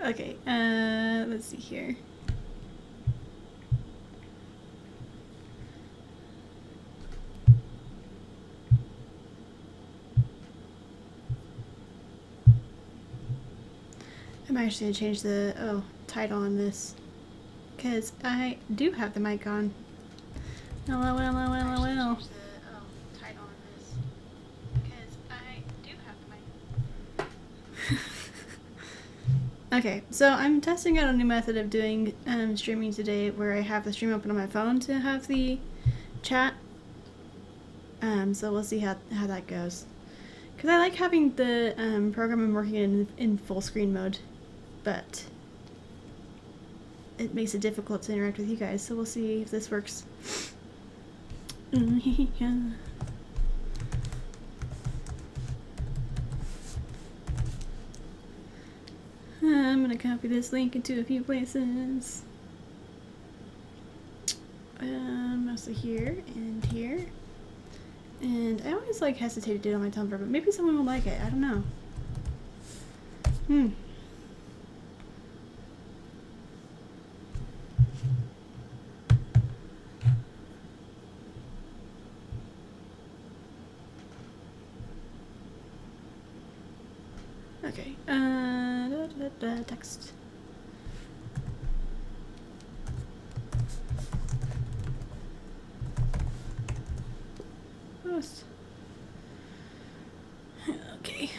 Okay, let's see here. I'm actually gonna change the title on this because I do have the mic on. Well. Okay, so I'm testing out a new method of doing streaming today where I have the stream open on my phone to have the chat. So we'll see how that goes. Because I like having the program I'm working in full screen mode, but it makes it difficult to interact with you guys, so we'll see if this works. I'm gonna copy this link into a few places. Mostly here and here. And I always like hesitate to do it on my Tumblr, but maybe someone will like it. I don't know. Okay. Text. Post. Okay.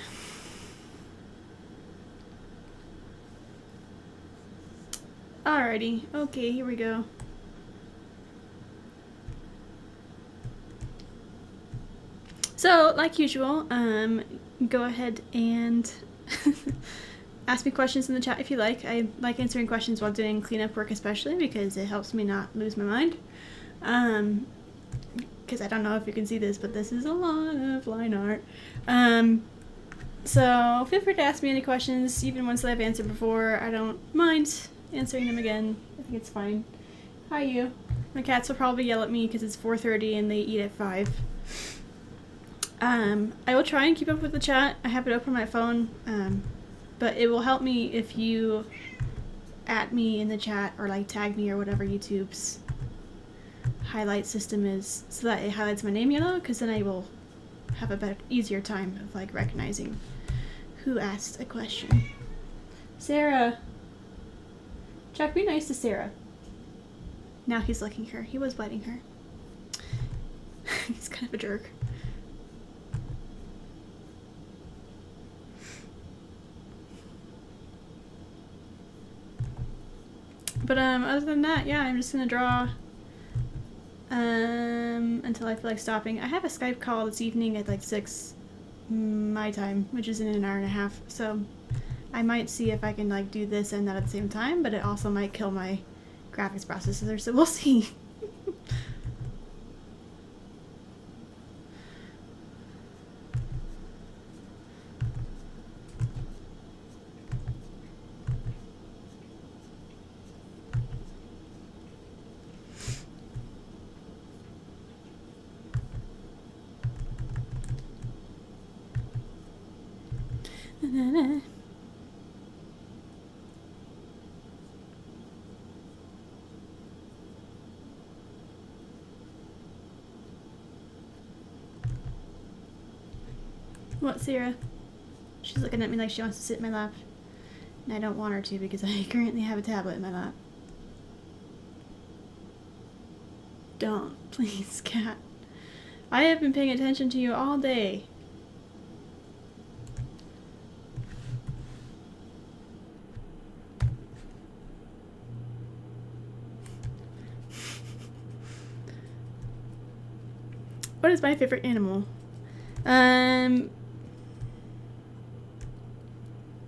Alrighty. Okay, here we go. So, like usual, go ahead and ask me questions in the chat if you like. I like answering questions while doing cleanup work, especially because it helps me not lose my mind. Because I don't know if you can see this, but this is a lot of line art. So feel free to ask me any questions, even ones that I've answered before. I don't mind answering them again. I think it's fine. Hi, you. My cats will probably yell at me because it's 4:30 and they eat at 5. I will try and keep up with the chat. I have it open on my phone, but it will help me if you at me in the chat or like tag me or whatever YouTube's highlight system is, so that it highlights my name yellow, because then I will have a better, easier time of like recognizing who asked a question. Sarah. Chuck, be nice to Sarah. Now he's licking her. He was biting her. He's kind of a jerk. But other than that, yeah, I'm just gonna draw until I feel like stopping. I have a Skype call this evening at like 6 my time, which is in an hour and a half, so I might see if I can like do this and that at the same time, but it also might kill my graphics processor, so we'll see. What, Sarah? She's looking at me like she wants to sit in my lap. And I don't want her to because I currently have a tablet in my lap. Don't, please, cat. I have been paying attention to you all day. What is my favorite animal?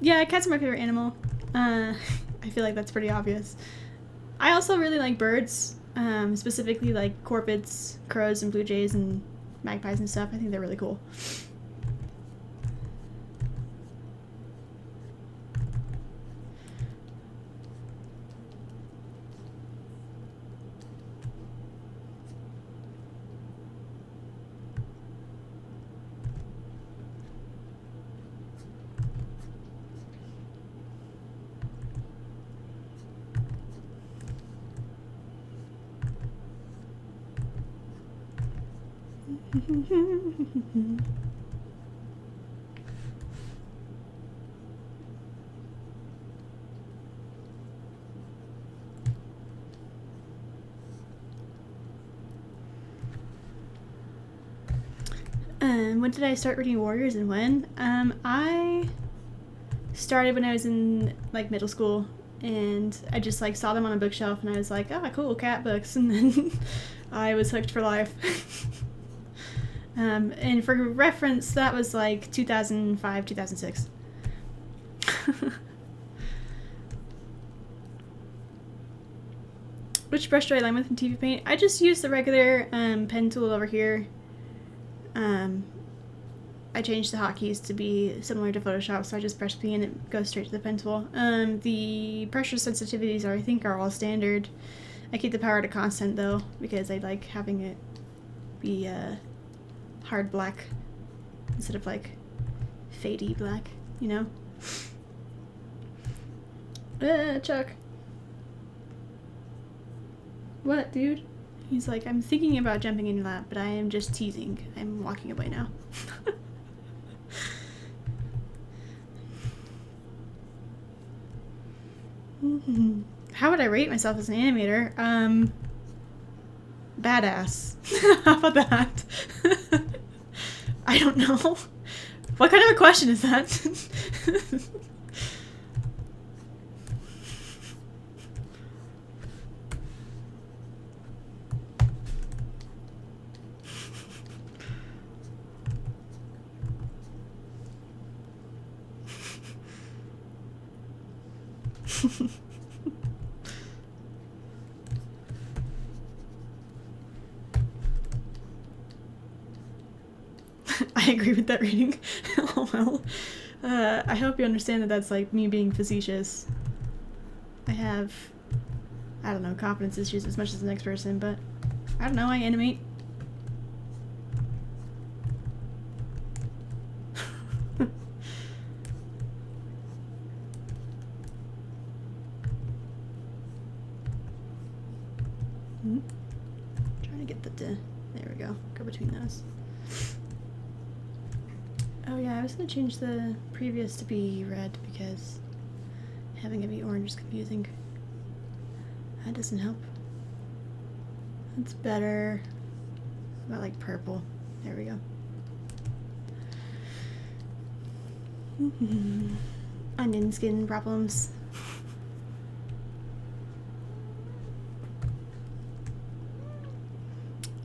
Yeah, cats are my favorite animal. I feel like that's pretty obvious. I also really like birds, specifically like corvids, crows, and blue jays, and magpies and stuff. I think they're really cool. When did I start reading Warriors and when? I started when I was in like middle school, and I just like saw them on a bookshelf and I was like, oh, cool, cat books, and then I was hooked for life. And for reference, that was like 2005, 2006. Which brush do I line with in TV Paint? I just use the regular pen tool over here. I changed the hotkeys to be similar to Photoshop, so I just press P and it goes straight to the pen tool. The pressure sensitivities I think are all standard. I keep the power to constant though, because I like having it be hard black instead of like fadey black, you know? Chuck. What, dude? He's like, I'm thinking about jumping in your lap, but I am just teasing. I'm walking away now. How would I rate myself as an animator? Badass. How about that? I don't know. What kind of a question is that? I agree with that reading. Oh well. I hope you understand that that's like me being facetious. I have, I don't know, confidence issues as much as the next person, but I don't know, I animate. Trying to get the, there we go between those. Oh yeah, I was gonna change the previous to be red because having it be orange is confusing. That doesn't help. That's better. About like purple. There we go. Onion skin problems.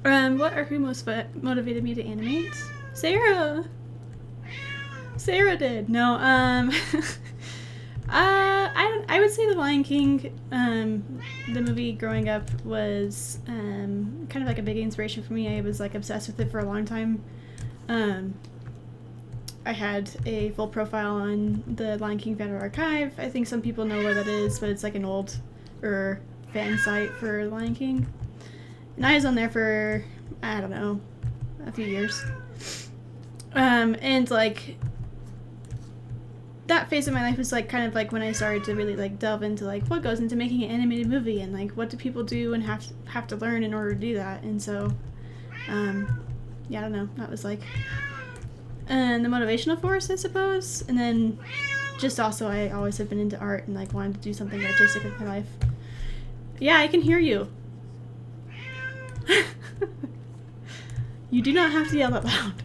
What or who most motivated me to animate? Sarah! Sarah did. No, I would say The Lion King, the movie growing up was, kind of like a big inspiration for me. I was like obsessed with it for a long time. I had a full profile on the Lion King Fan Archive. I think some people know where that is, but it's like an old, fan site for The Lion King. And I was on there for, I don't know, a few years. And like, that phase of my life was like kind of like when I started to really like delve into like what goes into making an animated movie and like what do people do and have to learn in order to do that. And so yeah, I don't know, that was like the motivational force, I suppose. And then just also I always have been into art and like wanted to do something artistic with my life. Yeah, I can hear you. You do not have to yell out loud.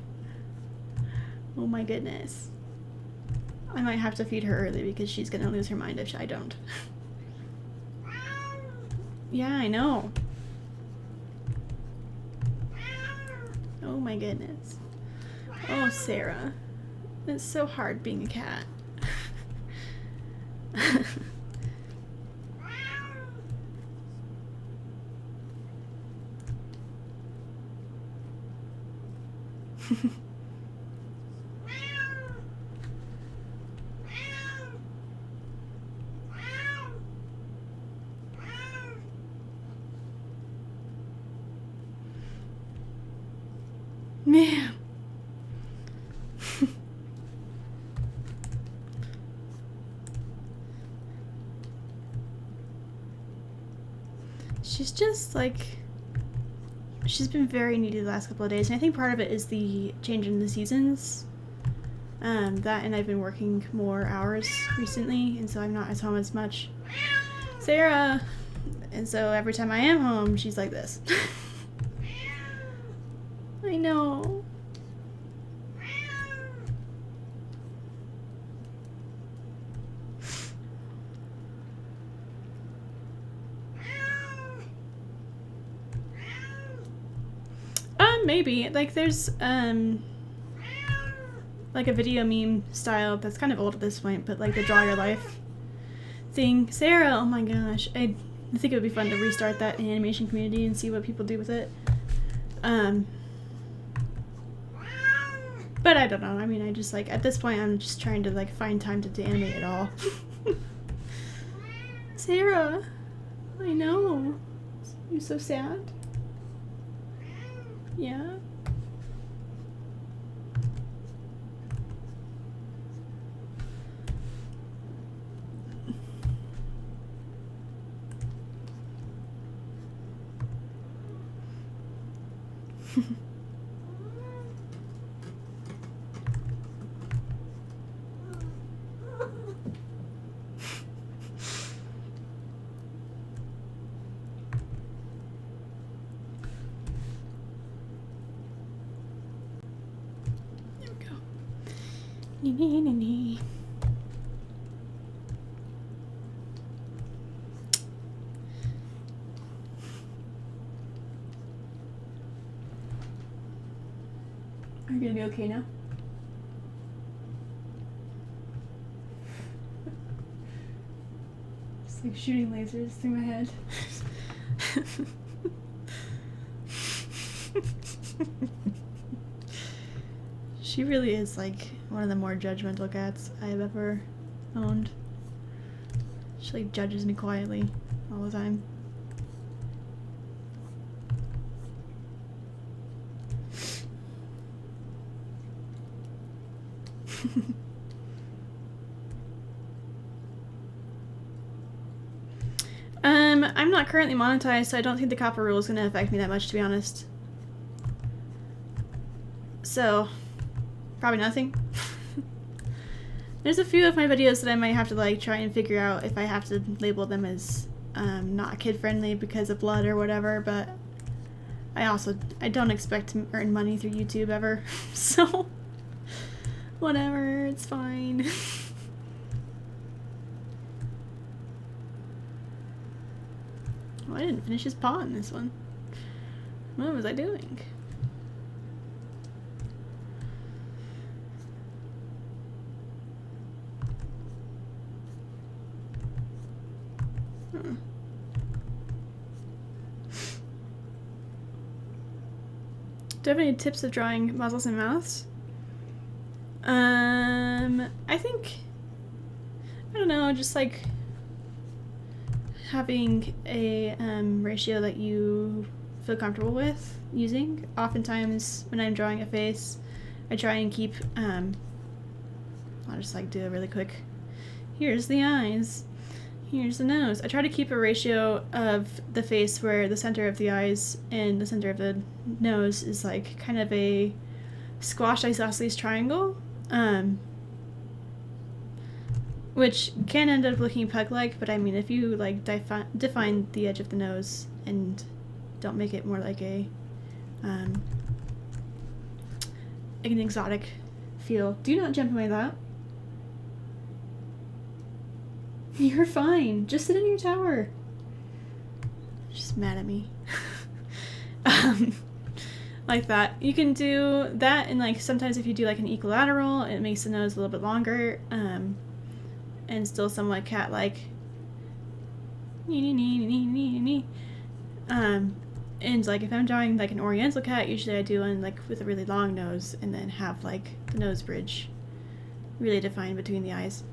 Oh my goodness. I might have to feed her early because she's gonna lose her mind if I don't. Yeah, I know. Oh my goodness. Oh, Sarah. It's so hard being a cat. Man. She's just like she's been very needy the last couple of days, and I think part of it is the change in the seasons. That, and I've been working more hours recently, and so I'm not at home as much. Sarah! And so every time I am home, she's like this. I know. Maybe. Like, there's, like a video meme style that's kind of old at this point, but like the draw your life thing. Sarah, oh my gosh. I think it would be fun to restart that in animation community and see what people do with it. But I don't know. I mean, I just like, at this point, I'm just trying to like find time to animate it all. Sarah, I know. You're so sad. Yeah. Nee. Are you gonna be okay now? Just like shooting lasers through my head. She really is like one of the more judgmental cats I've ever owned. She like judges me quietly all the time. I'm not currently monetized, so I don't think the copper rule is going to affect me that much, to be honest. So, probably nothing. There's a few of my videos that I might have to like try and figure out if I have to label them as not kid friendly because of blood or whatever, but I don't expect to earn money through YouTube ever, so whatever, it's fine. Oh, I didn't finish his paw in this one. What was I doing? Do you have any tips of drawing muzzles and mouths? I think, I don't know, just like having a ratio that you feel comfortable with using. Oftentimes when I'm drawing a face, I try and keep, I'll just like do a really quick, here's the eyes, here's the nose. I try to keep a ratio of the face where the center of the eyes and the center of the nose is like kind of a squashed isosceles triangle, which can end up looking pug-like, but I mean if you like define the edge of the nose and don't make it more like a an exotic feel. Do not jump away that. You're fine. Just sit in your tower. She's mad at me. Like that. You can do that, and like sometimes if you do like an equilateral, it makes the nose a little bit longer, and still somewhat cat-like. And like if I'm drawing like an oriental cat, usually I do one like with a really long nose and then have like the nose bridge really defined between the eyes.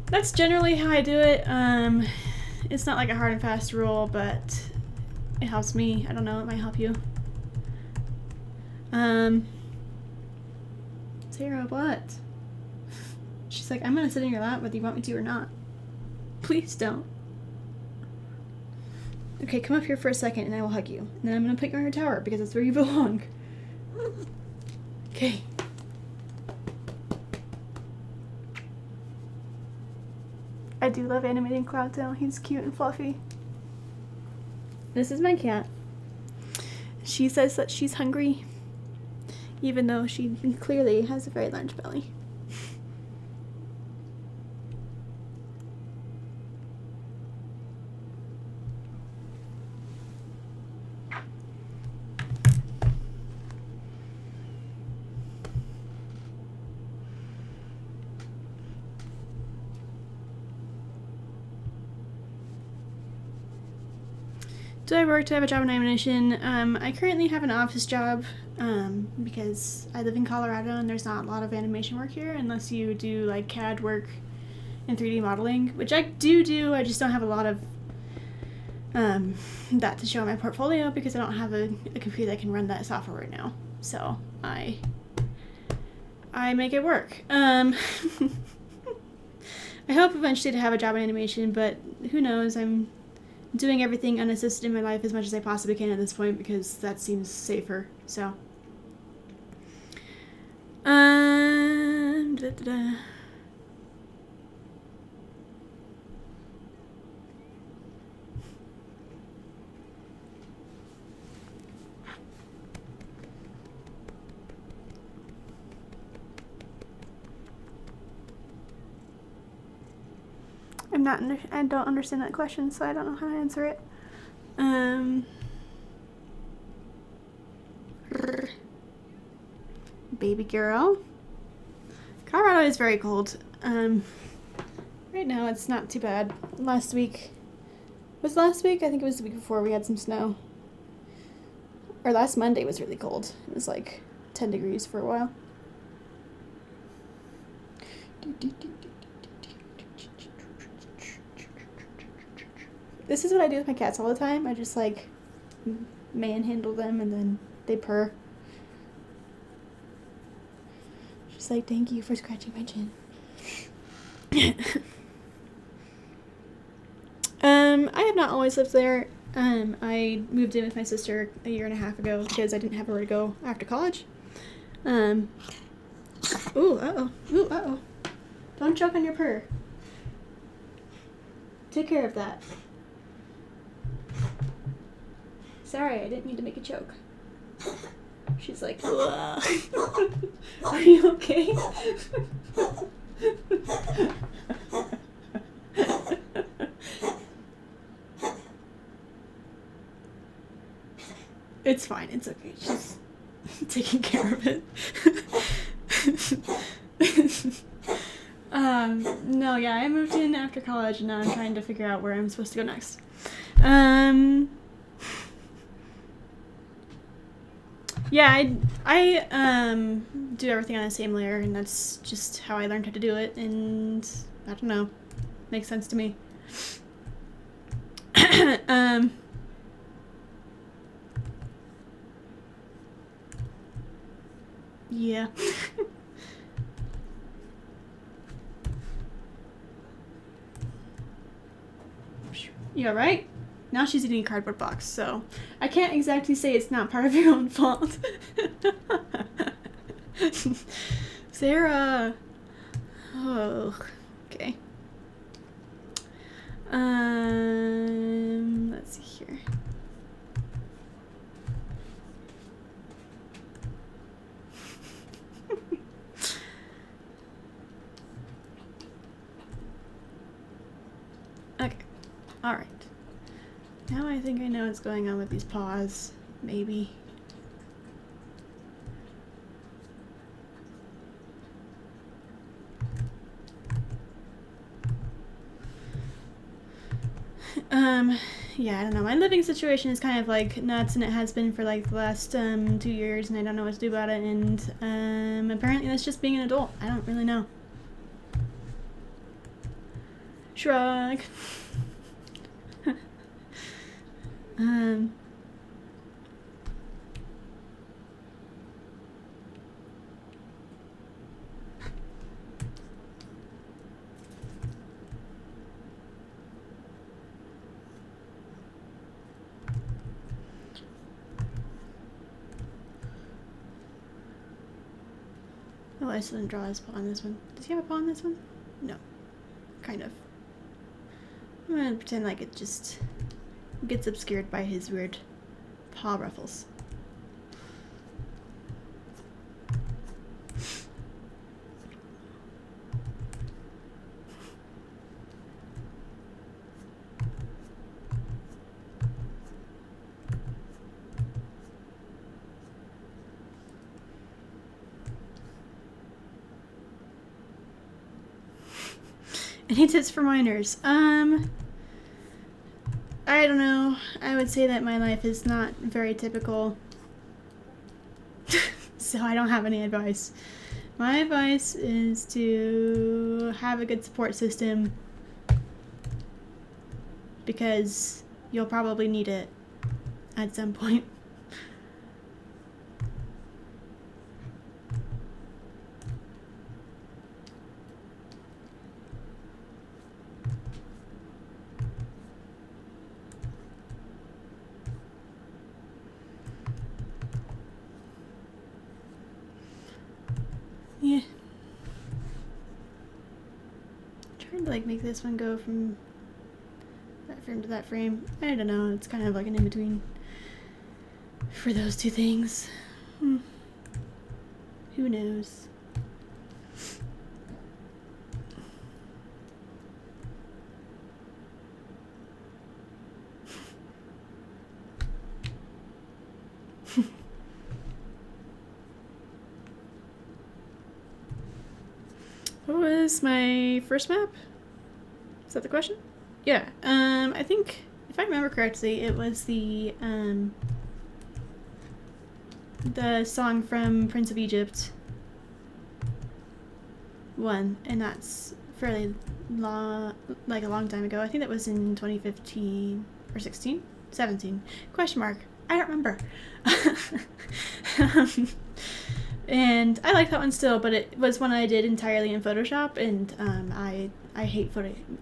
That's generally how I do it. It's not like a hard and fast rule, but it helps me. I don't know, it might help you. Sarah, what? She's like, I'm gonna sit in your lap whether you want me to or not. Please don't. Okay, come up here for a second and I will hug you. And then I'm gonna put you on your tower because that's where you belong. Okay. I do love animating Cloudtail. He's cute and fluffy. This is my cat. She says that she's hungry, even though she clearly has a very large belly. Do I work? Do I have a job in animation? I currently have an office job because I live in Colorado and there's not a lot of animation work here unless you do like CAD work and 3D modeling, which I do. I just don't have a lot of that to show in my portfolio because I don't have a computer that can run that software right now. So I make it work. I hope eventually to have a job in animation, but who knows? I'm doing everything unassisted in my life as much as I possibly can at this point because that seems safer. So, I'm not. I don't understand that question, so I don't know how to answer it. Baby girl. Colorado is very cold. Right now it's not too bad. Last week? I think it was the week before we had some snow. Or last Monday was really cold. It was like 10 degrees for a while. This is what I do with my cats all the time. I just like manhandle them and then they purr. Just like, thank you for scratching my chin. I have not always lived there. I moved in with my sister a year and a half ago because I didn't have where to go after college. Ooh, uh-oh. Ooh, uh-oh. Don't choke on your purr. Take care of that. Sorry, I didn't mean to make a choke. She's like, are you okay? It's fine, it's okay. She's taking care of it. No, yeah, I moved in after college and now I'm trying to figure out where I'm supposed to go next. Yeah, I do everything on the same layer, and that's just how I learned how to do it, and I don't know, makes sense to me. Yeah. You alright? Now she's eating a cardboard box, so I can't exactly say it's not part of your own fault. Sarah! Oh, okay. Let's see here. Okay, alright. Now I think I know what's going on with these paws. Maybe. Yeah, I don't know. My living situation is kind of like nuts, and it has been for like the last 2 years, and I don't know what to do about it, and apparently that's just being an adult. I don't really know. Shrug. I still didn't draw his paw on this one. Does he have a paw on this one? No. Kind of. I'm gonna pretend like it just gets obscured by his weird paw ruffles. Any tips for minors? I don't know. I would say that my life is not very typical. So I don't have any advice. My advice is to have a good support system because you'll probably need it at some point. Yeah. Trying to like make this one go from that frame to that frame. I don't know, it's kind of like an in-between for those two things. Who knows? What was my first map? Is that the question? Yeah. I think if I remember correctly, it was the song from Prince of Egypt one, and that's fairly long, like a long time ago. I think that was in 2015 or 16, 17. Question mark. I don't remember. And I like that one still, but it was one I did entirely in Photoshop, and I hate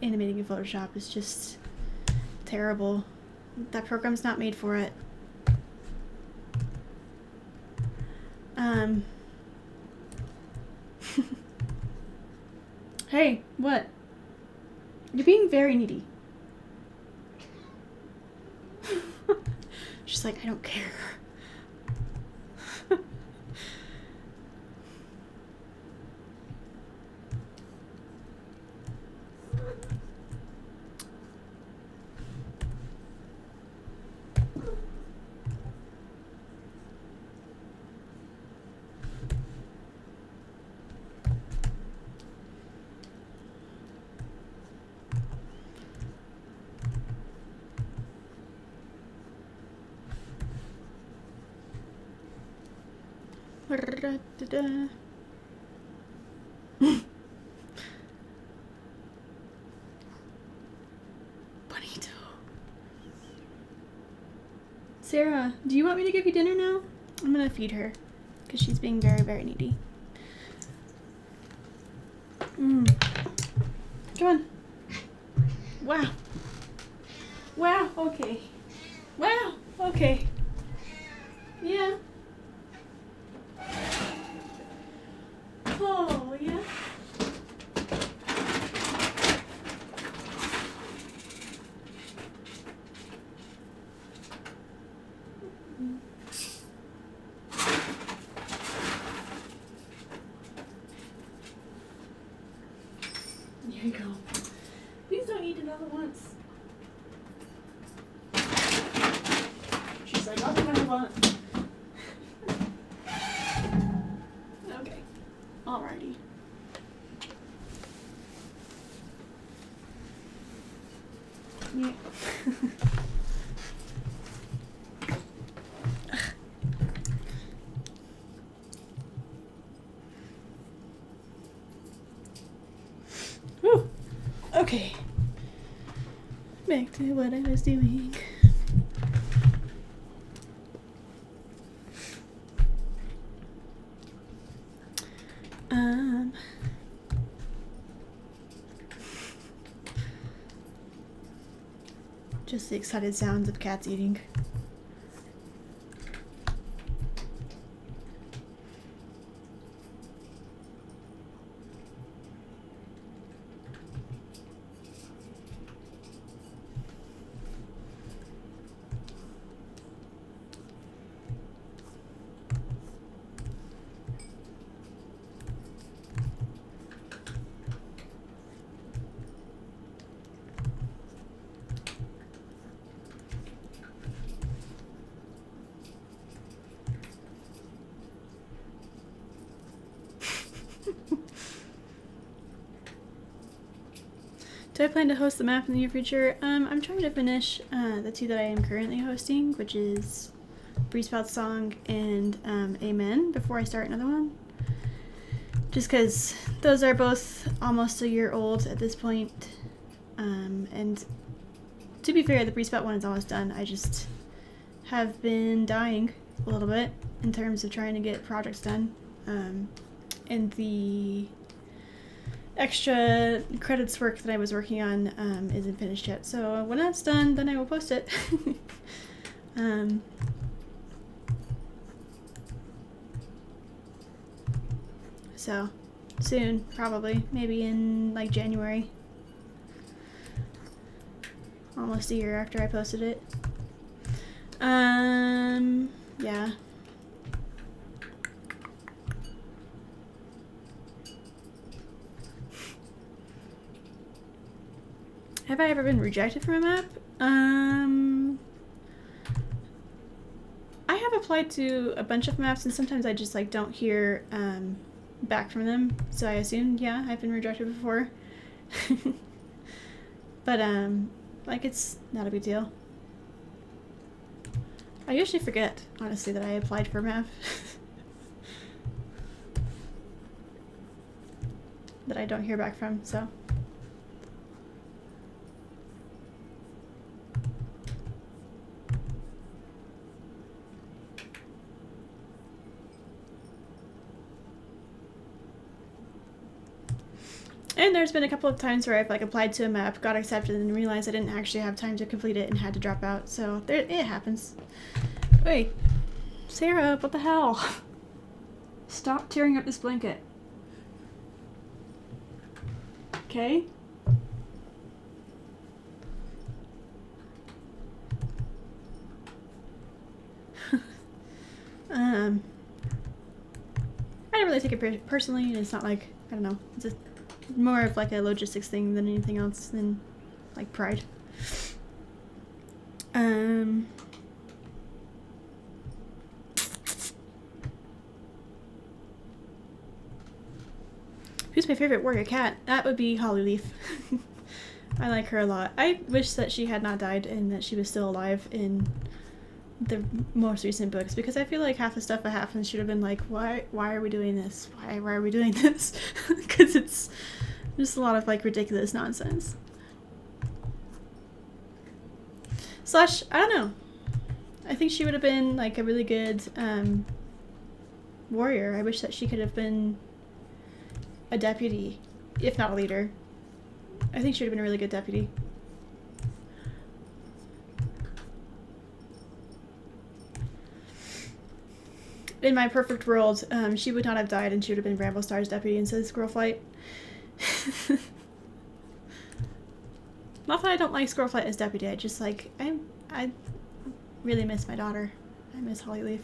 animating in Photoshop. It's just terrible. That program's not made for it. Hey, what? You're being very needy. She's like, I don't care. Bonito. Sarah, do you want me to give you dinner now? I'm gonna feed her because she's being very, very needy. Come on. Wow. Wow, okay. Wow, okay. Yeah. Oh, yeah. Here you go. Please don't eat it all at once. She's like, I'll do what I want. Okay. Alrighty. Yeah. Whew. Okay. Back to what I was doing. Just the excited sounds of cats eating. Do I plan to host the map in the near future? I'm trying to finish the 2 that I am currently hosting, which is Breezebout's Song and Amen, before I start another one. Just because those are both almost a year old at this point. And to be fair, the Breezebout one is almost done. I just have been dying a little bit in terms of trying to get projects done. And the extra credits work that I was working on isn't finished yet. So when that's done, then I will post it. So soon, probably, maybe in like January. Almost a year after I posted it. Yeah. Have I ever been rejected from a map? I have applied to a bunch of maps, and sometimes I just like don't hear back from them, so I assumed, yeah, I've been rejected before. But like, it's not a big deal. I usually forget, honestly, that I applied for a map. That I don't hear back from, so. And there's been a couple of times where I've like applied to a map, got accepted, and realized I didn't actually have time to complete it and had to drop out. So there, it happens. Wait, Sarah, what the hell? Stop tearing up this blanket. Okay. I don't really take it personally, and it's not like, I don't know, it's just more of like a logistics thing than anything else, than like pride. Who's my favorite warrior cat? That would be Hollyleaf. I like her a lot. I wish that she had not died and that she was still alive in the most recent books, because I feel like half the stuff that happens should have been like, why are we doing this? Why are we doing this? Because it's just a lot of like ridiculous nonsense. Slash, I don't know. I think she would have been like a really good warrior. I wish that she could have been a deputy, if not a leader. I think she would have been a really good deputy. In my perfect world, she would not have died, and she would have been Bramblestar's deputy instead of Squirrelflight. Not that I don't like Squirrelflight as deputy, I just like, I really miss my daughter. I miss Hollyleaf.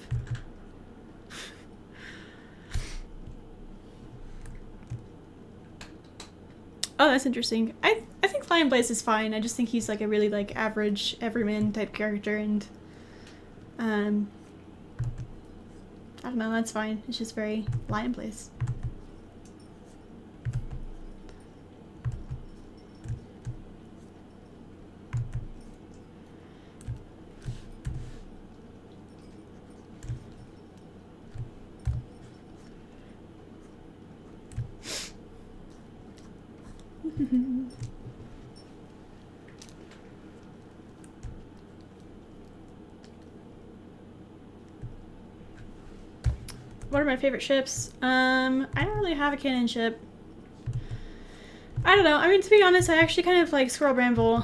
Oh, that's interesting. I think Lion Blaze is fine. I just think he's like a really like average everyman type character, and I don't know, that's fine. It's just very Lion Blaze. What are my favorite ships? I don't really have a canon ship. I don't know. I mean, to be honest, I actually kind of like Squirrel Bramble,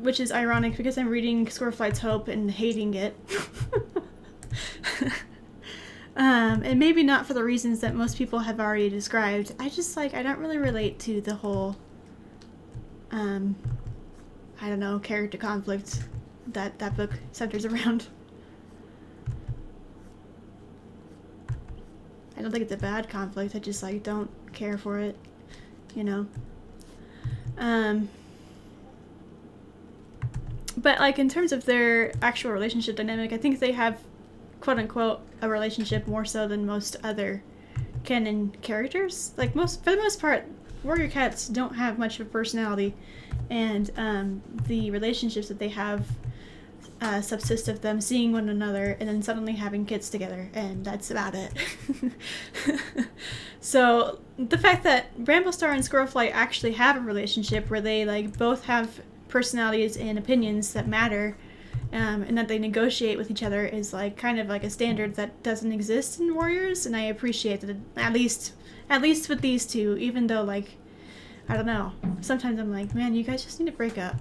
which is ironic because I'm reading Squirrelflight's Hope and hating it. And maybe not for the reasons that most people have already described. I just like, I don't really relate to the whole, I don't know, character conflict that that book centers around. I don't think it's a bad conflict, I just like don't care for it, you know. But like in terms of their actual relationship dynamic, I think they have quote unquote a relationship more so than most other canon characters. Like for the most part, warrior cats don't have much of a personality, and the relationships that they have subsist of them seeing one another and then suddenly having kids together, and that's about it. So the fact that Bramblestar and Squirrelflight actually have a relationship where they like both have personalities and opinions that matter, and that they negotiate with each other is like kind of like a standard that doesn't exist in warriors, and I appreciate that at least with these two, even though like I don't know, sometimes I'm like, man, you guys just need to break up.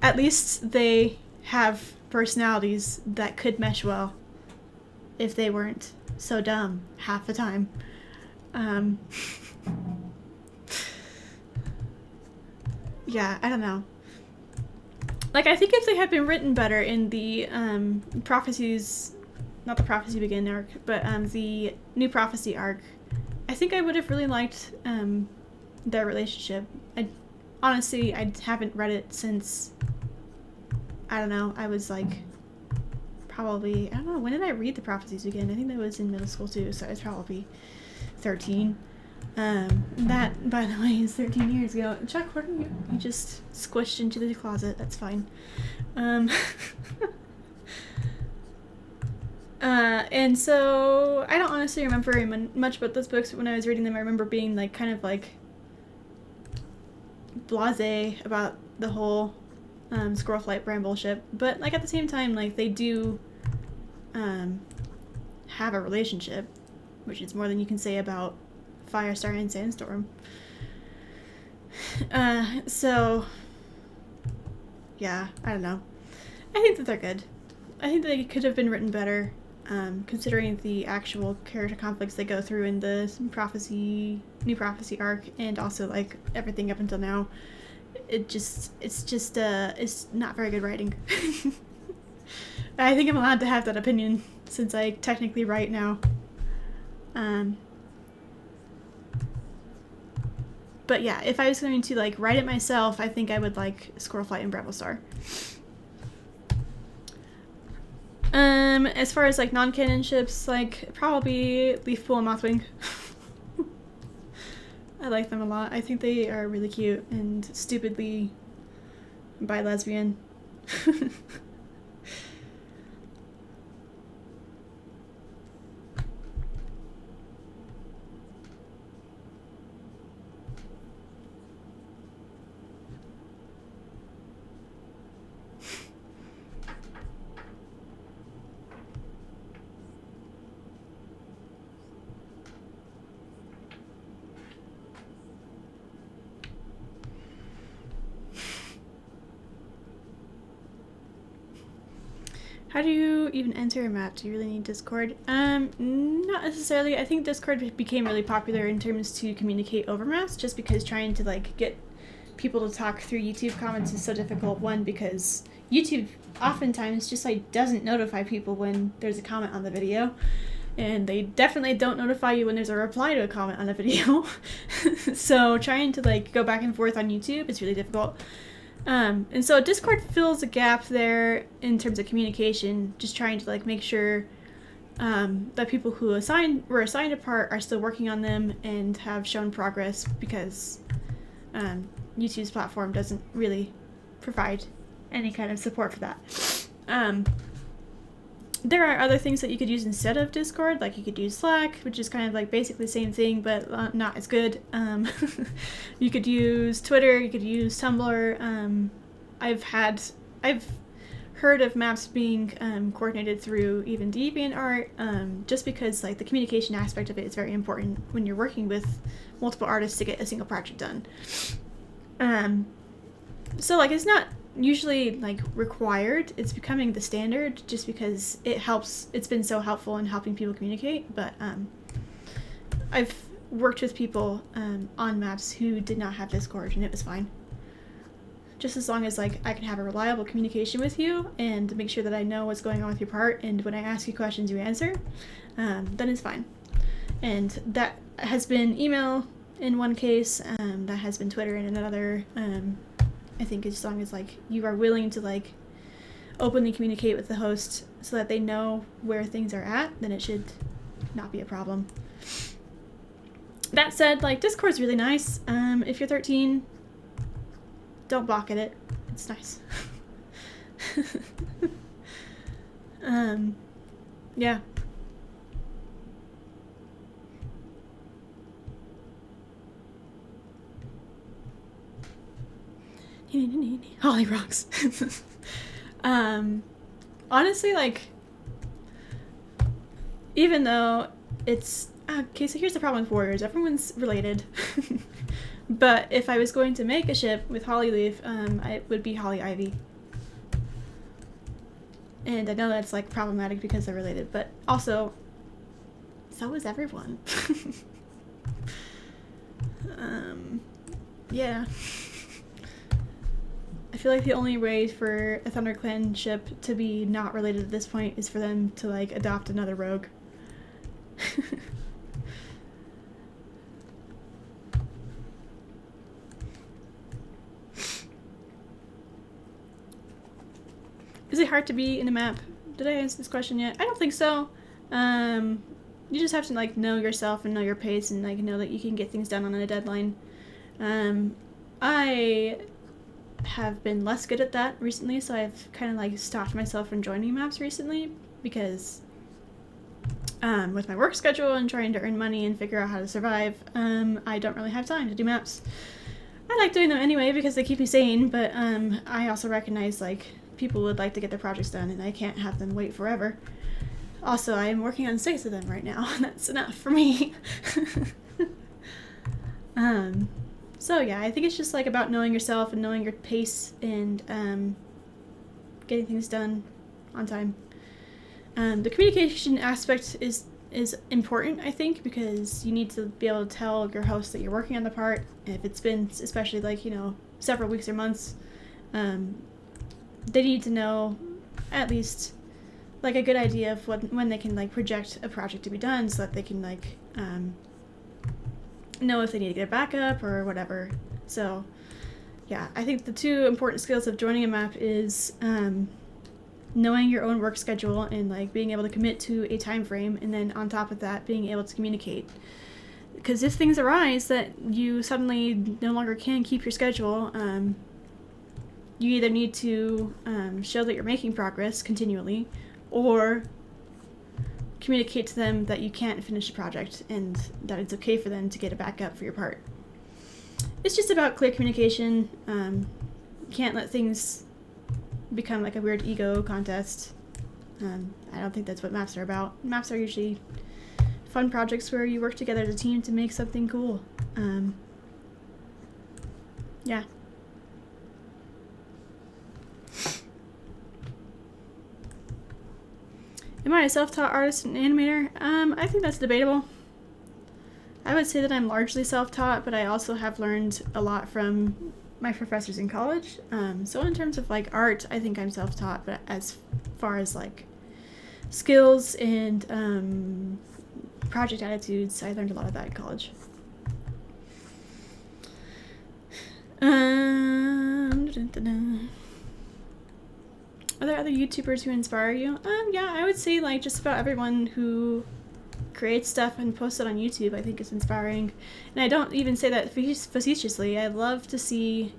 At least they have personalities that could mesh well if they weren't so dumb half the time. Yeah, I don't know. Like, I think if they had been written better in the prophecies, not the Prophecy Begin arc, but the New Prophecy arc, I think I would have really liked their relationship. Honestly, I haven't read it since, I don't know, I was like, probably, I don't know, when did I read the Prophecies Begin? I think that was in middle school too, so I was probably 13. That, by the way, is 13 years ago. Chuck, where are you? You just squished into the closet. That's fine. And so I don't honestly remember very much about those books, but when I was reading them, I remember being like kind of like blasé about the whole Squirrelflight Brambleship, but like at the same time, like they do have a relationship, which is more than you can say about Firestar and Sandstorm. So yeah, I don't know. I think that they're good. I think they could have been written better, considering the actual character conflicts they go through in the New Prophecy arc, and also like everything up until now. It's not very good writing. I think I'm allowed to have that opinion since I technically write now. But yeah, if I was going to like write it myself, I think I would like Squirrelflight and Bramblestar. As far as like non-canon ships, like probably Leafpool and Mothwing. I like them a lot. I think they are really cute and stupidly bi-lesbian. How do you even enter a map? Do you really need Discord? Not necessarily. I think Discord became really popular in terms to communicate over maps, just because trying to like get people to talk through YouTube comments is so difficult. One, because YouTube oftentimes just like doesn't notify people when there's a comment on the video, and they definitely don't notify you when there's a reply to a comment on a video. So trying to like go back and forth on YouTube is really difficult. And so Discord fills a gap there in terms of communication, just trying to like make sure that people who were assigned a part are still working on them and have shown progress, because YouTube's platform doesn't really provide any kind of support for that. There are other things that you could use instead of Discord, like you could use Slack, which is kind of like basically the same thing, but not as good. You could use Twitter, you could use Tumblr. I've heard of maps being coordinated through even DeviantArt, just because like the communication aspect of it is very important when you're working with multiple artists to get a single project done. So like it's not usually like required, it's becoming the standard just because it's been so helpful in helping people communicate. But I've worked with people on maps who did not have Discord, and it was fine. Just as long as like I can have a reliable communication with you and make sure that I know what's going on with your part, and when I ask you questions you answer, then it's fine. And that has been email in one case, that has been Twitter in another. I think as long as like you are willing to like openly communicate with the host so that they know where things are at, then it should not be a problem. That said, like, Discord's really nice. If you're 13, don't balk at it. It's nice. Yeah. Holly rocks. Honestly, like, even though it's okay, so here's the problem with warriors. Everyone's related. But if I was going to make a ship with Holly Leaf, it would be Holly Ivy. And I know that's like problematic because they're related, but also, so is everyone. Yeah. I feel like the only way for a ThunderClan ship to be not related at this point is for them to like adopt another rogue. Is it hard to be in a map? Did I answer this question yet? I don't think so. You just have to like know yourself and know your pace and like know that you can get things done on a deadline. I have been less good at that recently, so I've kind of like stopped myself from joining maps recently because with my work schedule and trying to earn money and figure out how to survive, I don't really have time to do maps. I like doing them anyway because they keep me sane, but I also recognize like people would like to get their projects done and I can't have them wait forever. Also, I am working on 6 of them right now, and that's enough for me. So yeah, I think it's just like about knowing yourself and knowing your pace and getting things done on time. The communication aspect is important, I think, because you need to be able to tell your host that you're working on the part. If it's been, especially like, you know, several weeks or months, they need to know at least like a good idea of when they can like project a project to be done, so that they can like know if they need to get a backup or whatever. So yeah, I think the 2 important skills of joining a map is knowing your own work schedule and like being able to commit to a time frame, and then on top of that being able to communicate. Because if things arise that you suddenly no longer can keep your schedule, you either need to show that you're making progress continually, or communicate to them that you can't finish the project and that it's okay for them to get a backup for your part. It's just about clear communication. You can't let things become like a weird ego contest. I don't think that's what maps are about. Maps are usually fun projects where you work together as a team to make something cool. Yeah. Am I a self-taught artist and animator? I think that's debatable. I would say that I'm largely self-taught, but I also have learned a lot from my professors in college. So in terms of like art, I think I'm self-taught, but as far as like skills and project attitudes, I learned a lot of that in college. Are there other YouTubers who inspire you? Yeah, I would say like just about everyone who creates stuff and posts it on YouTube, I think is inspiring. And I don't even say that facetiously. I love to see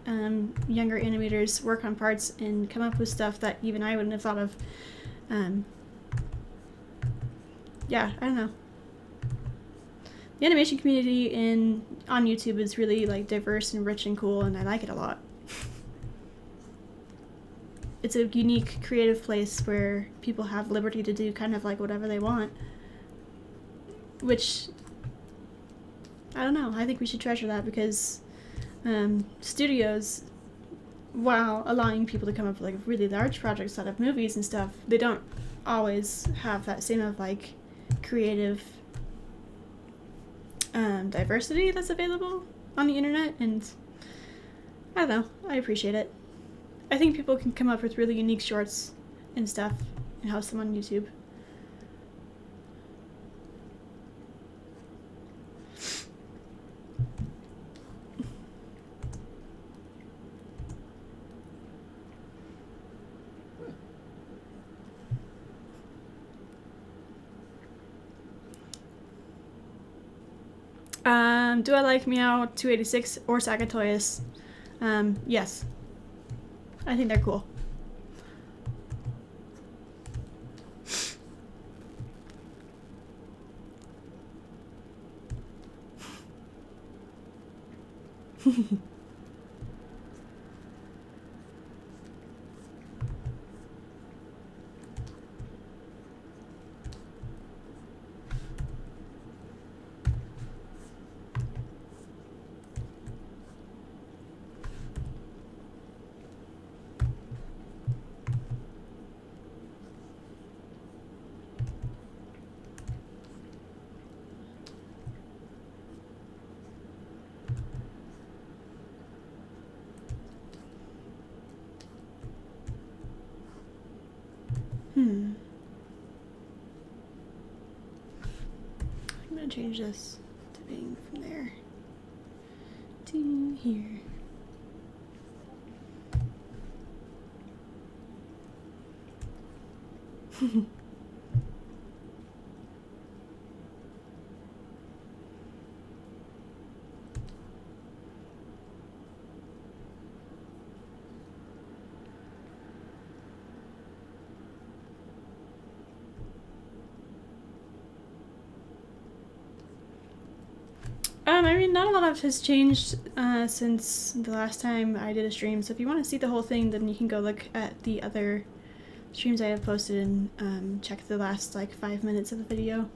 younger animators work on parts and come up with stuff that even I wouldn't have thought of. Yeah, I don't know. The animation community on YouTube is really like diverse and rich and cool, and I like it a lot. It's a unique, creative place where people have liberty to do kind of like whatever they want. Which, I don't know, I think we should treasure that, because studios, while allowing people to come up with like really large projects out of movies and stuff, they don't always have that same of like creative diversity that's available on the internet, and I don't know, I appreciate it. I think people can come up with really unique shorts and stuff and host them on YouTube. Do I like Meow 286 or Sagatoyus? Yes. I think they're cool. I'm gonna change this to being from there to here. I mean, not a lot has changed since the last time I did a stream, so if you want to see the whole thing, then you can go look at the other streams I have posted and check the last, like, 5 minutes of the video.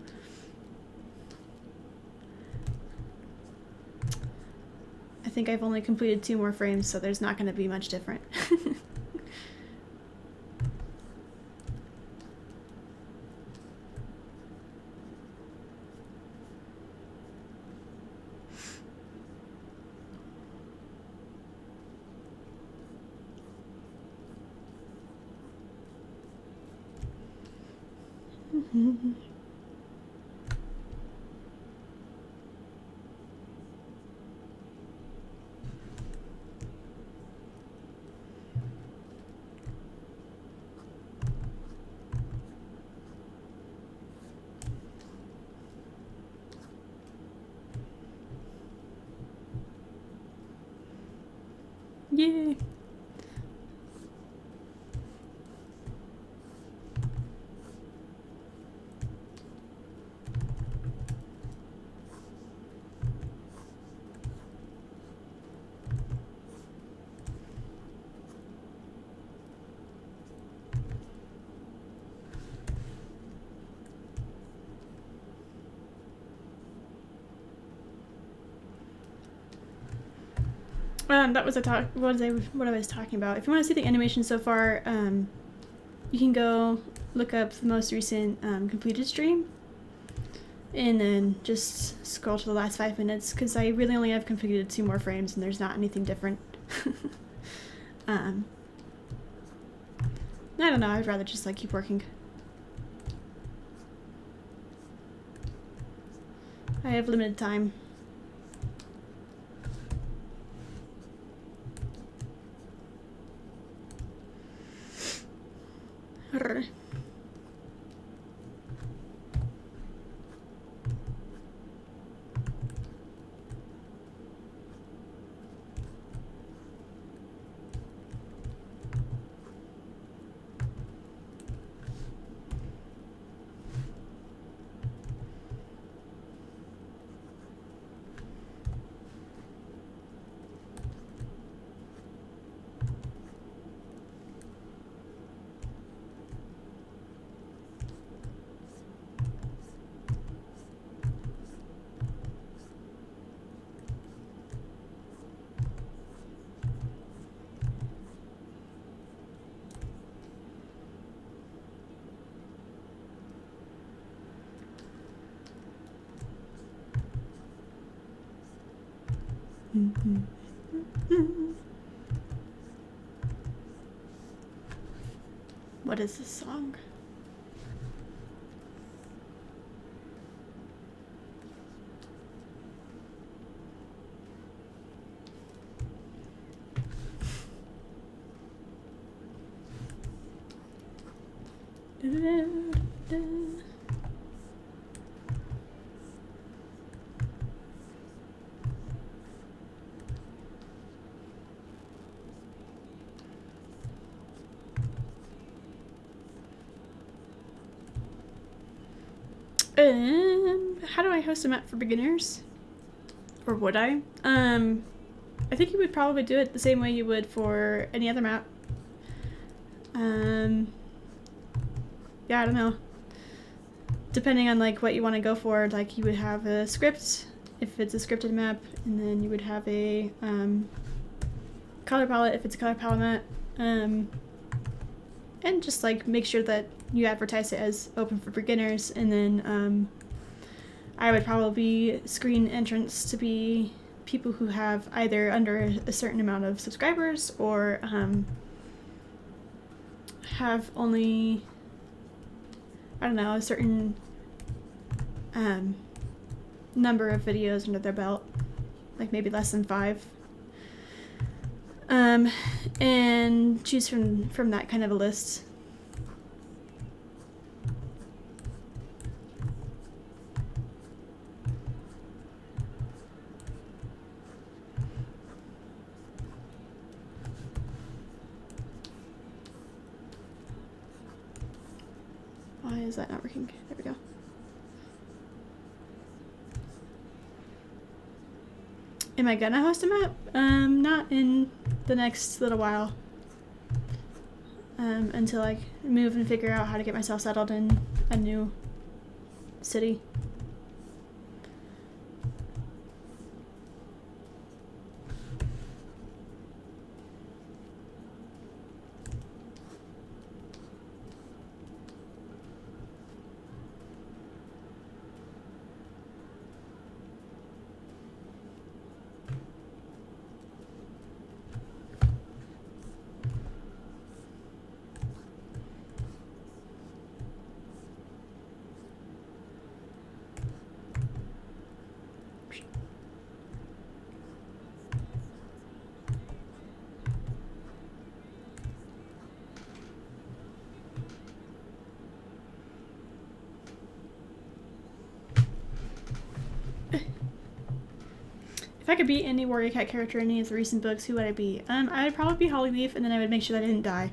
I think I've only completed 2 more frames, so there's not going to be much different. Yay! That was what I was talking about. If you want to see the animation so far, you can go look up the most recent completed stream, and then just scroll to the last 5 minutes, because I really only have completed 2 more frames, and there's not anything different. I don't know. I'd rather just like keep working. I have limited time. What is this song? how do I host a map for beginners? Or would I? I think you would probably do it the same way you would for any other map. Yeah, I don't know. Depending on like what you want to go for, like you would have a script if it's a scripted map, and then you would have a color palette if it's a color palette map, and just like make sure that you advertise it as open for beginners, and then I would probably screen entrance to be people who have either under a certain amount of subscribers or have only, I don't know, a certain number of videos under their belt, like maybe less than 5, and choose from that kind of a list. Why is that not working? There we go. Am I gonna host a map? Not in the next little while. Until I move and figure out how to get myself settled in a new city. If I could be any Warrior Cat character in any of the recent books, who would I be? I would probably be Hollyleaf, and then I would make sure that I didn't die.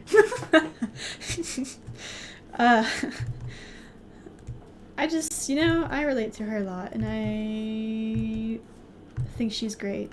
I just, you know, I relate to her a lot, and I think she's great.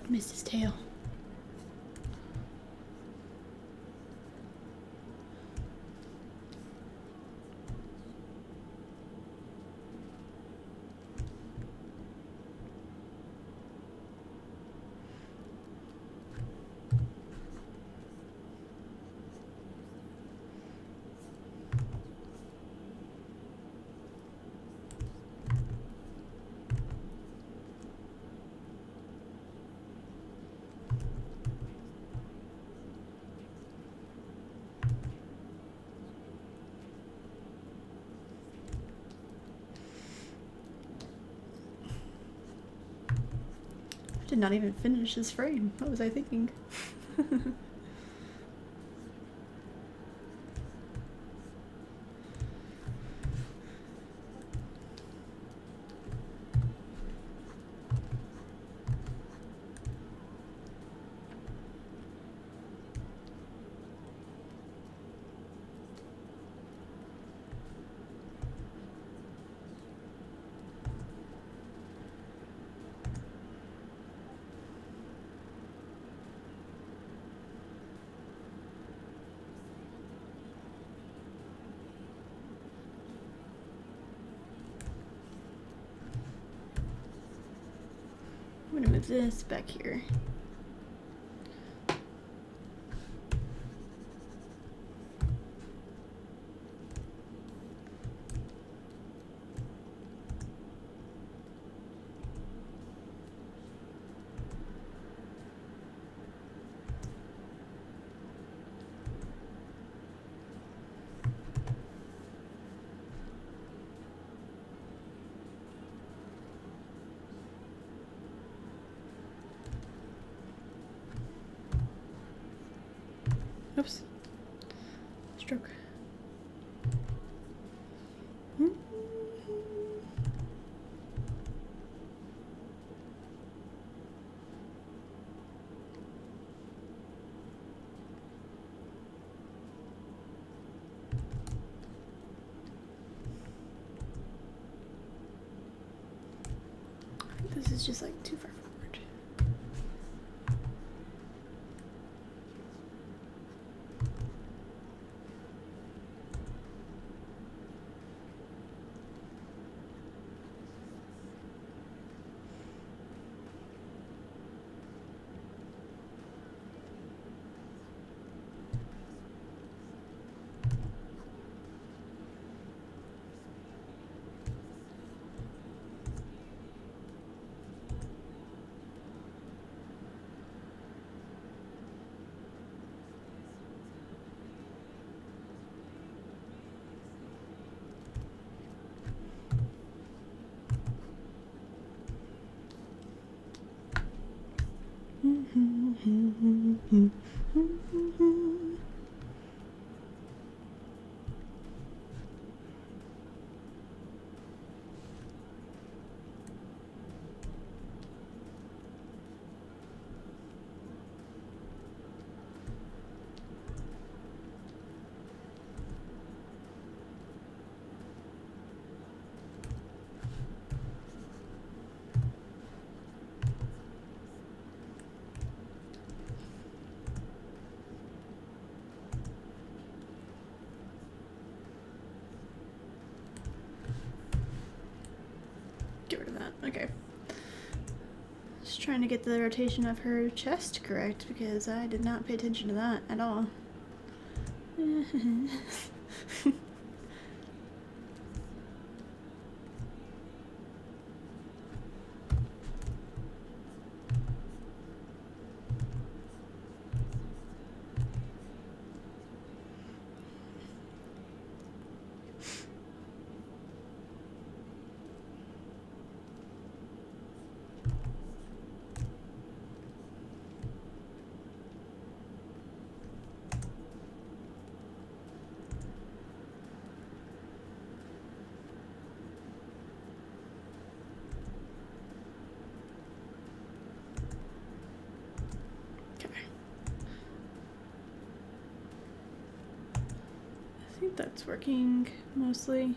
Missed his tail. Did not even finish this frame. What was I thinking? move this back here. Oops. Stroke. I think this is just like too far forward. Get rid of that. Okay. Just trying to get the rotation of her chest correct because I did not pay attention to that at all. I think that's working mostly.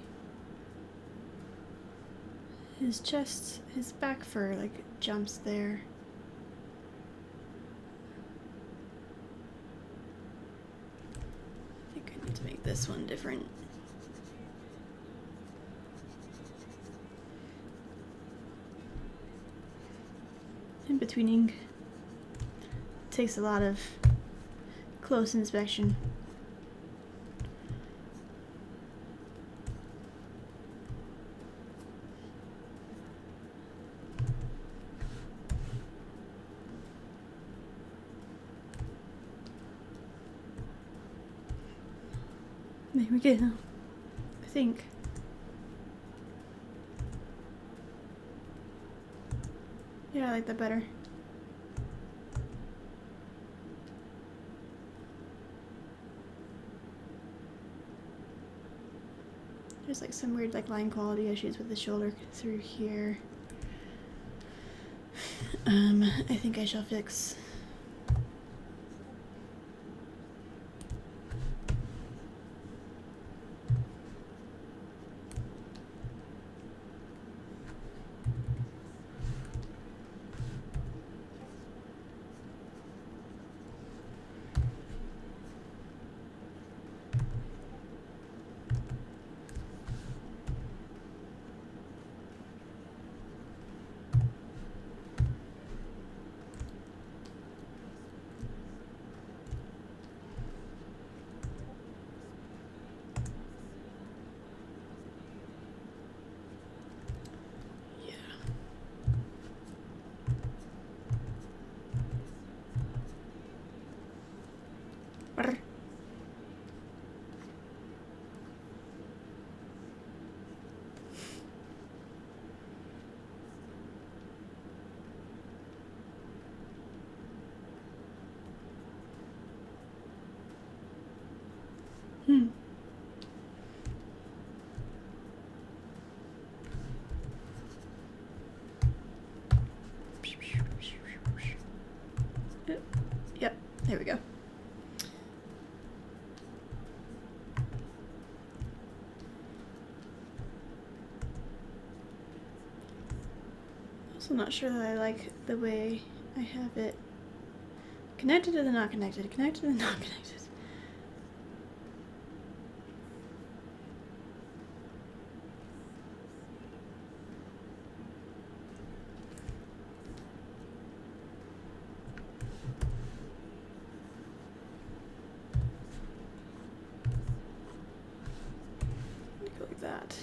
His chest, his back fur like jumps there. I think I need to make this one different. In-betweening takes a lot of close inspection. There we go, I think. Yeah, I like that better. There's like some weird like line quality issues with the shoulder through here. I think I shall fix. Brr. Yep, there we go. Also not sure that I like the way I have it connected to the not connected, connected to the not connected. Go like that.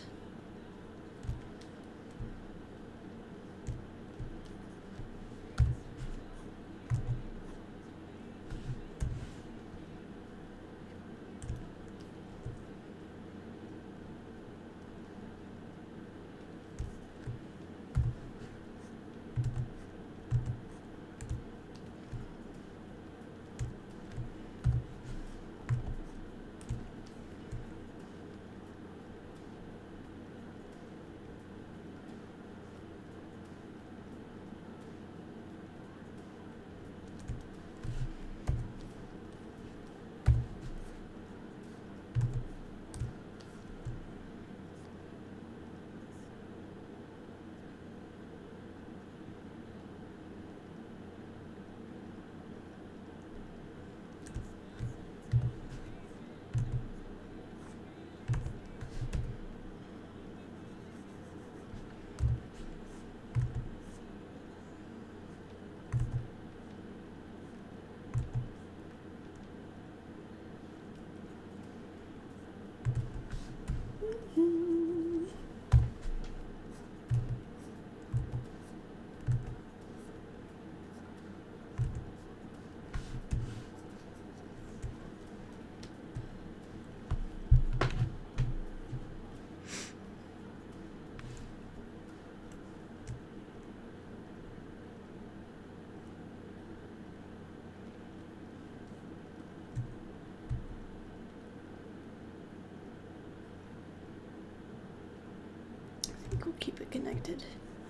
I think we'll keep it connected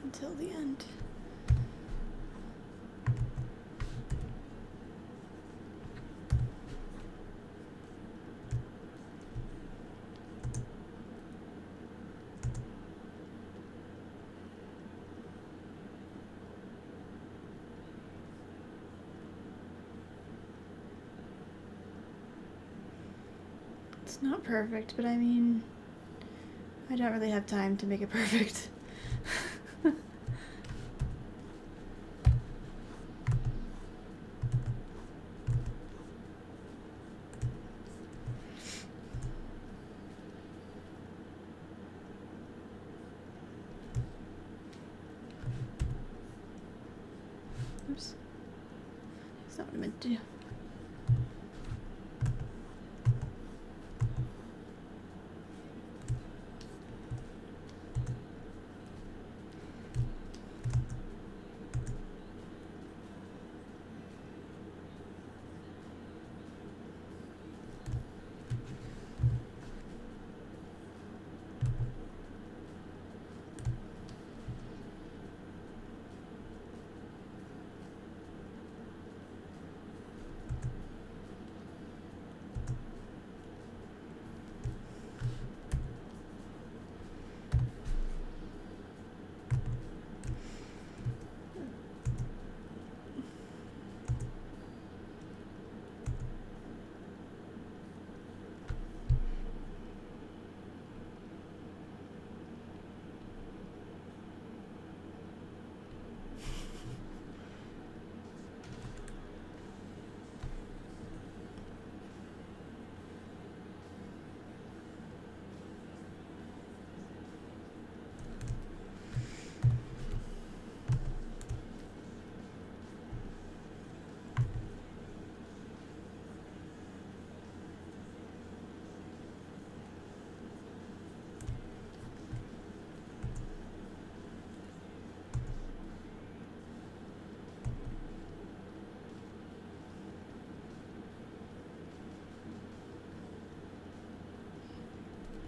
until the end. It's not perfect, but I mean, I don't really have time to make it perfect. Oops. That's not what I meant to do.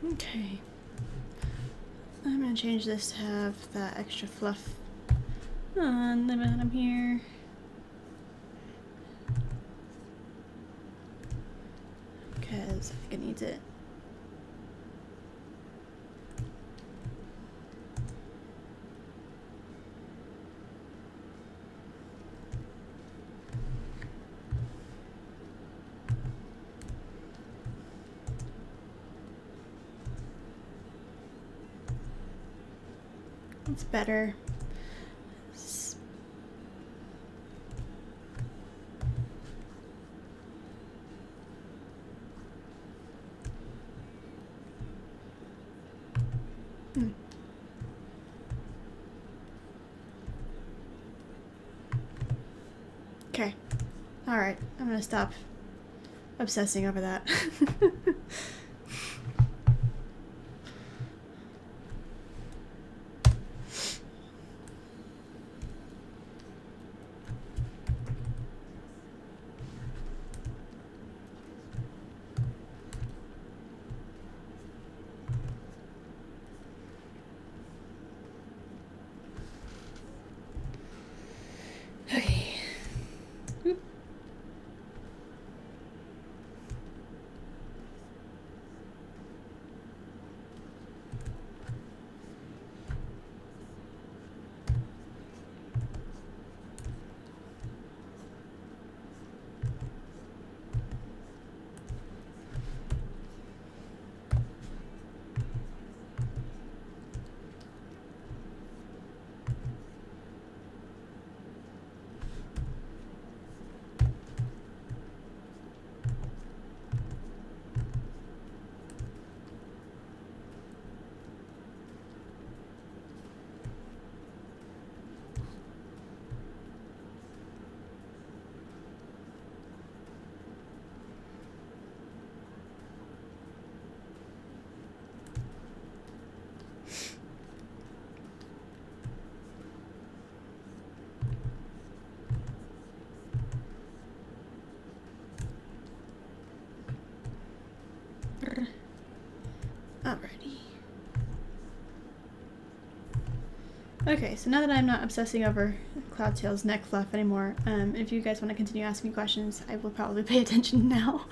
Okay. I'm gonna change this to have that extra fluff on the bottom here. Because I think it needs it. It's better. Okay. Alright, I'm gonna stop obsessing over that. Okay. Oop. Alrighty. Okay, so now that I'm not obsessing over Cloudtail's neck fluff anymore, if you guys want to continue asking me questions, I will probably pay attention now.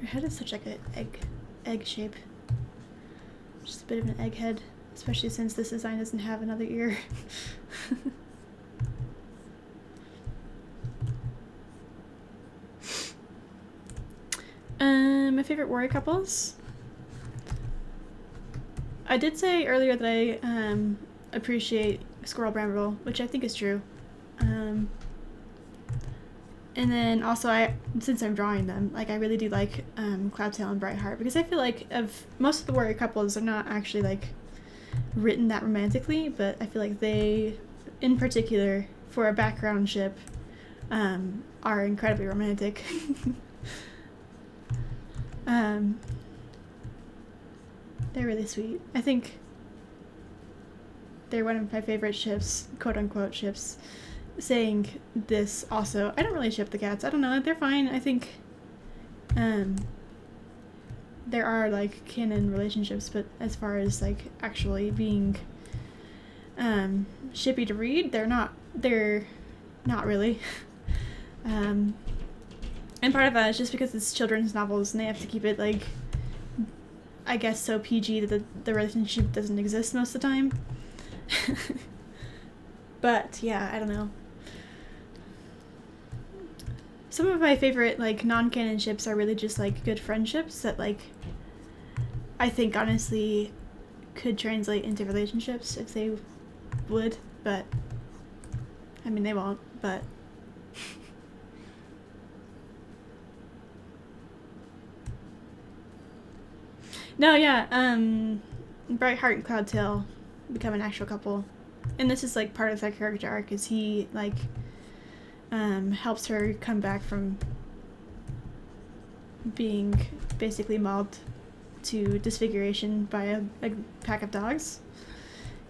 Her head is such like an egg shape. Just a bit of an egg head, especially since this design doesn't have another ear. My favorite warrior couples. I did say earlier that I appreciate Squirrel Bramble, which I think is true. And And then also, since I'm drawing them, like I really do like Cloudtail and Brightheart, because I feel like of most of the warrior couples are not actually like written that romantically, but I feel like they, in particular, for a background ship, are incredibly romantic. They're really sweet. I think they're one of my favorite ships, quote unquote ships. Saying this also, I don't really ship the cats. I don't know, they're fine. I think there are like canon relationships, but as far as like actually being shippy to read, they're not really. And part of that is just because it's children's novels and they have to keep it like, I guess, so PG that the relationship doesn't exist most of the time. But yeah, I don't know. Some of my favorite like non-canon ships are really just like good friendships that like I think honestly could translate into relationships if they would, but I mean they won't, but no, yeah, Brightheart and Cloudtail become an actual couple. And this is like part of their character arc, is he like helps her come back from being basically mauled to disfiguration by a pack of dogs.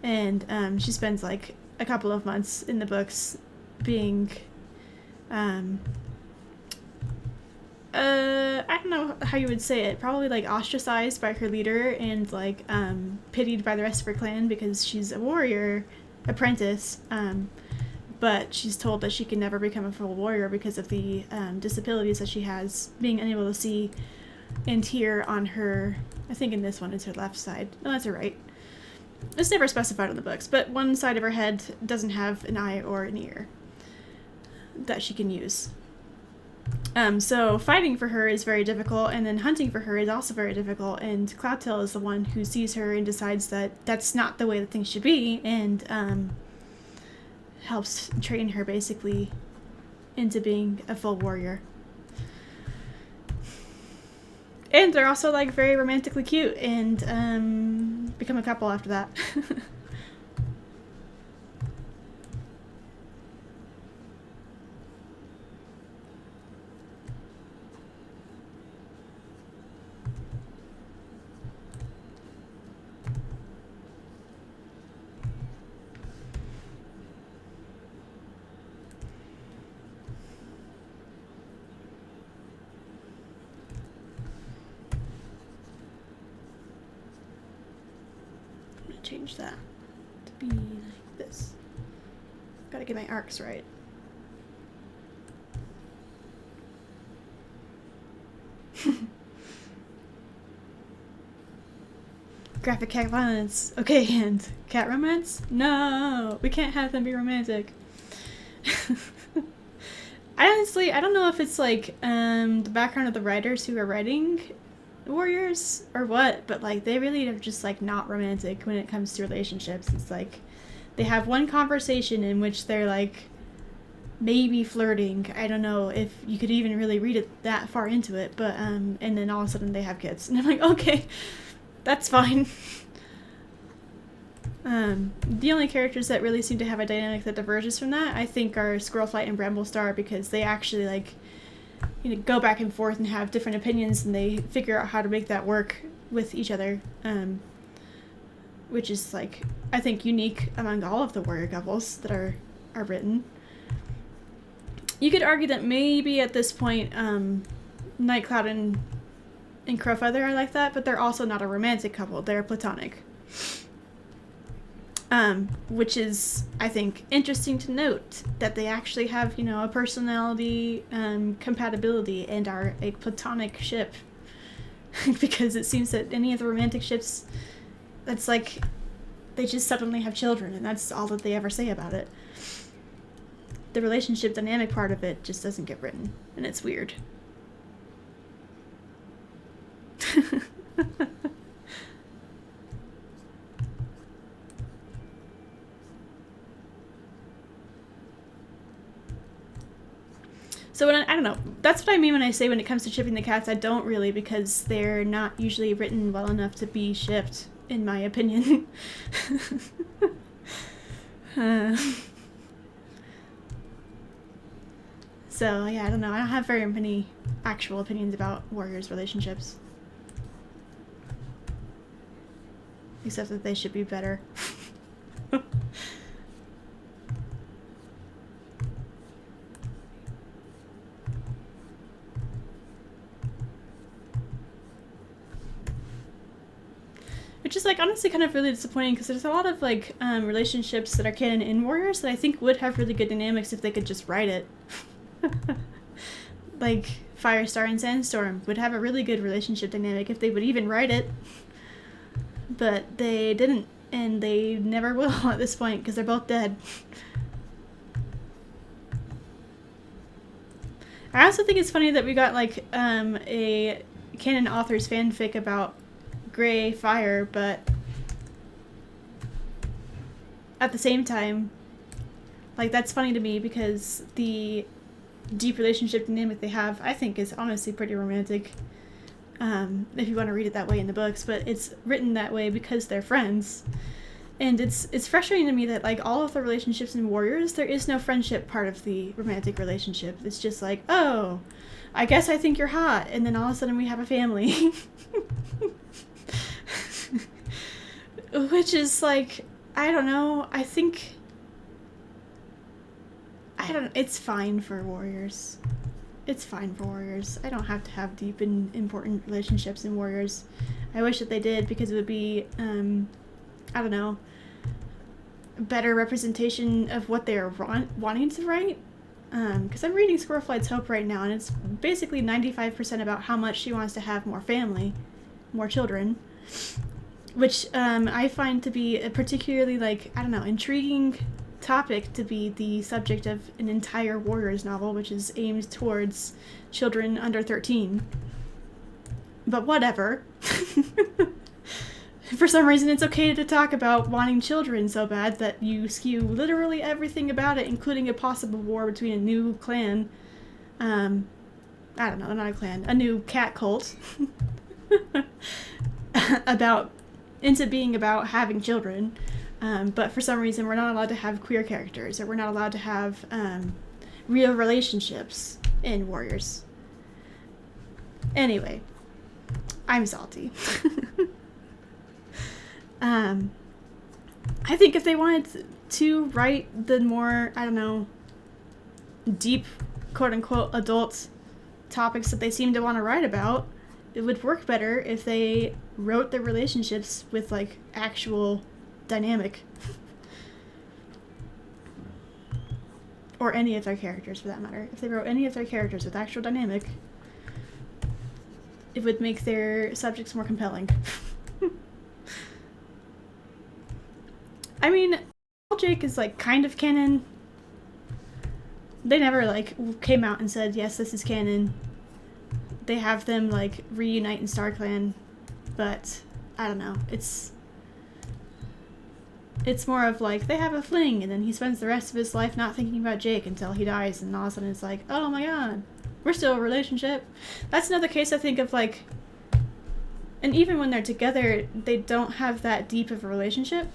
And she spends like a couple of months in the books being I don't know how you would say it, probably like ostracized by her leader and like pitied by the rest of her clan because she's a warrior apprentice, but she's told that she can never become a full warrior because of the disabilities that she has, being unable to see and hear on her, I think in this one it's her left side. No, that's her right. It's never specified in the books, but one side of her head doesn't have an eye or an ear that she can use. So fighting for her is very difficult, and then hunting for her is also very difficult, and Cloudtail is the one who sees her and decides that that's not the way that things should be, and helps train her basically into being a full warrior. And they're also like very romantically cute and become a couple after that. Change that to be like this. Gotta get my arcs right. Graphic cat violence. Okay, and cat romance? No, we can't have them be romantic. I don't know if it's like the background of the writers who are writing warriors or what, but like they really are just like not romantic when it comes to relationships. It's like they have one conversation in which they're like maybe flirting. I don't know if you could even really read it that far into it, but and then all of a sudden they have kids, and I'm like, okay, that's fine. The only characters that really seem to have a dynamic that diverges from that, I think, are Squirrelflight and Bramblestar, because they actually like, you know, go back and forth and have different opinions, and they figure out how to make that work with each other, which is like, I think, unique among all of the warrior couples that are written. You could argue that maybe at this point Nightcloud and Crowfeather are like that, but they're also not a romantic couple, they're platonic. Which is, I think, interesting to note, that they actually have, you know, a personality compatibility and are a platonic ship. Because it seems that any of the romantic ships, that's like, they just suddenly have children, and that's all that they ever say about it. The relationship dynamic part of it just doesn't get written, and it's weird. So when I don't know, that's what I mean when I say when it comes to shipping the cats, I don't really, because they're not usually written well enough to be shipped, in my opinion. So yeah, I don't know. I don't have very many actual opinions about warriors' relationships. Except that they should be better. Which is like honestly kind of really disappointing, because there's a lot of like relationships that are canon in warriors that I think would have really good dynamics if they could just write it. Like Firestar and Sandstorm would have a really good relationship dynamic if they would even write it. But they didn't, and they never will at this point because they're both dead. I also think it's funny that we got like a canon author's fanfic about Gray Fire, but at the same time, like, that's funny to me because the deep relationship dynamic they have, I think, is honestly pretty romantic, if you want to read it that way in the books, but it's written that way because they're friends. And it's frustrating to me that, like, all of the relationships in Warriors, there is no friendship part of the romantic relationship. It's just like, oh, I guess I think you're hot, and then all of a sudden we have a family. Which is, like, I don't know, it's fine for Warriors. It's fine for Warriors. I don't have to have deep and important relationships in Warriors. I wish that they did, because it would be, I don't know, better representation of what they're wanting to write. Because I'm reading Squirrelflight's Hope right now, and it's basically 95% about how much she wants to have more family, more children, which I find to be a particularly, like, I don't know, intriguing topic to be the subject of an entire Warriors novel, which is aimed towards children under 13. But whatever. For some reason, it's okay to talk about wanting children so bad that you skew literally everything about it, including a possible war between a new clan, I don't know, not a clan, a new cat cult, into being about having children. But for some reason, we're not allowed to have queer characters, or we're not allowed to have real relationships in Warriors. Anyway, I'm salty. I think if they wanted to write the more, I don't know, deep, quote-unquote, adult topics that they seem to want to write about, it would work better if they wrote their relationships with, like, actual dynamic. Or any of their characters, for that matter. If they wrote any of their characters with actual dynamic, it would make their subjects more compelling. I mean, Jake is, like, kind of canon. They never, like, came out and said, yes, this is canon. They have them, like, reunite in StarClan, but I don't know. It's more of, like, they have a fling, and then he spends the rest of his life not thinking about Jake until he dies, and all of a sudden it's like, oh my god, we're still a relationship. That's another case, I think, of, like, and even when they're together, they don't have that deep of a relationship.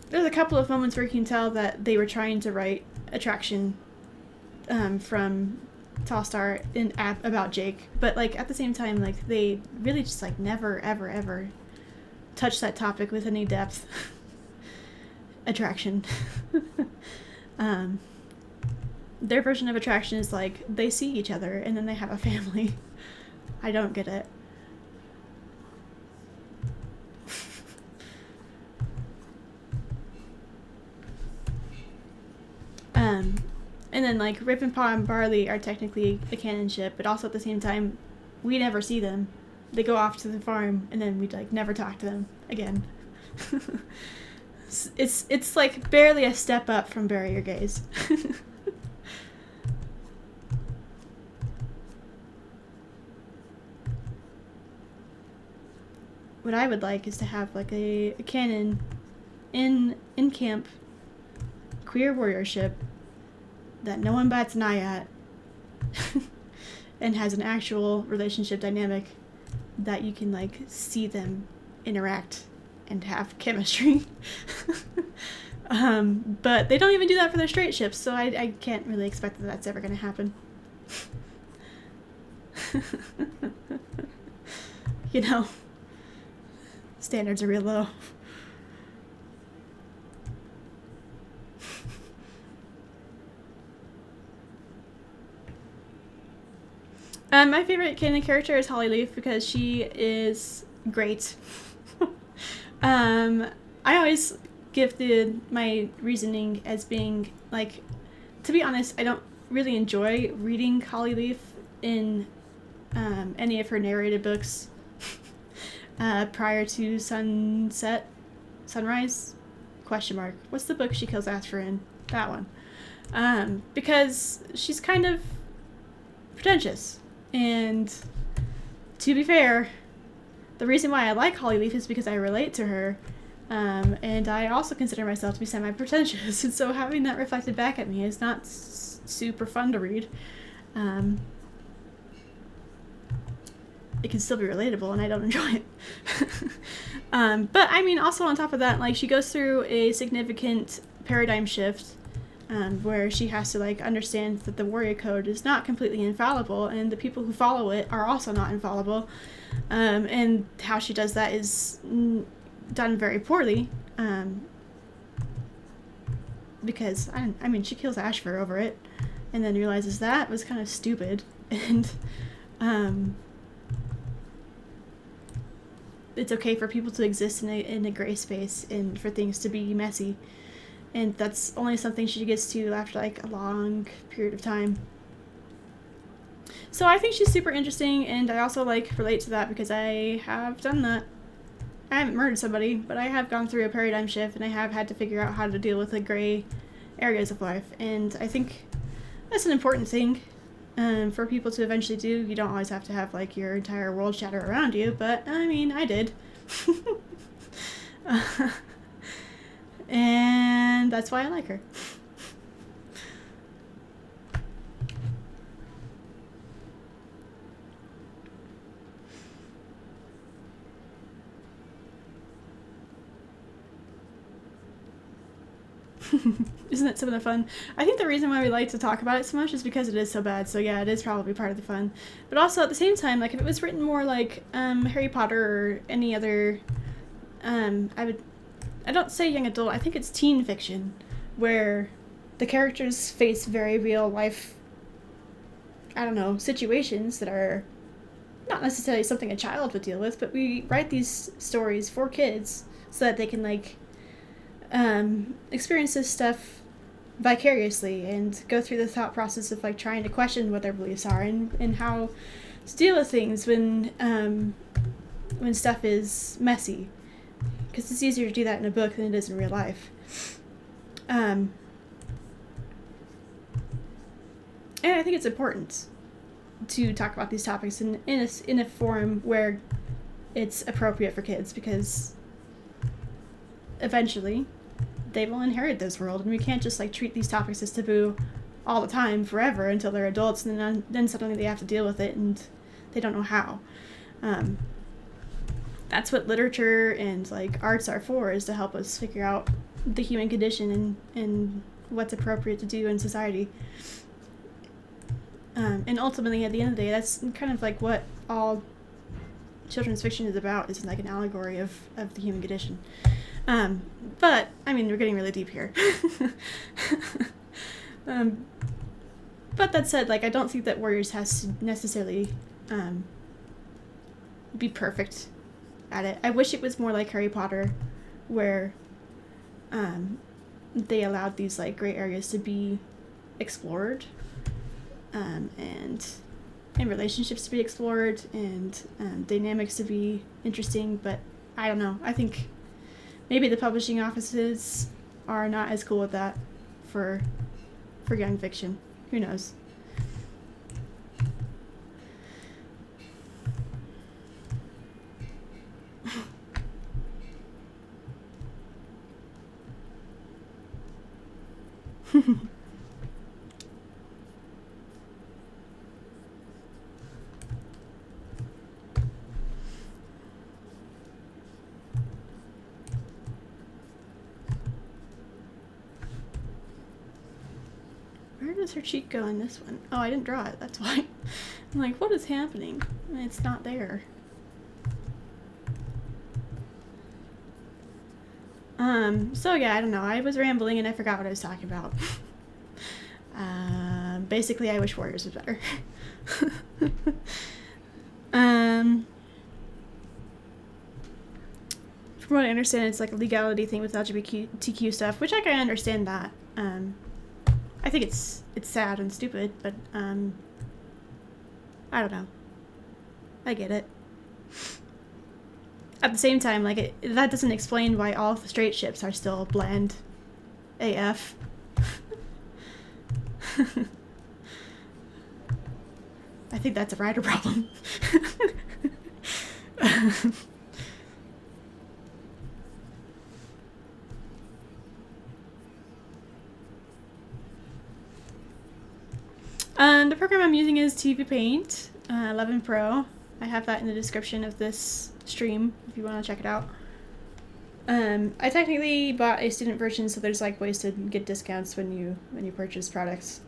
There's a couple of moments where you can tell that they were trying to write attraction from Tallstar about Jake, but, like, at the same time, like, they really just, like, never, ever, ever touch that topic with any depth. Attraction. Their version of attraction is, like, they see each other and then they have a family. I don't get it. And then, like, Rip and Paw and Barley are technically a canon ship, but also at the same time, we never see them. They go off to the farm, and then we, like, never talk to them again. It's like barely a step up from Bury Your Gaze. What I would like is to have, like, a canon in camp queer warrior ship that no one bats an eye at and has an actual relationship dynamic that you can like see them interact and have chemistry. But they don't even do that for their straight ships, so I can't really expect that that's ever going to happen. You know, standards are real low. My favorite canon character is Hollyleaf because she is great. I always give my reasoning as being, like, to be honest, I don't really enjoy reading Hollyleaf in any of her narrated books prior to Sunrise? Question mark. What's the book she kills Asper in? That one. Because she's kind of pretentious. And to be fair, the reason why I like Hollyleaf is because I relate to her. And I also consider myself to be semi-pretentious. And so having that reflected back at me is not super fun to read. It can still be relatable, and I don't enjoy it. But I mean, also on top of that, like, she goes through a significant paradigm shift where she has to like understand that the warrior code is not completely infallible, and the people who follow it are also not infallible. And how she does that is done very poorly. Because I mean, she kills Ashfur over it, and then realizes that was kind of stupid, and it's okay for people to exist in a gray space and for things to be messy. And that's only something she gets to after like a long period of time. So I think she's super interesting, and I also like relate to that because I have done that. I haven't murdered somebody, but I have gone through a paradigm shift, and I have had to figure out how to deal with the gray areas of life. And I think that's an important thing for people to eventually do. You don't always have to have like your entire world shatter around you, but I mean, I did. And that's why I like her. Isn't that some of the fun? I think the reason why we like to talk about it so much is because it is so bad. So yeah, it is probably part of the fun. But also at the same time, like if it was written more like Harry Potter or any other, I don't say young adult, I think it's teen fiction, where the characters face very real life, I don't know, situations that are not necessarily something a child would deal with, but we write these stories for kids so that they can like experience this stuff vicariously and go through the thought process of like trying to question what their beliefs are and how to deal with things when stuff is messy, because it's easier to do that in a book than it is in real life. And I think it's important to talk about these topics in a forum where it's appropriate for kids, because eventually they will inherit this world, and we can't just like treat these topics as taboo all the time forever until they're adults, and then suddenly they have to deal with it and they don't know how. That's what literature and like arts are for, is to help us figure out the human condition and what's appropriate to do in society. And ultimately, at the end of the day, that's kind of like what all children's fiction is about, is like an allegory of the human condition. But, I mean, we're getting really deep here. But that said, like, I don't think that Warriors has to necessarily be perfect at it. I wish it was more like Harry Potter, where they allowed these, like, gray areas to be explored, and relationships to be explored, and dynamics to be interesting, but I don't know. I think maybe the publishing offices are not as cool with that for young fiction. Who knows? does her cheek go in this one? Oh, I didn't draw it, that's why. I'm like, what is happening? It's not there. So yeah, I don't know. I was rambling and I forgot what I was talking about. Basically, I wish Warriors was better. From what I understand, it's like a legality thing with LGBTQ stuff, which I can understand that. I think it's sad and stupid, but I don't know. I get it. At the same time, like that doesn't explain why all the straight ships are still bland AF. I think that's a writer problem. The program I'm using is TV Paint 11 Pro. I have that in the description of this stream if you want to check it out. I technically bought a student version, so there's like ways to get discounts when you purchase products.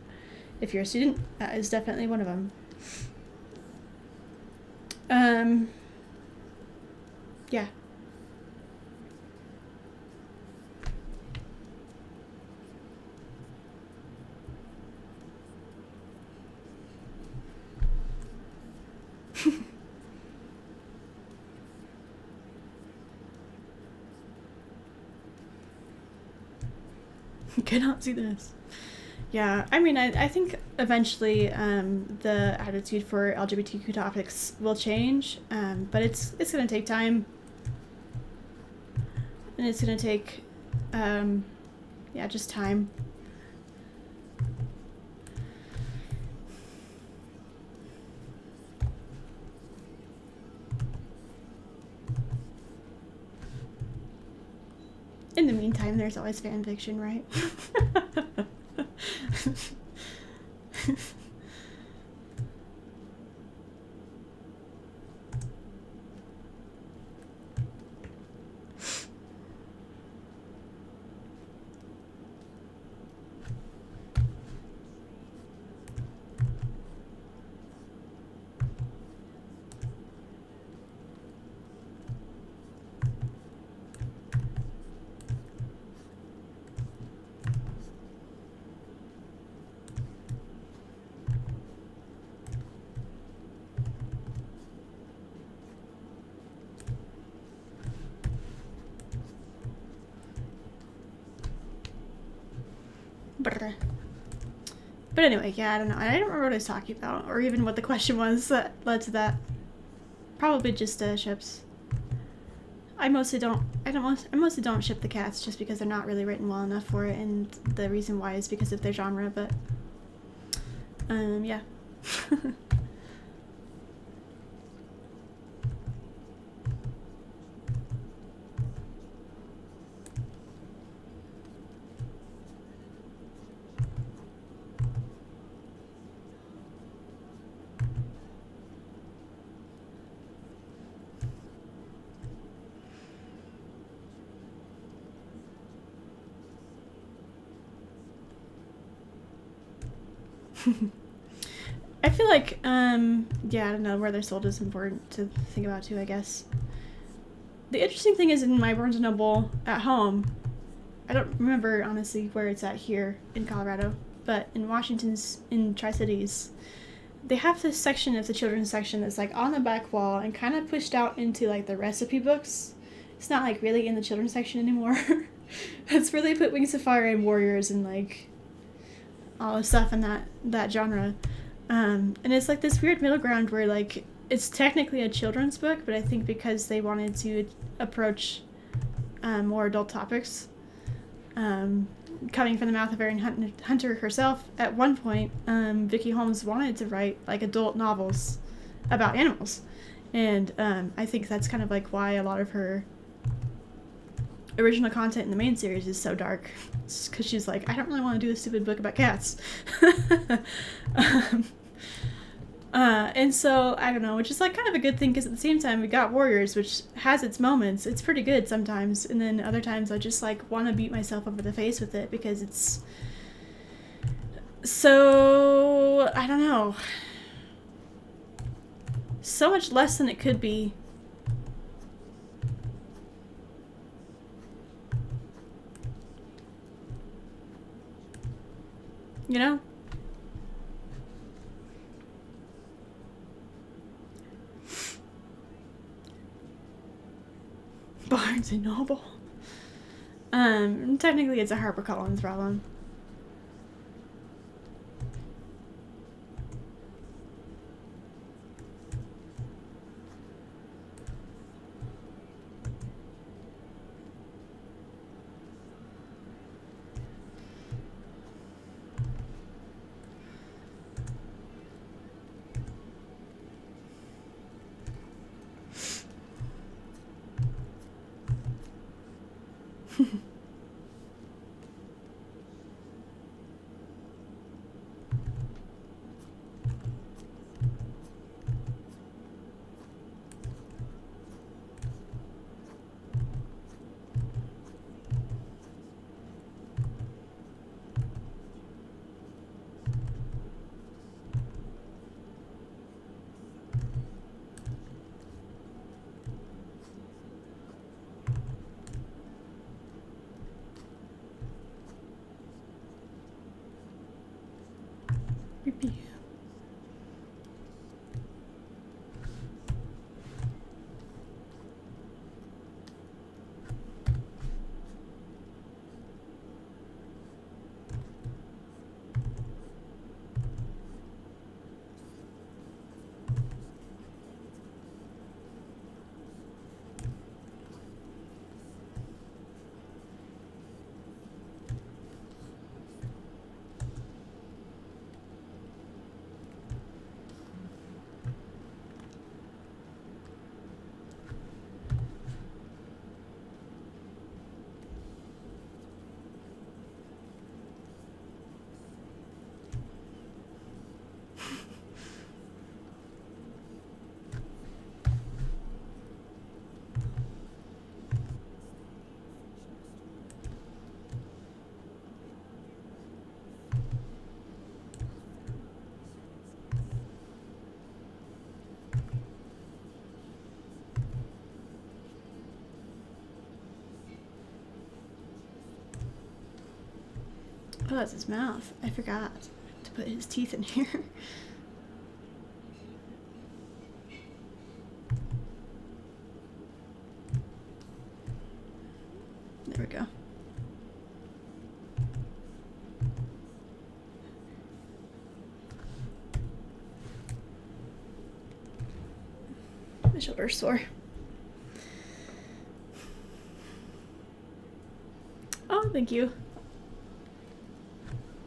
If you're a student, that is definitely one of them. Yeah. Cannot see this. Yeah, I mean, I think eventually the attitude for LGBTQ topics will change, but it's gonna take time, and it's gonna take, yeah, just time. In the meantime, there's always fan fiction, right? But anyway, yeah, I don't know. I don't remember what I was talking about, or even what the question was that led to that. Probably just ships. I mostly don't ship the cats just because they're not really written well enough for it, and the reason why is because of their genre. But yeah. I feel like, yeah, I don't know, where they're sold is important to think about too, I guess. The interesting thing is in my Barnes & Noble at home, I don't remember, honestly, where it's at here in Colorado, but in Washington's, in Tri-Cities, they have this section of the children's section that's, like, on the back wall and kind of pushed out into, like, the recipe books. It's not, like, really in the children's section anymore. That's where they put Wings of Fire and Warriors and, like, all the stuff in that genre. And it's like this weird middle ground where like it's technically a children's book, but I think because they wanted to approach more adult topics, coming from the mouth of Erin Hunter herself, at one point Vicky Holmes wanted to write like adult novels about animals, and I think that's kind of like why a lot of her original content in the main series is so dark, because she's like, I don't really want to do a stupid book about cats. And so I don't know, which is like kind of a good thing, because at the same time we got Warriors, which has its moments. It's pretty good sometimes, and then other times I just like want to beat myself over the face with it because it's So, I don't know. So much less than it could be. You know? Barnes and Noble. Technically it's a HarperCollins problem. Review. Oh, that's his mouth. I forgot to put his teeth in here. There we go. My shoulder's sore. Oh, thank you.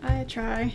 I try.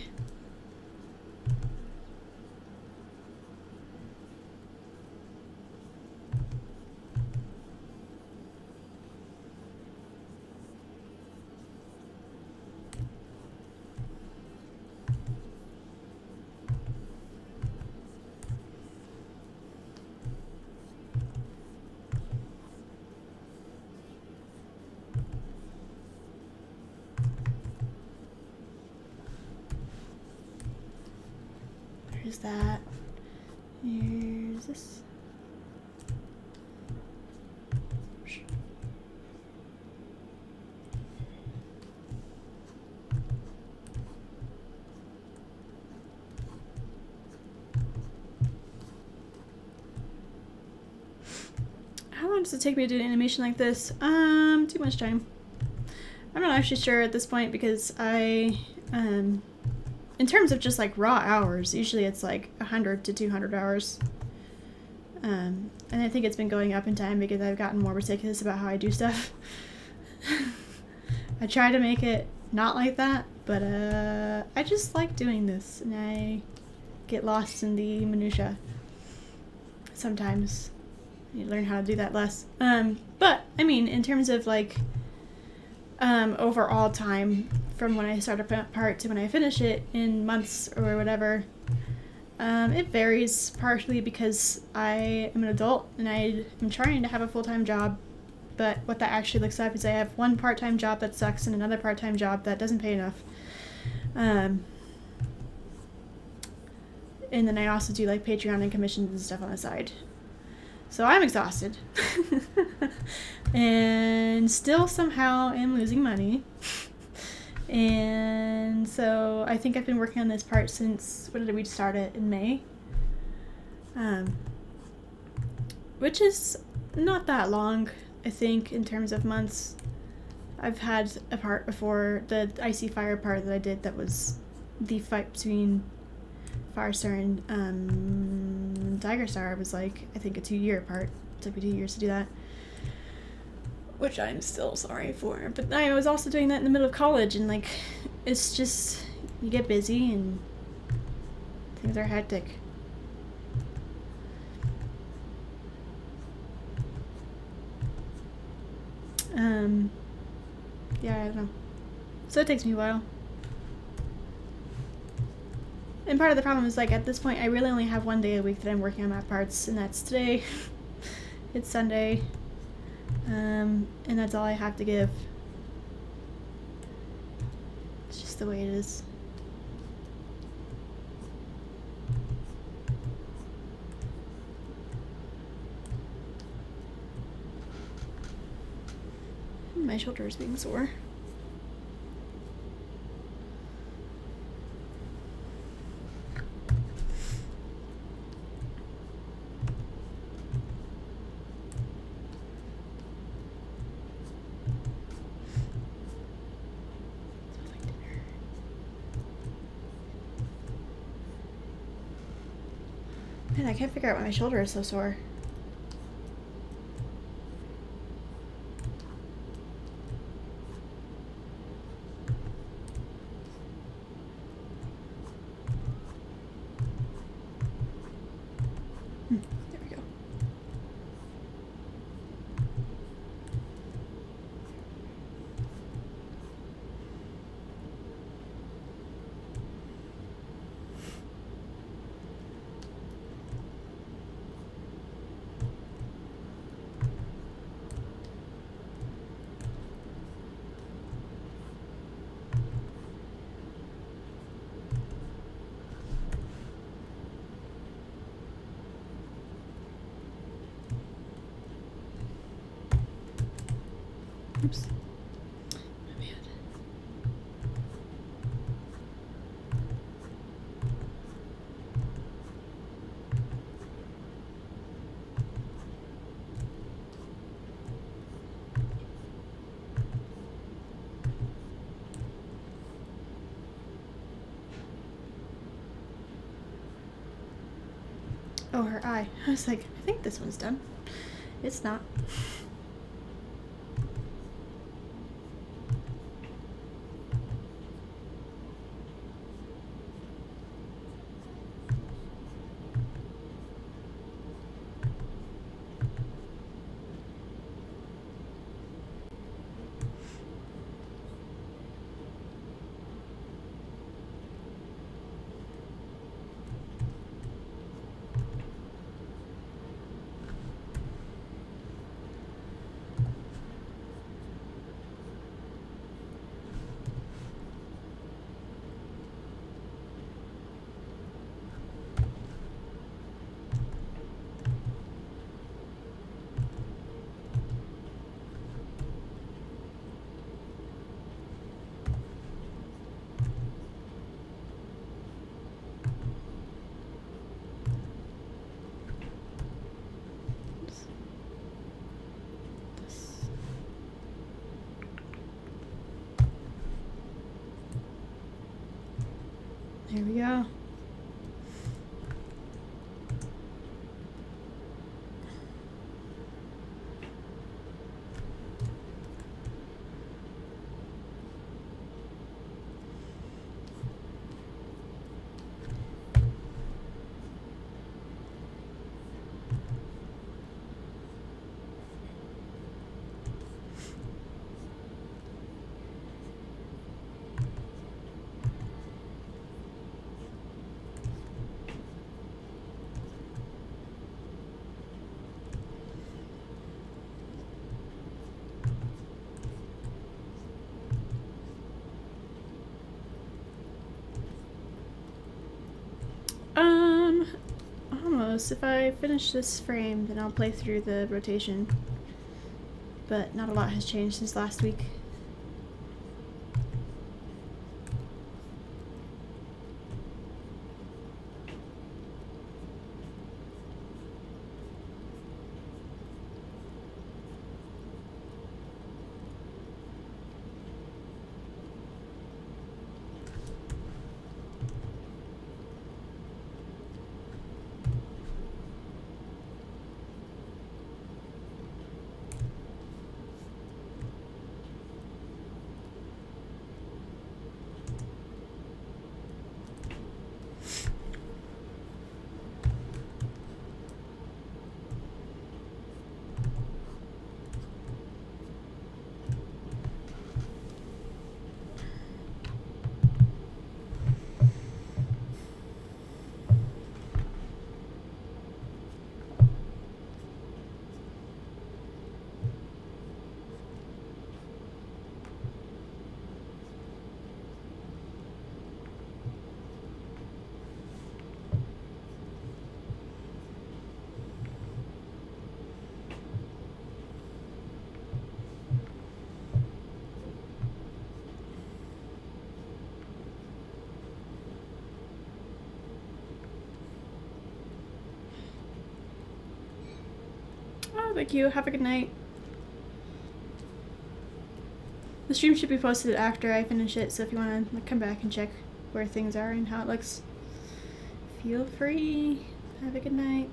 There's that. Here's this. How long does it take me to do an animation like this? Too much time. I'm not actually sure at this point because I, in terms of just like raw hours, usually it's like 100 to 200 hours. And I think it's been going up in time because I've gotten more meticulous about how I do stuff. I try to make it not like that, but I just like doing this and I get lost in the minutia sometimes. You learn how to do that less. But I mean, in terms of like overall time from when I start a part to when I finish it in months or whatever, it varies partially because I am an adult and I am trying to have a full-time job, but what that actually looks like is I have one part-time job that sucks and another part-time job that doesn't pay enough. And then I also do like Patreon and commissions and stuff on the side. So I'm exhausted. And still somehow am losing money. And so I think I've been working on this part since, when did we start it? In May? Which is not that long, I think, in terms of months. I've had a part before, the Icy Fire part that I did, that was the fight between Firestar and Tiger Star. Was like, I think, a 2-year part. It took me 2 years to do that, which I'm still sorry for. But I was also doing that in the middle of college, and like, it's just, you get busy and things are hectic. Yeah, I don't know. So it takes me a while. And part of the problem is, like, at this point, I really only have 1 day a week that I'm working on map parts, and that's today. It's Sunday. And that's all I have to give. It's just the way it is. My shoulder is being sore. Man, I can't figure out why my shoulder is so sore. There we go. Oops. My bad. Oh, her eye. I was like, I think this one's done. It's not. There we go. almost. If I finish this frame, then I'll play through the rotation. But not a lot has changed since last week. Oh, thank you. Have a good night. The stream should be posted after I finish it, so if you want to come back and check where things are and how it looks, feel free. Have a good night.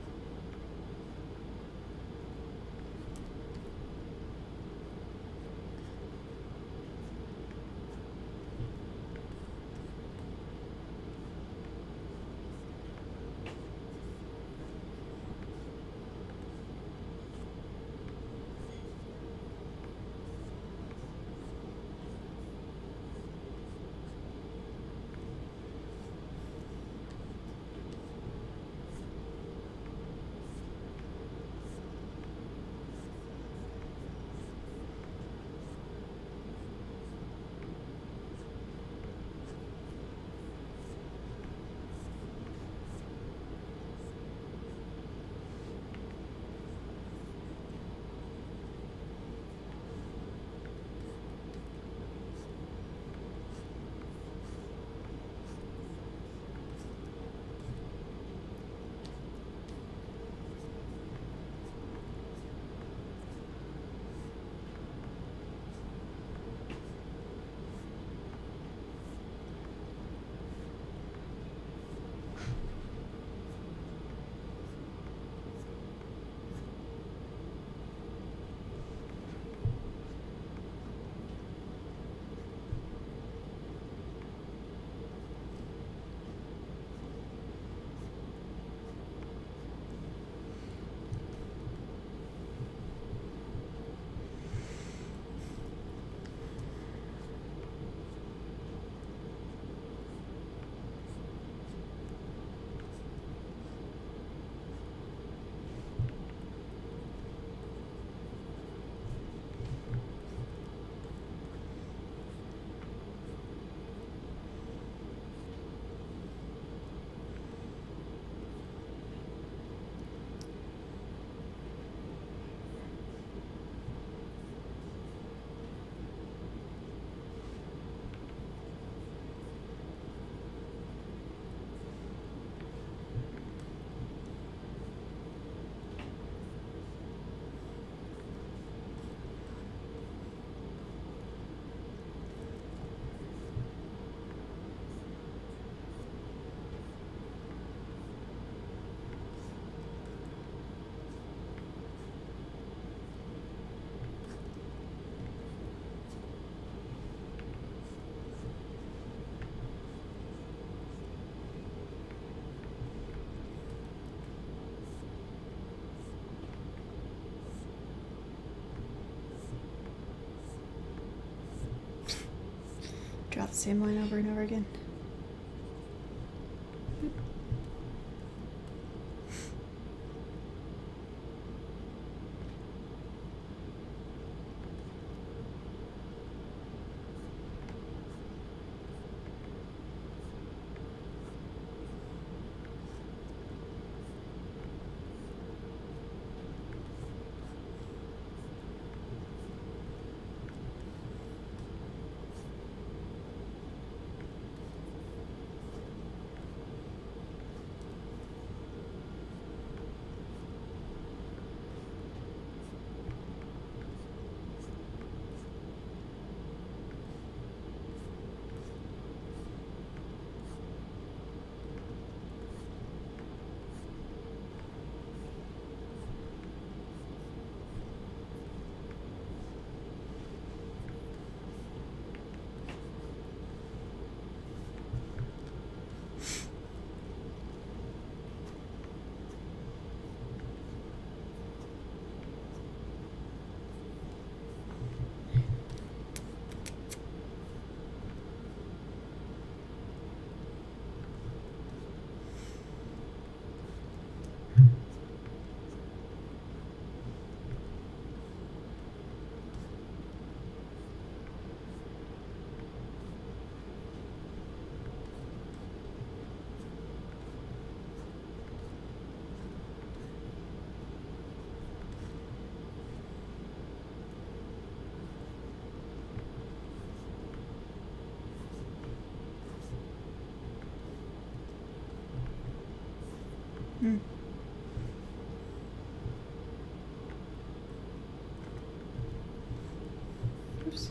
Draw the same line over and over again. Hmm. Oops.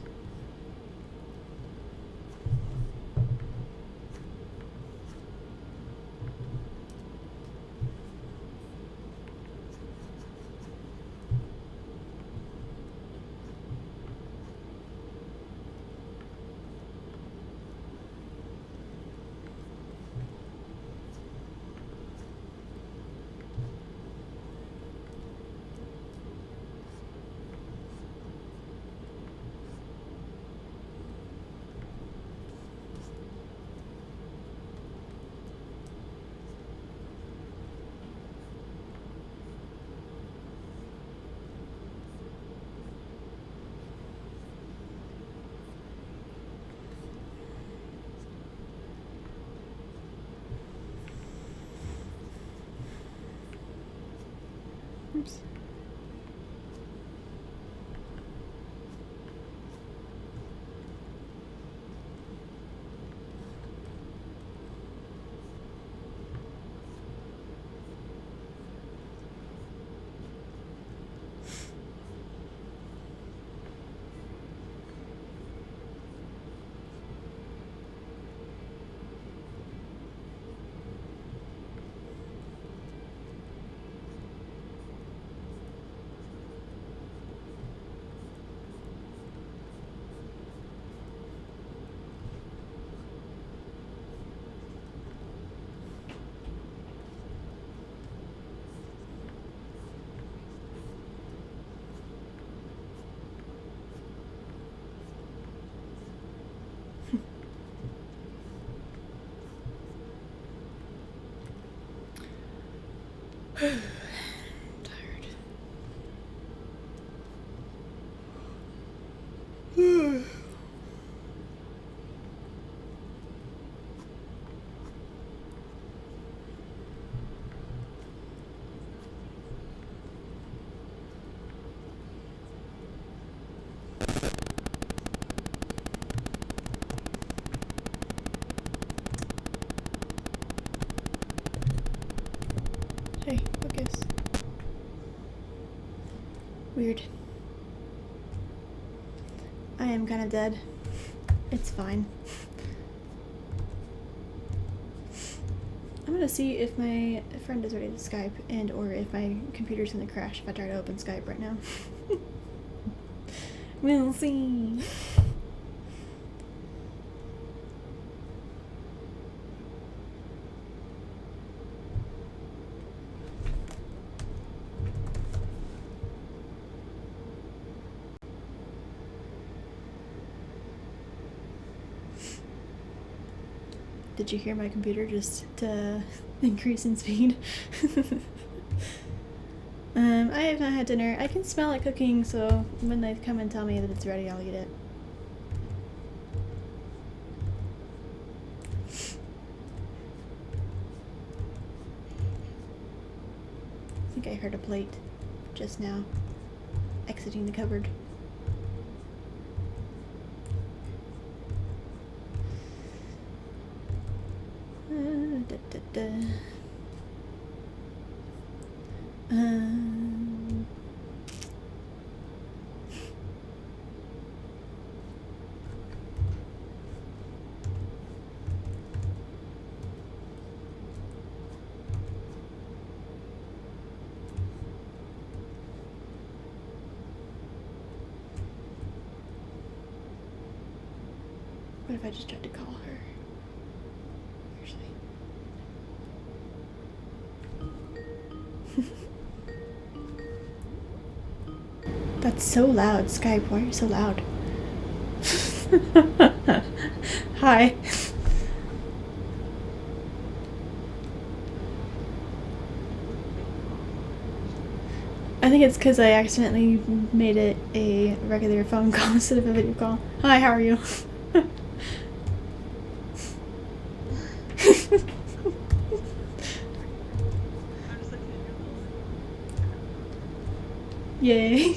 Oops. Tired. Hey, focus. Weird. I am kind of dead. It's fine. I'm gonna see if my friend is ready to Skype and or if my computer's gonna crash if I try to open Skype right now. We'll see. Did you hear my computer just increase in speed? I have not had dinner. I can smell it cooking, so when they come and tell me that it's ready, I'll eat it. I think I heard a plate just now exiting the cupboard. What if I just tried to call her? That's so loud, Skype. Why are you so loud? Hi. I think it's because I accidentally made it a regular phone call instead of a video call. Hi, how are you? Yay.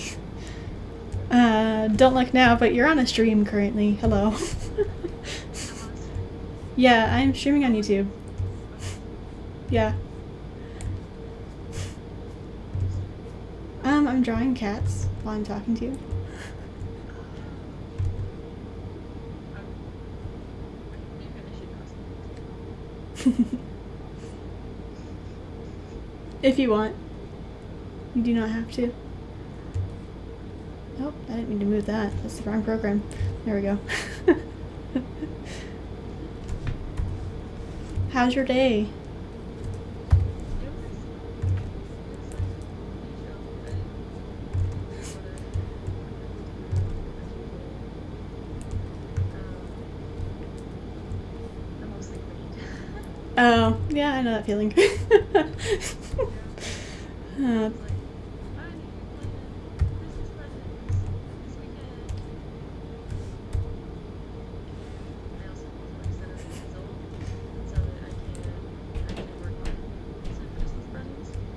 Don't look now, but you're on a stream currently. Hello. Yeah, I'm streaming on YouTube. Yeah. I'm drawing cats while I'm talking to you. If you want. You do not have to. Oh, I didn't mean to move that. That's the wrong program. There we go. How's your day? Oh, yeah, I know that feeling.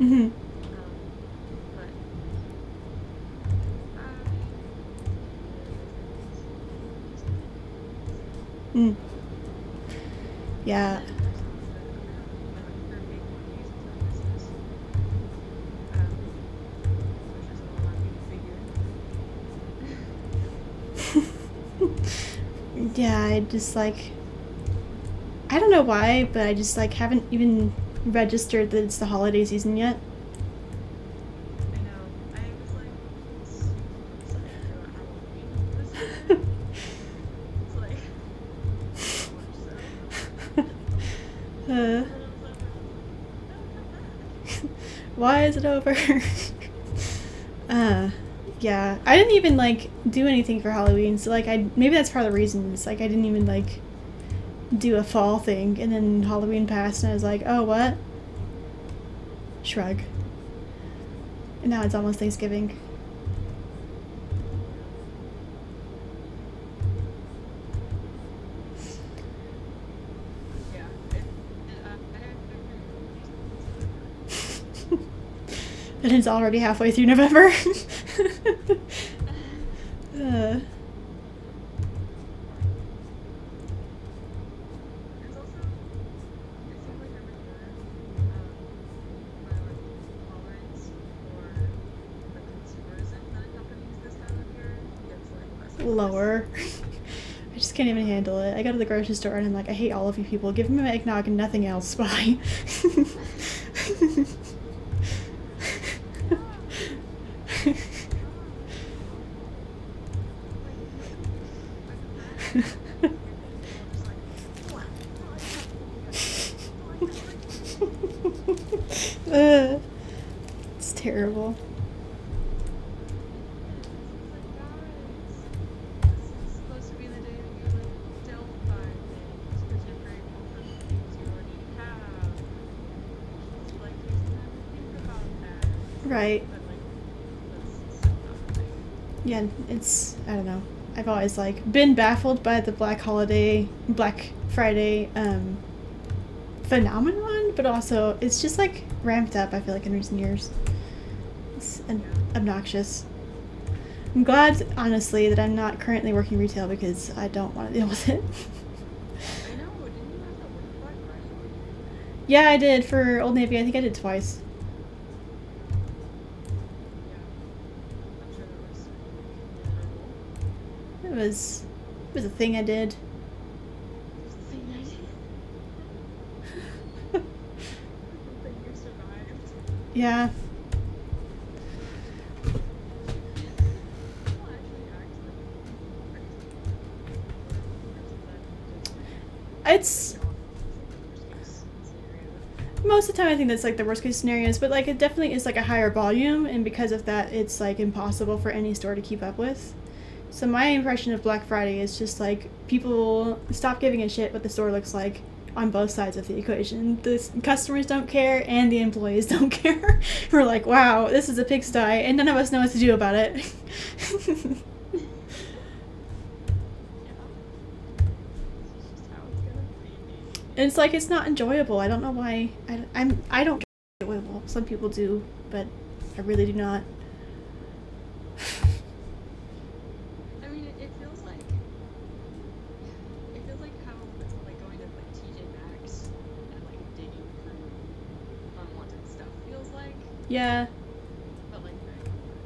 Mm-hmm. Mm. Yeah. Yeah, I just like, I don't know why, but I just like haven't even registered that it's the holiday season yet. I know. I was like super excited about Halloween this year. It's like so much so. Why is it over? Yeah, I didn't even like do anything for Halloween, so like maybe that's part of the reason. It's like I didn't even like do a fall thing, and then Halloween passed, and I was like, oh, what? Shrug. And now it's almost Thanksgiving. Yeah. And it's already halfway through November. There's also, it seems like every year, my like tolerance for the consumerism that accompanies this time of year gets like less and less. Lower. I just can't even handle it. I go to the grocery store and I'm like, I hate all of you people. Give me my eggnog and nothing else. Bye. It's terrible. Supposed to be the day that you like don't buy things because you're grateful for the things you already have. It's like takes time to think about that. Right. But like that's so not a thing. Yeah, it's, I don't know. I've always like been baffled by the Black Friday phenomenon, but also it's just like ramped up, I feel like, in recent years. It's obnoxious. I'm glad, honestly, that I'm not currently working retail because I don't want to deal with it. I know, didn't you have to work Black Friday? Yeah, I did for Old Navy. I think I did twice. Yeah. I'm sure that was miserable. It was a thing I did. It's the thing I did. The thing you survived. Yeah. People actually act like crazy. It's most of the time I think that's like the worst case scenarios, but like it definitely is like a higher volume, and because of that it's like impossible for any store to keep up with. So my impression of Black Friday is just like people stop giving a shit what the store looks like on both sides of the equation. The customers don't care and the employees don't care. We're like, wow, this is a pigsty and none of us know what to do about it. Yeah. It's just how it's gonna be. And it's like it's not enjoyable. I don't know why. I don't find it enjoyable. Some people do, but I really do not. I mean, it feels like how like going to like TJ Maxx and like digging through unwanted stuff feels like, Yeah. but like very much.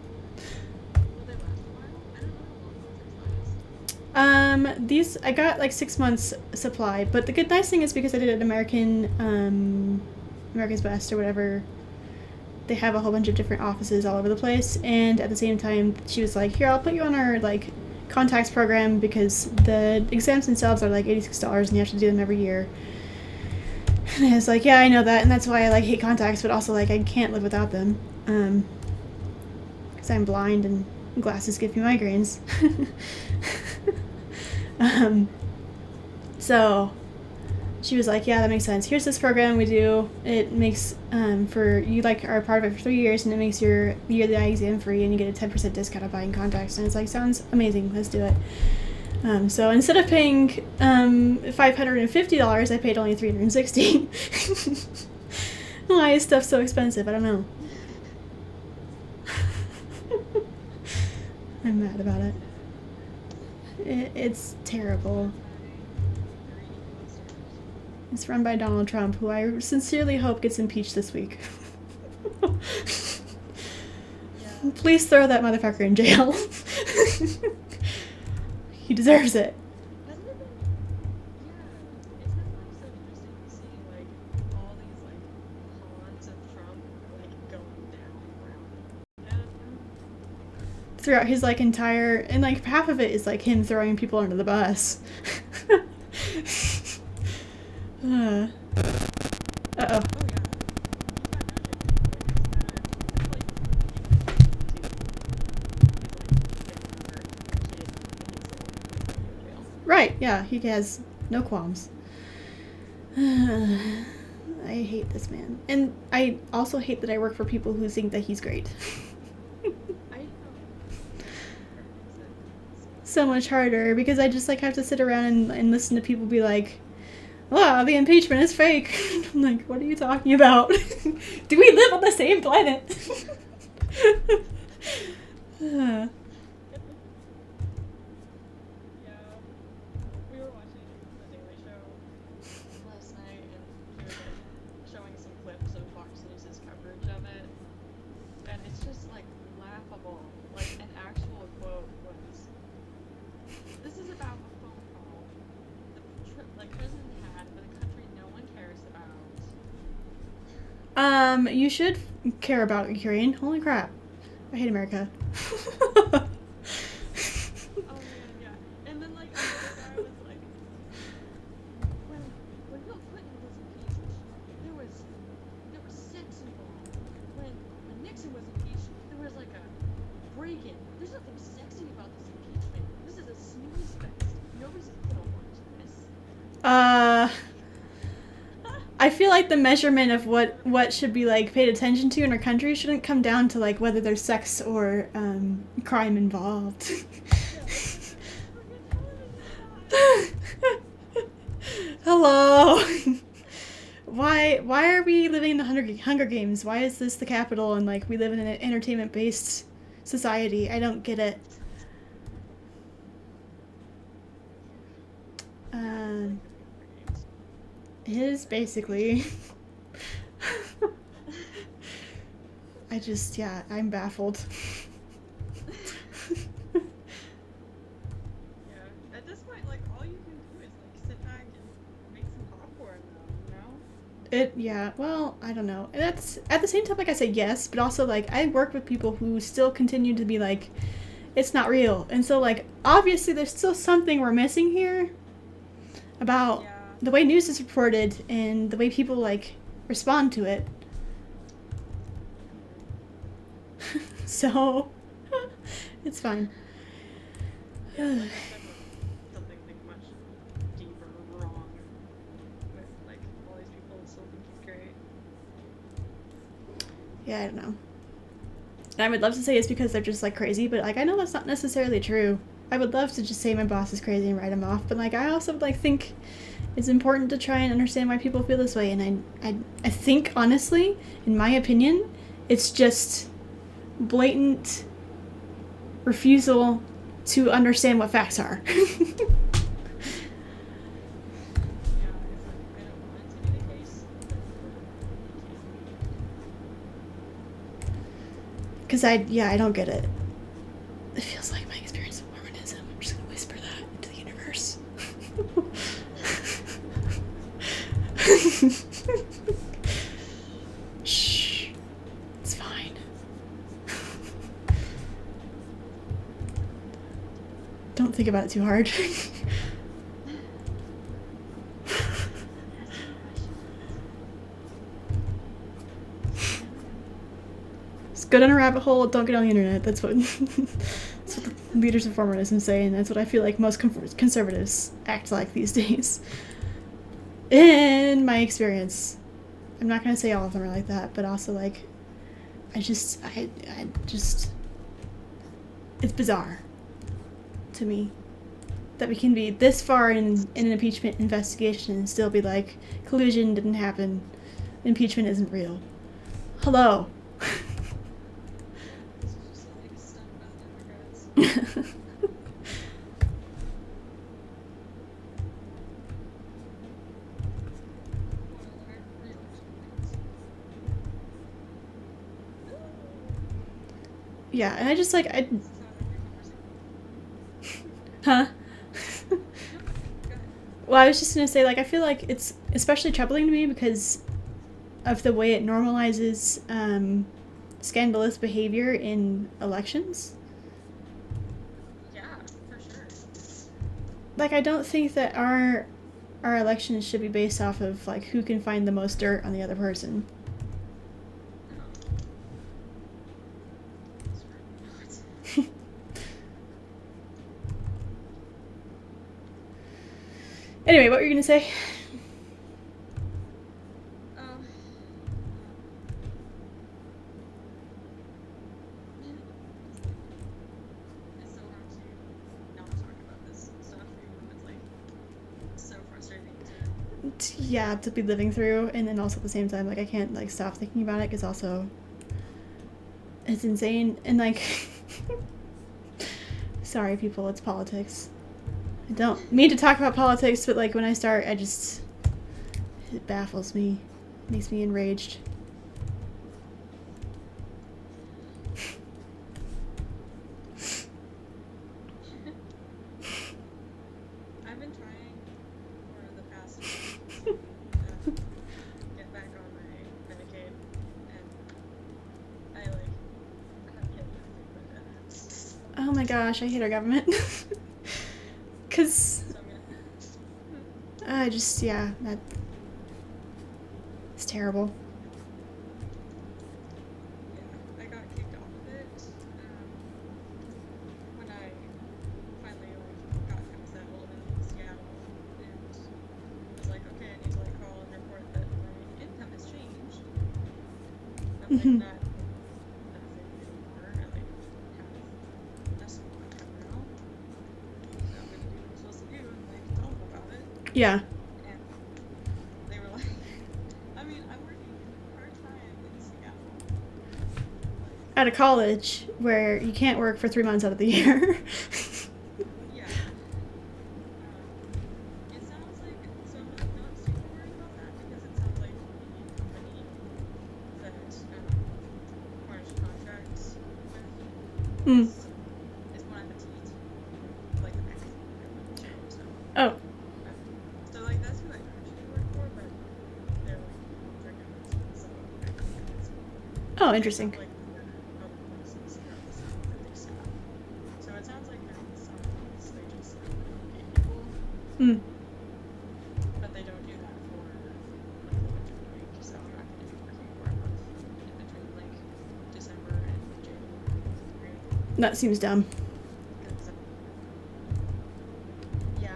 These I got like 6 months supply, but the nice thing is because I did an America's Best or whatever, they have a whole bunch of different offices all over the place, and at the same time she was like, here, I'll put you on our like contacts program because the exams themselves are like $86 and you have to do them every year. And I was like, yeah, I know that, and that's why I like hate contacts, but also like I can't live without them, because I'm blind and glasses give me migraines. So she was like, yeah, that makes sense. Here's this program we do. It makes, for, you like are a part of it for 3 years, and it makes your yearly eye exam free, and you get a 10% discount of buying contacts. And it's like, sounds amazing. Let's do it. So instead of paying $550, I paid only $360. Why is stuff so expensive? I don't know. I'm mad about it. It's terrible. It's run by Donald Trump, who I sincerely hope gets impeached this week. Please throw that motherfucker in jail. He deserves it. Hasn't it been? Yeah, it's been like so interesting to see like all these like cons of Trump like going down around him. Throughout his like entire, and like half of it is like him throwing people under the bus. Uh-oh. Oh yeah, he's got no shame. Right, yeah, he has no qualms. I hate this man. And I also hate that I work for people who think that he's great. I know. So much harder, because I just like have to sit around and listen to people be like, wow, the impeachment is fake. I'm like, what are you talking about? Do we live on the same planet? Yeah, we were watching The Daily Show last night, and he was like showing some clips of Fox News' coverage of it, and it's just like laughable. Like an actual quote was, "This is about a phone call the president had with a country no one cares about." You should care about Ukraine. Holy crap. I hate America. Oh man, yeah. And then like another guy was like, when Bill Clinton was impeached, there was sex involved. When Nixon was impeached, there was like a break-in. There's nothing sexy about this impeachment. This is a snooze fest. Nobody's gonna watch this. I feel like the measurement of what should be like paid attention to in our country shouldn't come down to like whether there's sex or crime involved. Hello. Why are we living in the Hunger Games? Why is this the capital and like we live in an entertainment-based society? I don't get it. It is basically. I'm baffled. Yeah. At this point, like all you can do is like sit back and make some popcorn, though, Well, I don't know. And that's, at the same time, like I said, yes, but also, like, I work with people who still continue to be like, it's not real. And so, like, obviously there's still something we're missing here about the way news is reported and the way people, like, respond to it. So, it's fine. Something like much deeper wrong with like all these people still think he's great. Yeah, I don't know. And I would love to say it's because they're just like crazy, but like I know that's not necessarily true. I would love to just say my boss is crazy and write him off, but like I also like think it's important to try and understand why people feel this way. And I think honestly, in my opinion, it's just blatant refusal to understand what facts are. Yeah, it's like I don't want it to be the case, but Because I don't get it. It feels like my experience with Mormonism. I'm just gonna whisper that into don't think about it too hard. Just go down a rabbit hole, don't get on the internet. That's what, that's what the leaders of formalism say, and that's what I feel like most conservatives act like these days. In my experience. I'm not going to say all of them are like that, but also, like, I just, it's bizarre to me that we can be this far in an impeachment investigation and still be like, collusion didn't happen, impeachment isn't real. Hello. This is just like stuff about Democrats. Yeah, and I just like, huh? Well, I was just gonna say, like, I feel like it's especially troubling to me because of the way it normalizes scandalous behavior in elections. Yeah, for sure. Like, I don't think that our elections should be based off of, like, who can find the most dirt on the other person. Anyway, what were you gonna say? It's so hard to not talk about this stuff, even if it's like so frustrating to. Yeah, to be living through, and then also at the same time, like, I can't, like, stop thinking about it because also it's insane, and, like, sorry people, it's politics. I don't mean to talk about politics, but, like, when I start, it baffles me. It makes me enraged. I've been trying for the past week to get back on my Medicaid, and I like haven't hit anything but Oh my gosh, I hate our government. Cause so I'm gonna. yeah, that it's terrible. Yeah, I got kicked off of it when I finally like got kind of settled in Seattle, and was like, okay, I need to like call and report that my income has changed. I'm like not nothing anymore. I like have less income now. So I'm gonna do what I'm supposed to do and like tell them about it. Yeah. And they were like, I mean, I'm working part-time in Seattle. Out of college, where you can't work for 3 months out of the year. Yeah. It sounds like, so I'm like not super worried about that because it sounds like the company that Cornish contracts with Mm. is Bon Appetit, like the Mexican government. So, Oh. so like that's who I actually work for, but they're like contract so I don't think it's Oh, interesting. like other places throughout the South that they staff. So it sounds like they're in some ways they just pay people, Mm. but they don't do that for like the winter break. So I'm not going to be working for a month in between like December and January. That seems dumb. Because, yeah,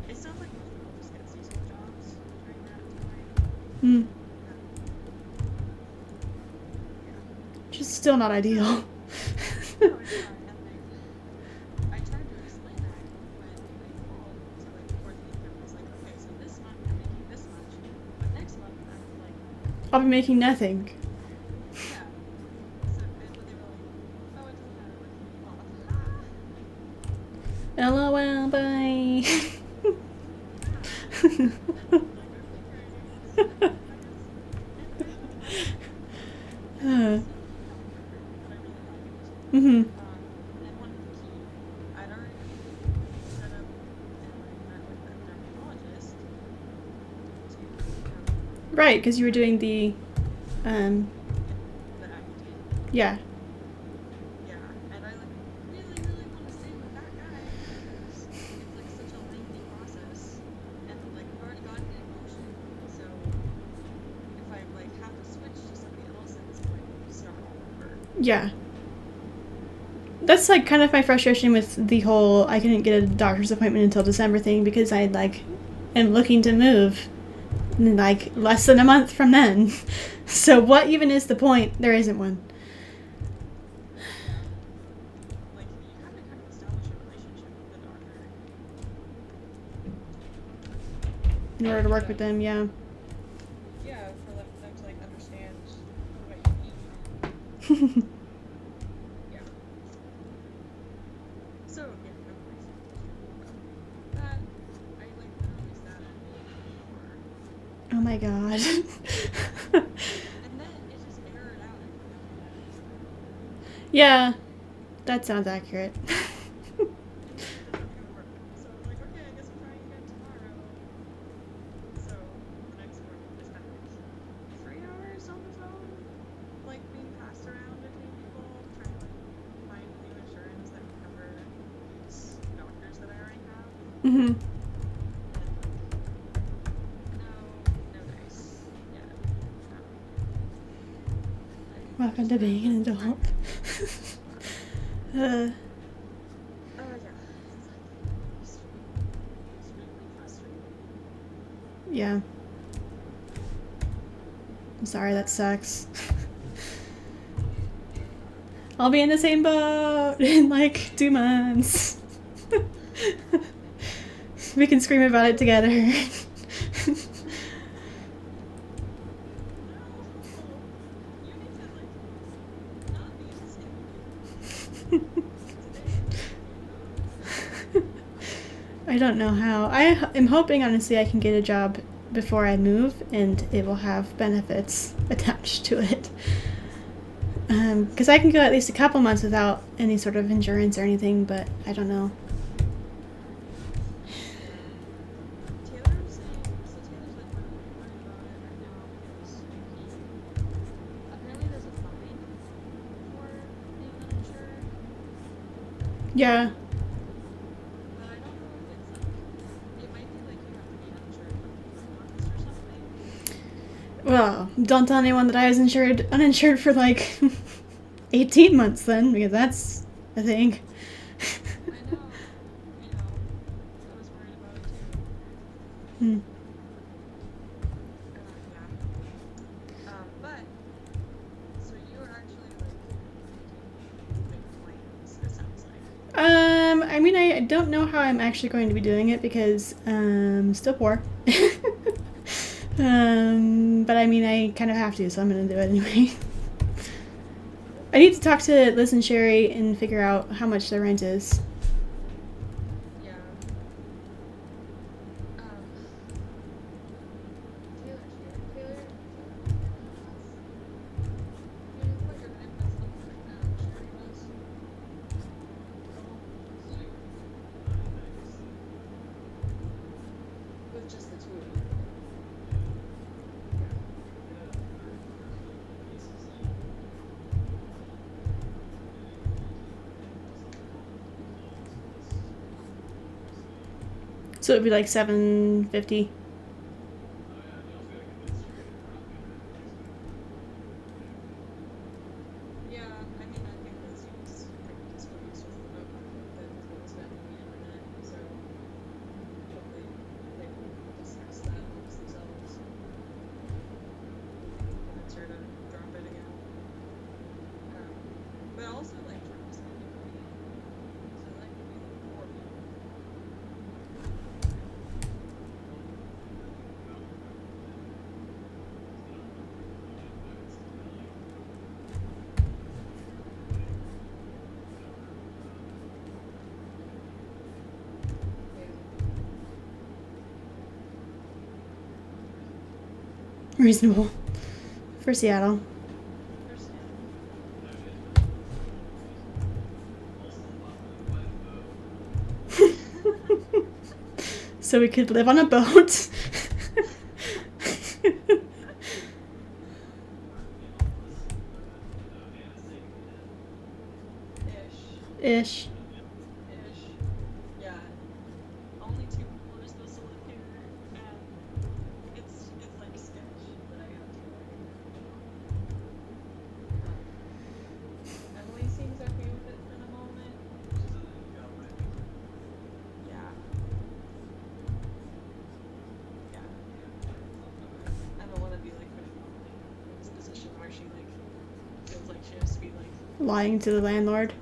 it sounds like most people just get seasonal jobs during that time. Mm. Yeah. Which is still not ideal. No, it's not. And like, I tried to explain that when I called to like report the income. I was like, okay, so this month I'm making this much, but next month I'm like, I'll be making nothing. yeah. So and when they were like, oh, it doesn't matter, we're keeping you off. LOL, bye. Mm-hmm. And one of the key, I'd already set up and like met with a dermatologist to Right, because you were doing the, get the Accutane. yeah. Yeah, and I like really, really want to stay with that guy. Yeah. That's like kind of my frustration with the whole I couldn't get a doctor's appointment until December thing, because I like am looking to move in like less than a month from then. So what even is the point? There isn't one. Yeah. Like, you have to kind of establish a relationship with the doctor. In order to work with them, yeah. Yeah, for them to like understand what you need. Yeah. So yeah, no worries. That I like literally sat at for Oh my god. and then it just errored out every now and then. Yeah, that sounds accurate. And then it didn't even work. So I'm like, okay, I guess I'm trying again tomorrow. So the next morning I spent like 3 hours on the phone, like being passed around between people, trying to like find new insurance that would cover these doctors that I already have. Mm-hmm. And like, no dice yet. Welcome to being an adult. Yeah. It's like extremely frustrating. Yeah. I'm sorry, that sucks. I'll be in the same boat in like 2 months. We can scream about it together. No, you need to like not be in the same boat. Today is the day. I don't know how. I am hoping, honestly, I can get a job before I move and it will have benefits attached to it. Because I can go at least a couple months without any sort of insurance or anything, but I don't know. Yeah. Taylor's saying, so Taylor's like really worried about it right now because apparently there's a fine for being uninsured. Yeah. But I don't know if it's like, it might be like you have to be uninsured for 4 months or something. Well, don't tell anyone that I was uninsured for like 18 months then, because that's a thing. I know. I was worried about it too. Hmm. Yeah. But so you are actually like making big plans, it sounds like. I mean, I don't know how I'm actually going to be doing it because still poor. But I mean, I kind of have to, so I'm gonna do it anyway. I need to talk to Liz and Sherry and figure out how much their rent is. Yeah. Taylor's here. Taylor, can you put your iPads up right now? Sherry does. With just the two of you. Yeah. So it'd be like $750. Yeah, I mean, I think that seems pretty displeased with the bills spent on the internet, so hopefully they will discuss that amongst themselves. Convince her to drop it again. But also, like, trying to save money, so that could be like 4 people. Yeah. Reasonable. For Seattle. Understandable. So we could live on a boat. Ish. Ish. Yeah. Only 2 people are supposed to live here, and it's like sketch that I have to like lying to the landlord.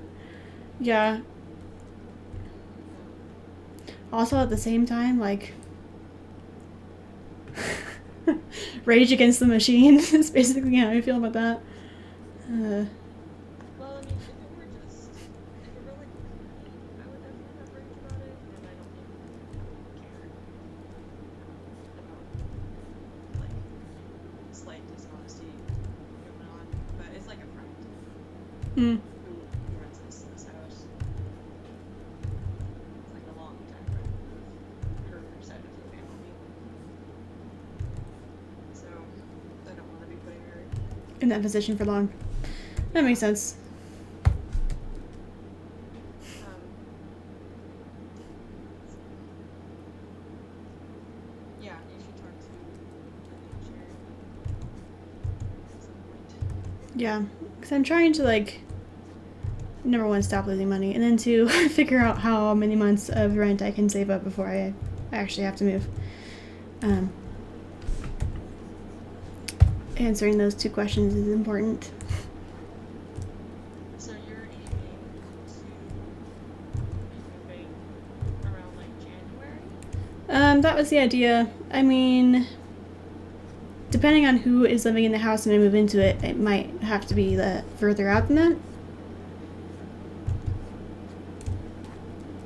Yeah. Also, at the same time, like, rage against the machine is basically how I feel about that. Well, I mean, if it were just, if it were like me, I would definitely have rage about it, and I don't think I would care about like slight dishonesty going on. But it's like a friend Mm. who runs this house. It's like a long time friend of her side of the family. So I don't want to be putting her In that position for long. That makes sense. Yeah, you should talk to Sherry at some point. Yeah. Because I'm trying to, like, number one, stop losing money, and then two, figure out how many months of rent I can save up before I actually have to move. Answering those two questions is important. So you're aiming to be moving around like January? That was the idea. I mean, depending on who is living in the house and I move into it, it might have to be further out than that.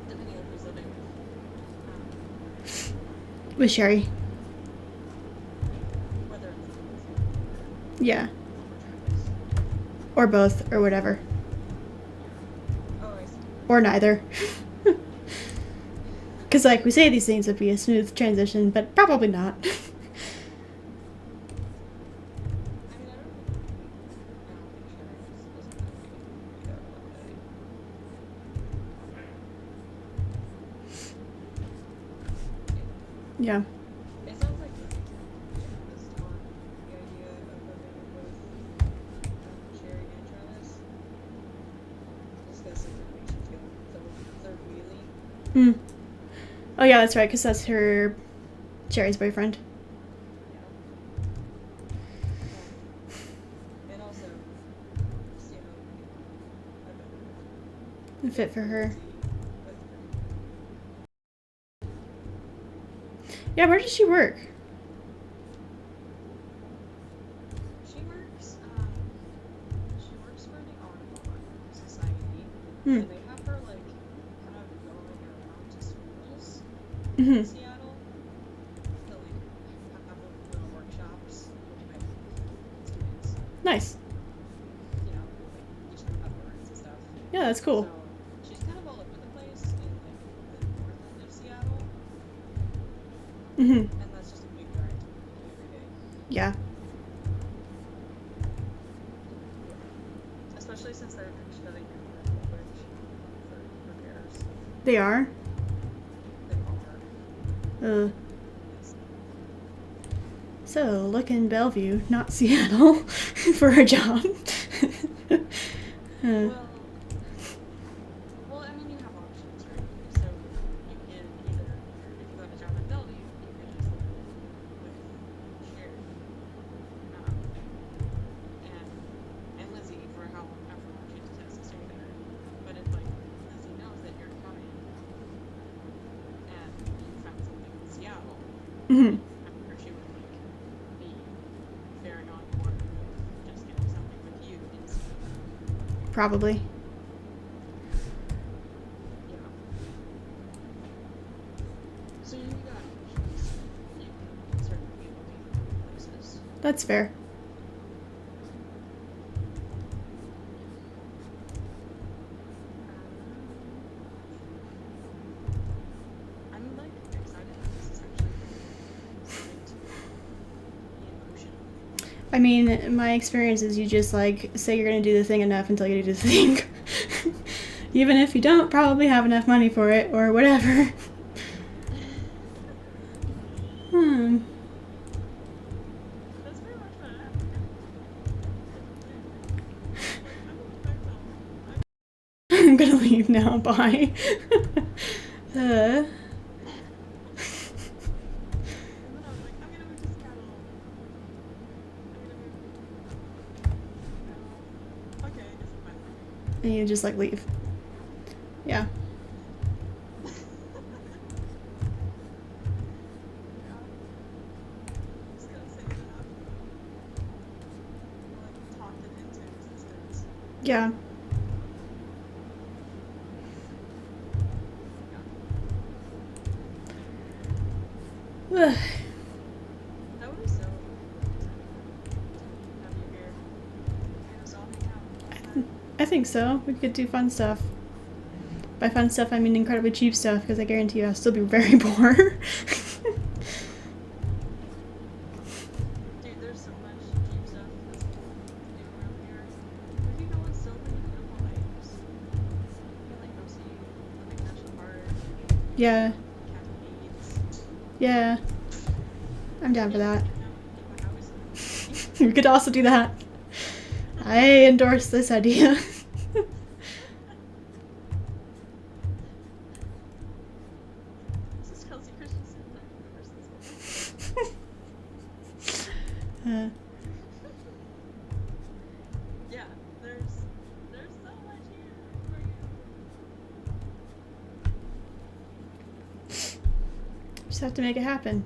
Depending on who's living With Sherry. whether it's Yeah. or Travis. Or both, or whatever. Oh, I see. Or neither. Because, like, we say these things would be a smooth transition, but probably not. I mean, I don't think Sherry isn't gonna be out one day. Yeah. It sounds like Travis on the idea of living with Sherry and Travis. Just because situations go third wheelie. Hmm. Oh, yeah, that's right, because that's Sherry's boyfriend. Yeah. And also, just, you know, a better Fit for her. with Yeah, where does she work? she works for the Audubon Society. Hmm. So they have her like kind of going around to schools in Mm-hmm. Seattle to like have little workshops with like students, Nice. you know, like teach them about birds and stuff. Yeah, that's cool. So she's kind of all over the place in like the north end of Seattle, Mm-hmm. and that's just a big drive to work every day. Yeah. Especially since they're shutting down that bridge for repairs. They are? They are. Yes. So, look in Bellevue, not Seattle, for a job. Well, I mean, you have options, right? So you can either, if you got a job in Bellevue, you could just live with Sherry, and Lizzie for however long she decides to stay there. But if like Lizzie knows that you're coming and you found something in Seattle, Mm-hmm. I'm sure she would like be very on board with just getting something with you instead. Probably. Yeah. So you got options. You can certainly be looking at places. That's fair. I'm like excited that this is actually starting to be in motion. I mean, my experience is you just, like, say you're going to do the thing enough until you do the thing. Even if you don't probably have enough money for it, or whatever. That's very much what happened. I'm gonna leave now. Bye. And then I was like, I'm gonna move to Seattle. I'm gonna move. Okay, I guess I'm fine. and you just like leave. Yeah. Just gotta say that. Like, talked it into existence. Yeah. Ugh. That would be so have you here. And us all hang out outside. I think so. We could do fun stuff. By fun stuff, I mean incredibly cheap stuff, because I guarantee you I'll still be very poor. Dude, there's so much cheap stuff that's cool to do around here. We could go on so many beautiful hikes. We could like go see the big national park, Yeah. cascades. Yeah. I'm down for that. Get my house. We could also do that. I endorse this idea. This is Kelsey Christensen. I endorse this. Yeah, there's so much here for you. Just have to make it happen.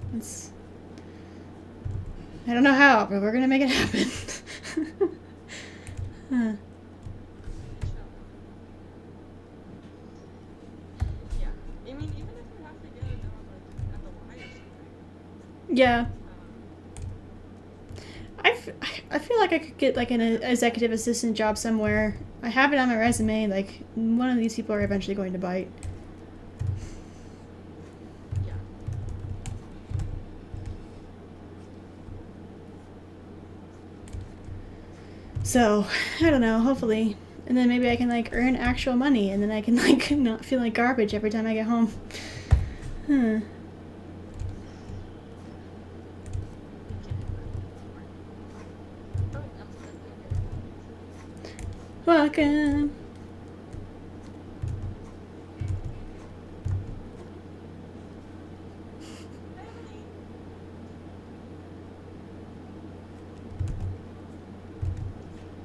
I don't know how, but we're gonna make it happen. Yeah, I mean, even if we have to get a job like at the Y or something. Yeah. I feel like I could get like an executive assistant job somewhere. I have it on my resume. Like, one of these people are eventually going to bite. Yeah. So, I don't know, hopefully. And then maybe I can like earn actual money, and then I can like not feel like garbage every time I get home. Welcome.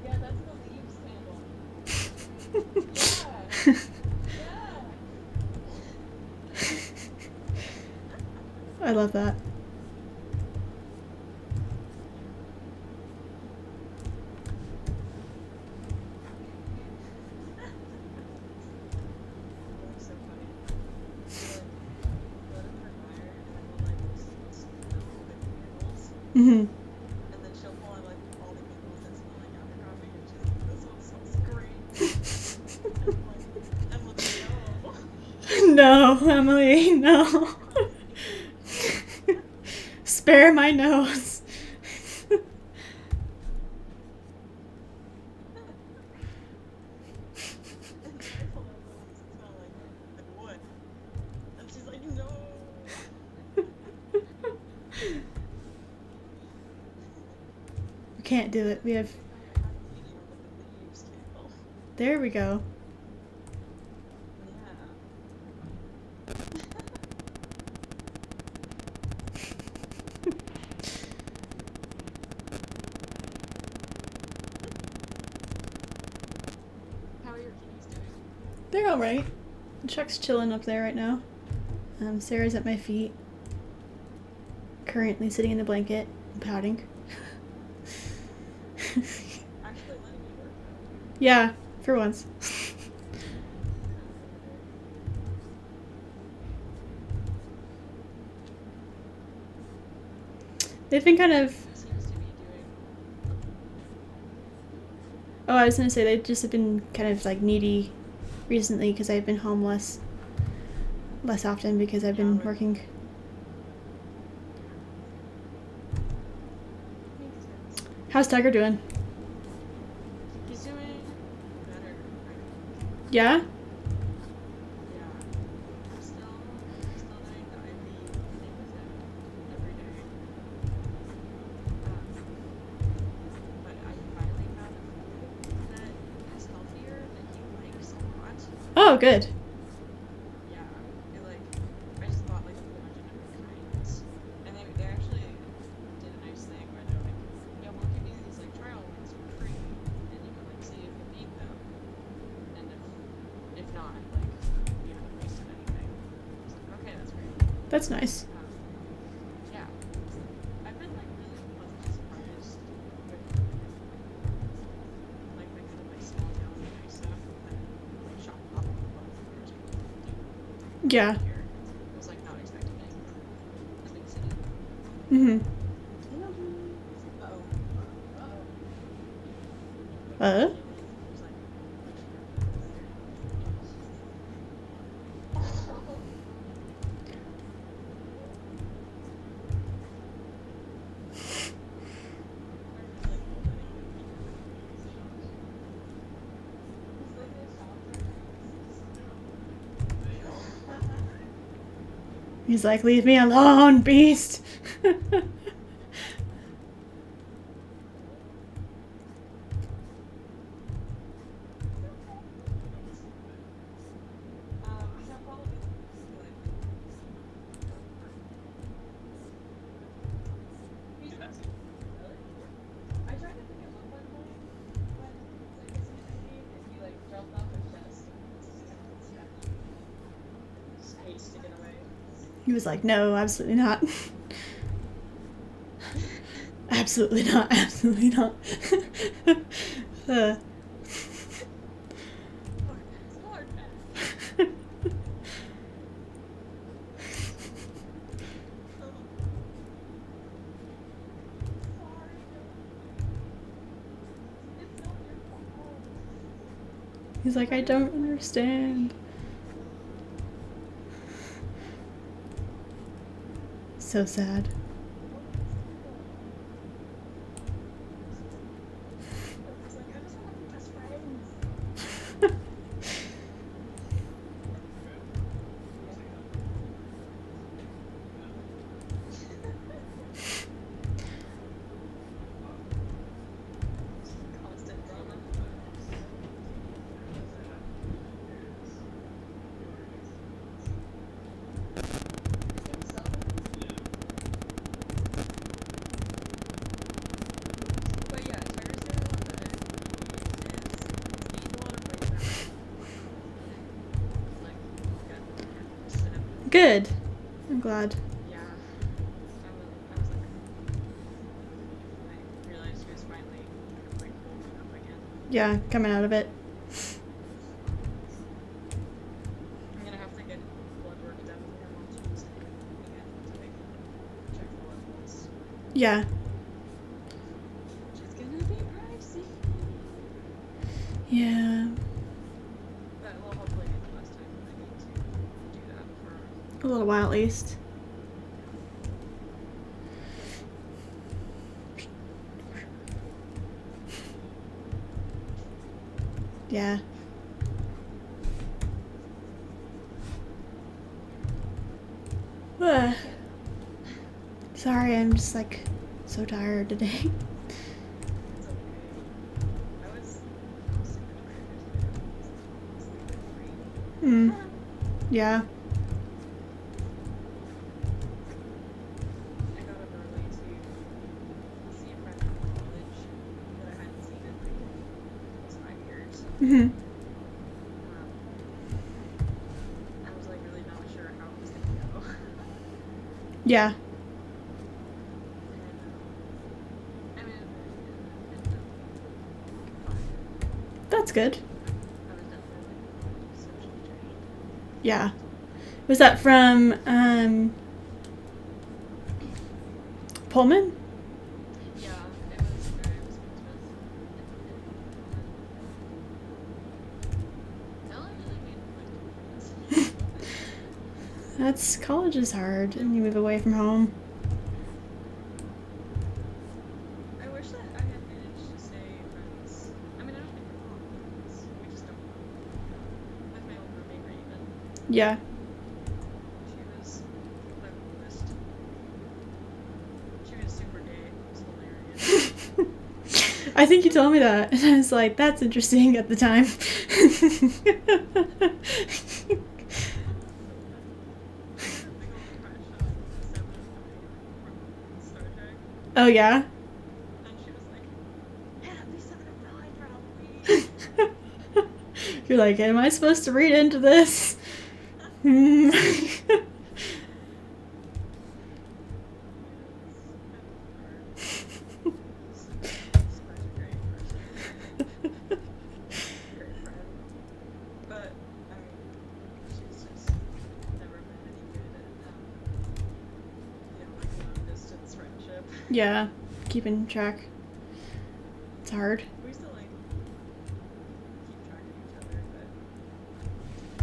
Yeah, that's the leaves candle. Yeah. I love that. That's so funny. We'll, like, let it burn fire, and then we'll like smell the candles, Mm-hmm. and then she'll pull out like all the candles that smell like Abercrombie, and she's like, "This one smells great." And I'm like, Emily, no. No, Emily, no. Spare my nose. And then I pull out the ones that smell like wood, and she's like, "No." We can't do it. We have. I have a video with the leaves candle. There we go. Yeah. How are your kitties doing? They're all right. Chuck's chilling up there right now. Sarah's at my feet, currently sitting in the blanket and pouting. Actually letting you work though. Yeah, for once. They've been kind of. Seems to be doing. Oh, I was gonna say they just have been kind of like needy recently because I've been home less often because I've been Yeah, right. working. Makes sense. How's Tiger doing? He's doing better, I think. Yeah? Yeah. I'm still doing the IV thing with him every day. But I finally found a food that is healthier that he likes a lot. Oh, good. Yeah. It like I just bought like a whole bunch of different kinds. And they actually did a nice thing where they're like, yeah, we'll give you these like trial ones for free and you can like see if you need them. That's nice. Yeah. I've been like really pleasantly surprised with like the kind of like small town stuff that like shop pop up there's people do Yeah. here. I was like not expecting it from a big city. Mm-hmm. Uh-oh. Uh? There's like He's like, leave me alone, beast. that probably good. I tried to pick him up one time when like his game and he like jumped off a chest and just hasted it away. He was like, no, absolutely not. Absolutely not. Absolutely not. Hard pass. It's not your fault. He's like, I don't understand. So sad. It's like I just want to be best friends. Constant drama. But yeah, Tiger's doing a lot better. He's gained a lot of weight now. Like, Good. I'm glad. yeah. I was like, I realized he was finally like holding up again. Yeah, coming out of it. I'm gonna have to get blood work done with him on Tuesday again to like check the levels, Yeah. which is gonna be pricey. Yeah. But we'll hopefully be the last time that I need to do that for. A little while at least. Yeah. Sorry, I'm just like so tired today. It's okay. I was super tired yesterday. I was sleeping 3. Yeah. I got up early to see a friend from college that I hadn't seen in like 5 years. Mm-hmm. I was like really not sure how it was gonna go. Yeah. And I mean, it ended up fine. That's good. I was definitely like socially drained. Yeah. Was that from Pullman? Yeah, it was where I was with. Ella really made like That's college is hard and you move away from home. I wish that I had managed to stay friends. I mean, I don't think we're wrong friends. We just don't with my old roommate Raven. Yeah. She was the coolest. She was super gay. It was hilarious. I think you told me that. And I was like, that's interesting at the time. Oh, yeah? And she was like, yeah, at least 7 of 9 probably. You're like, am I supposed to read into this? Yeah, keeping track. It's hard. We used to like keep track of each other, but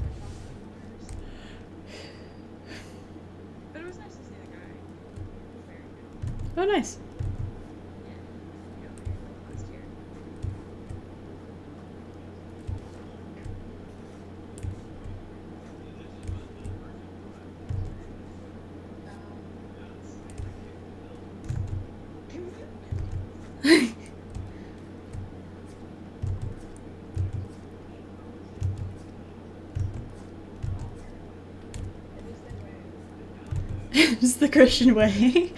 across the years. But it was nice to see the guy. He's married now. Oh, nice. Yeah. He got married like last year. It's the Christian way.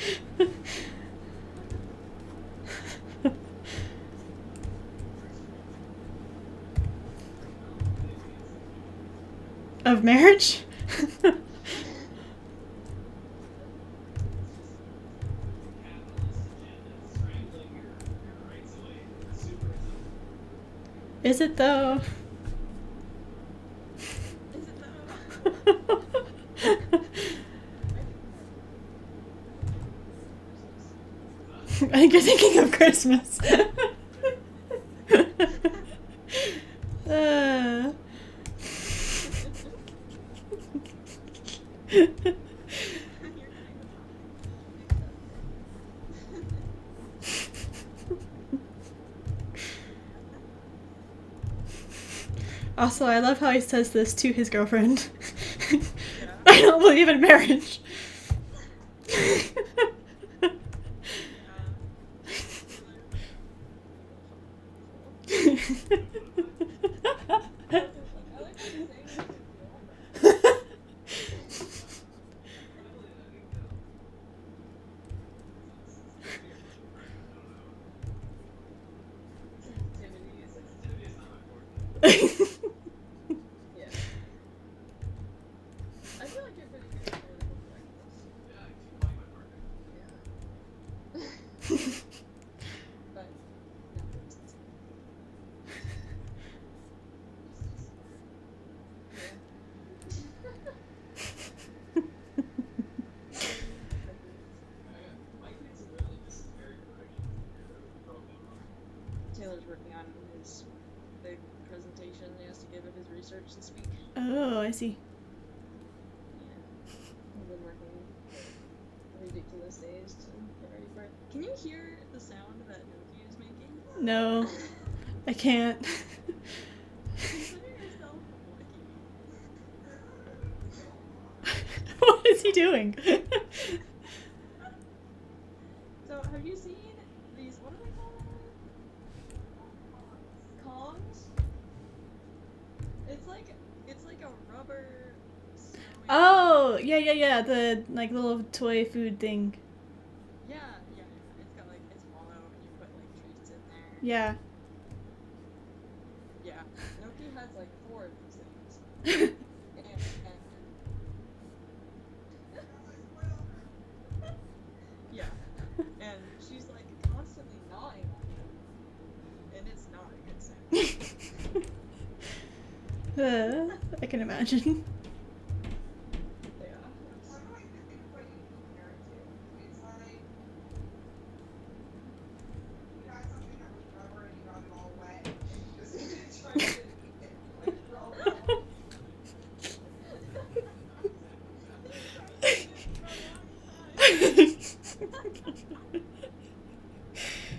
Of marriage? Is it though? Is it though? I think you're thinking of Christmas. uh. Also, I love how he says this to his girlfriend. Yeah. I don't believe in marriage. Yeah. I feel like you're pretty good at political correctness. Yeah. But no. Taylor's working on his big presentation he has to give of his research this week. Oh, I see. Yeah. I've been working ridiculous days to get ready for it. Can you hear the sound that Noki is making? No, I can't. Consider yourself lucky. What is he doing? So, have you seen these, what are they called? Kongs? It's like a rubber snowy... Oh, yeah. The like little toy food thing. Yeah. It's got like, it's hollow and you put like treats in there. Yeah. Yeah. Noki has like 4 of these things. And yeah. And she's like constantly gnawing on them. And it's not a good sound. I can imagine. Yeah.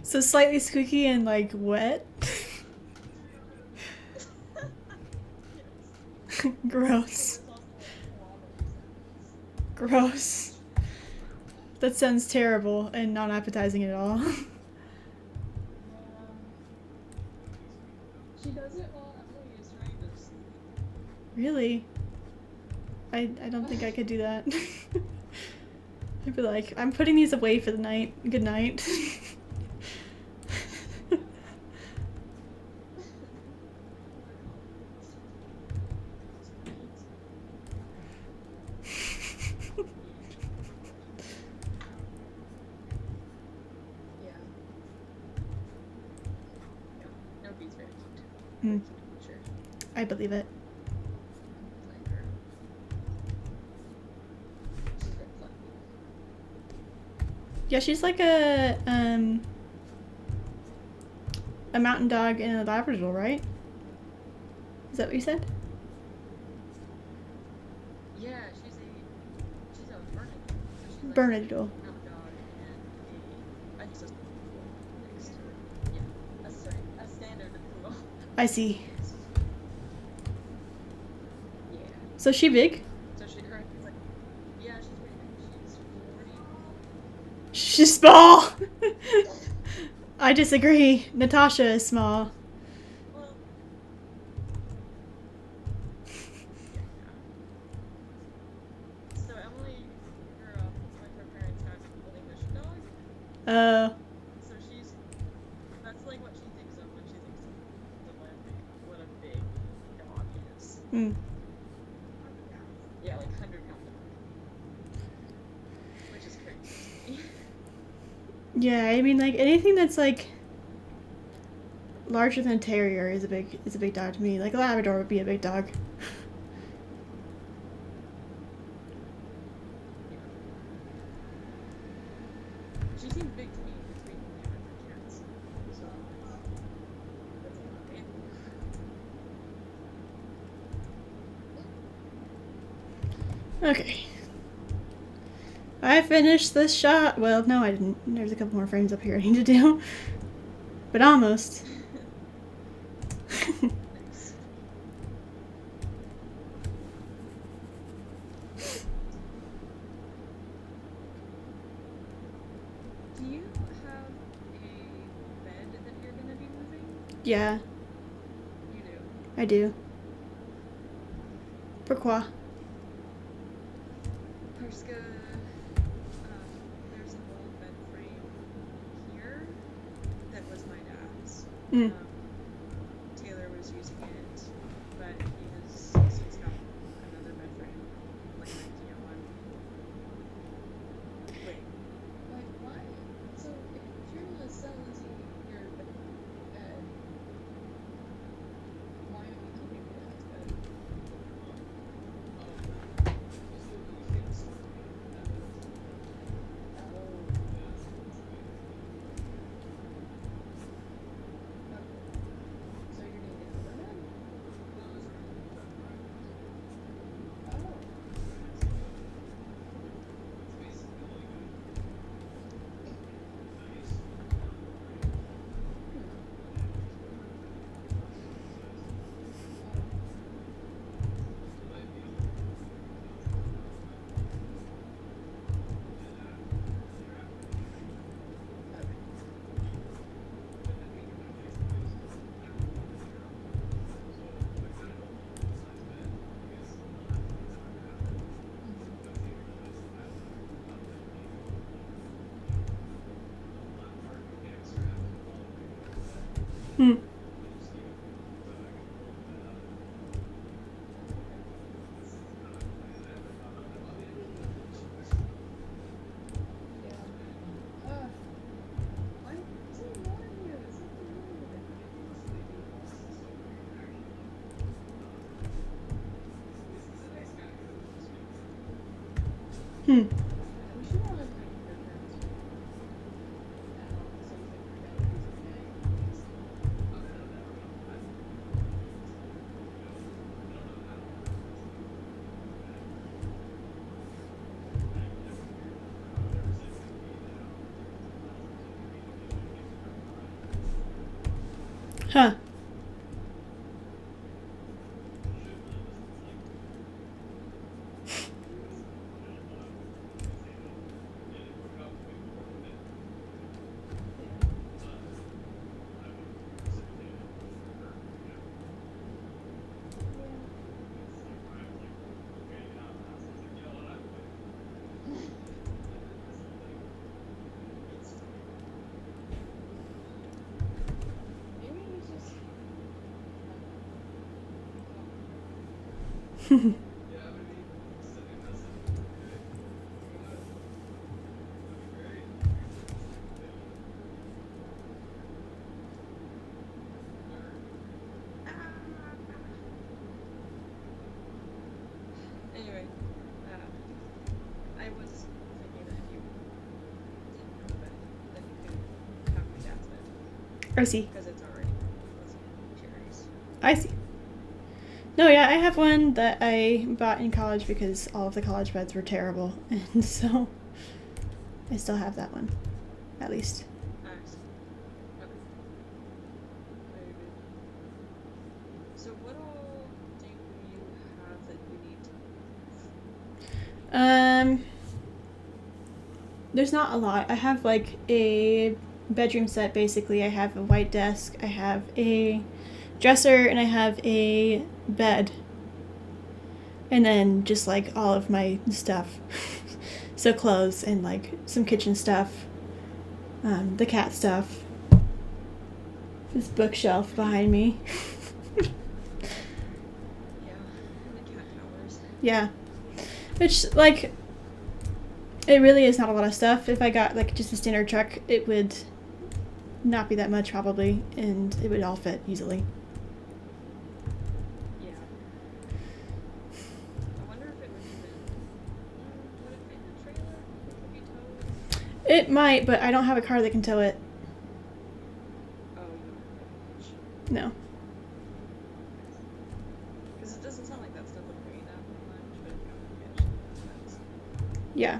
So slightly squeaky and like wet. Gross. Gross. That sounds terrible and not appetizing at all. She does it while Emily is trying to sleep. Really? I don't think I could do that. I'd be like, I'm putting these away for the night. Good night. Noki's very cute. Mm, Sure. I believe it. Like her. She's very fun. Yeah, she's like a mountain dog and a Labrador, right? Is that what you said? Yeah, she's a Bernedoodle. So she's like Bernedoodle. a mountain dog and a just a poodle mixed. Yeah, a standard poodle. I see. Yeah. So she big? So her is like, yeah, she's pretty big. She's 40. She's small. I disagree. Natasha is small. Well, yeah. So Emily grew up with her parents had Old English dog. Uh, So that's like what she thinks of when she thinks of what a big dog is. mm. Yeah, like 100-pound dog. Which is crazy to me. Yeah, I mean, like anything that's like larger than a terrier is a big dog to me. Like a Labrador would be a big dog. Yeah. She seems big to me because we've only ever had cats. So that's a lot, right? Okay. I finished this shot. Well, no, I didn't. There's a couple more frames up here I need to do. But almost. Nice. Do you have a bed that you're gonna be moving? Yeah, You do. I do. Pourquoi? Parce que there's an old bed frame here that was my dad's. Mm. Taylor was using it, but he's got another bed frame, like an IKEA one. Wait, why? So if you're gonna sell your bed, why are you keeping your dad's bed? So you're gonna get the bed? Hmm. Hmm. Huh. Anyway, I was thinking that if you didn't I see. because it's already cherries. I see. No, yeah, I have one that I bought in college because all of the college beds were terrible, and so I still have that one, at least. Nice. Okay. Very good. So what all do you have that you need? There's not a lot. I have like a bedroom set basically. I have a white desk, I have a dresser, and I have a bed. And then just like all of my stuff. So clothes and like some kitchen stuff. The cat stuff. This bookshelf behind me. Yeah, and the cat towers. Yeah. Which, like, it really is not a lot of stuff. If I got like just a standard truck, it would not be that much probably, and it would all fit easily. Yeah. I wonder if it would even would it fit in a trailer? Could be towed? It might, but I don't have a car that can tow it. Oh, you don't have that much. No. Because it doesn't sound like that stuff would weigh that much, but if you have a kitchen, that's Yeah.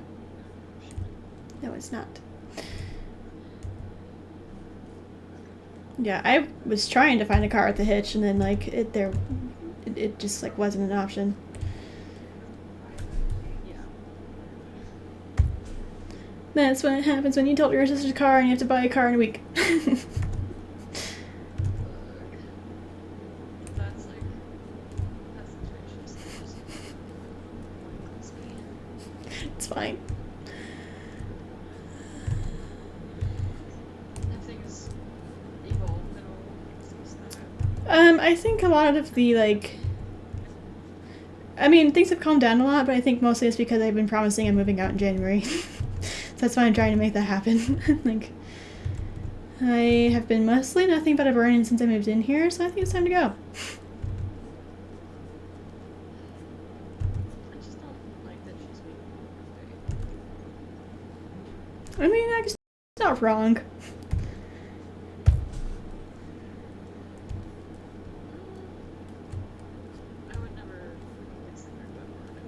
No, it's not. Yeah, I was trying to find a car with a hitch, and then like it just like wasn't an option. yeah. That's what happens when you tow your sister's car and you have to buy a car in a week. That's like that's the situation. It's fine. If things evolve, it'll exist that. I think a lot of the like I mean, things have calmed down a lot, but I think mostly it's because I've been promising I'm moving out in January. So that's why I'm trying to make that happen. Like, I have been mostly nothing but a burn since I moved in here, so I think it's time to go. I just don't like that she's making a birthday. I mean, I guess it's not wrong. I would never consider that word.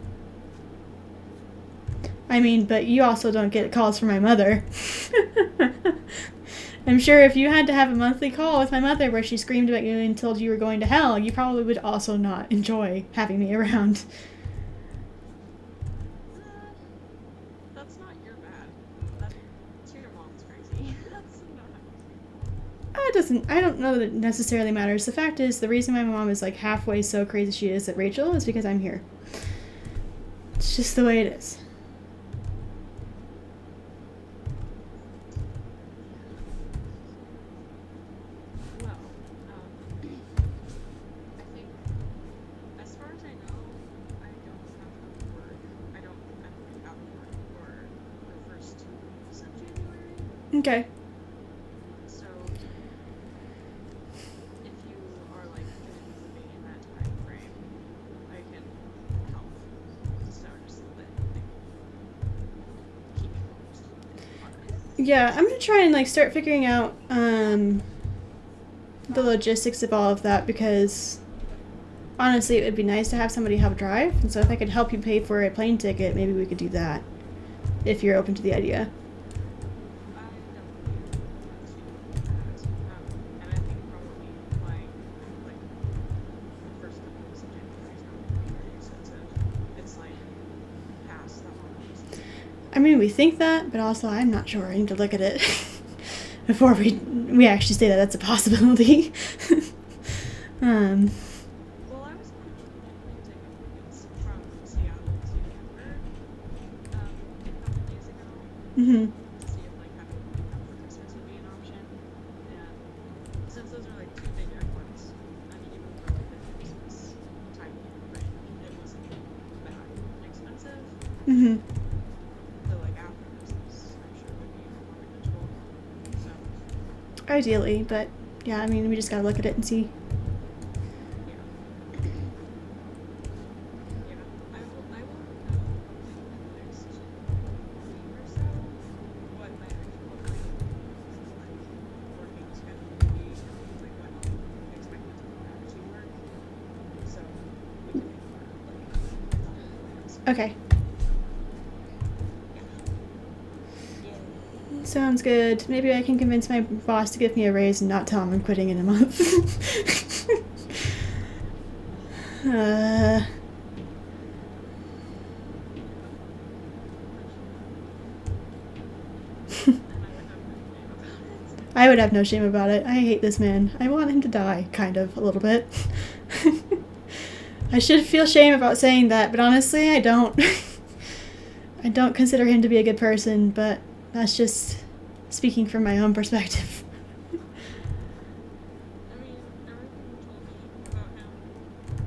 I mean, but you also don't get calls from my mother. I'm sure if you had to have a monthly call with my mother where she screamed at you and told you were going to hell, you probably would also not enjoy having me around. That's not your bad. That's your mom's crazy. That's not. I don't know that it necessarily matters. The fact is, the reason my mom is like halfway so crazy she is at Rachel is because I'm here. It's just the way it is. Well, I think, as far as I know, I don't have work. I'm out of work for the first 2 weeks of January. Okay. So, if you are like going to be living in that time frame, I can help start us a little bit and keep you posted on it. Yeah, I'm gonna try and like start figuring out the logistics of all of that because honestly it would be nice to have somebody help drive, and so if I could help you pay for a plane ticket, maybe we could do that if you're open to the idea. I definitely want to do that. And I think probably flying like the first couple weeks of January is not going to be very expensive. It's like past the holidays. I mean, we think that, but also I'm not sure. I need to look at it before we actually say that that's a possibility. Well, I was going to book a plane ticket tickets from Seattle to Denver a couple days ago Mhm. to see if like having a week off for Christmas would be an option. And since those are like 2 big airports, I mean even for like the Christmas time frame, it wasn't that expensive. Mhm. So like after Christmas, I'm sure would be more manageable. So Ideally, but yeah, I mean, we just gotta look at it and see. yeah. Yeah. I will know hopefully within the next week or so what my actual like working schedule will be Okay. Yay. Sounds good. Maybe I can convince my boss to give me a raise and not tell him I'm quitting in a month. uh, I would have no shame about it. I hate this man. I want him to die, kind of, a little bit. I should feel shame about saying that, but honestly, I don't. I don't consider him to be a good person, but that's just speaking from my own perspective. I mean, everything you told me about him,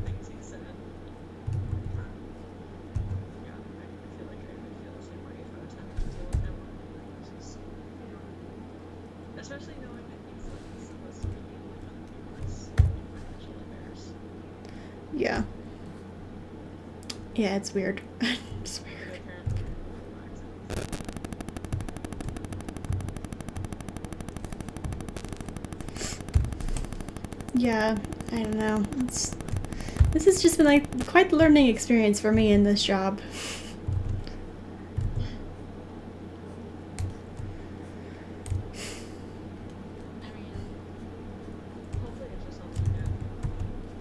things he said, yeah, I feel like I would feel the same way if I was having to deal with him. It's just, especially knowing that he's like supposed to be like on the US financial affairs. Yeah. Yeah, it's weird. It's weird. But apparently no accent. Yeah, I don't know. This has just been like quite the learning experience for me in this job. I mean, hopefully it just helps you get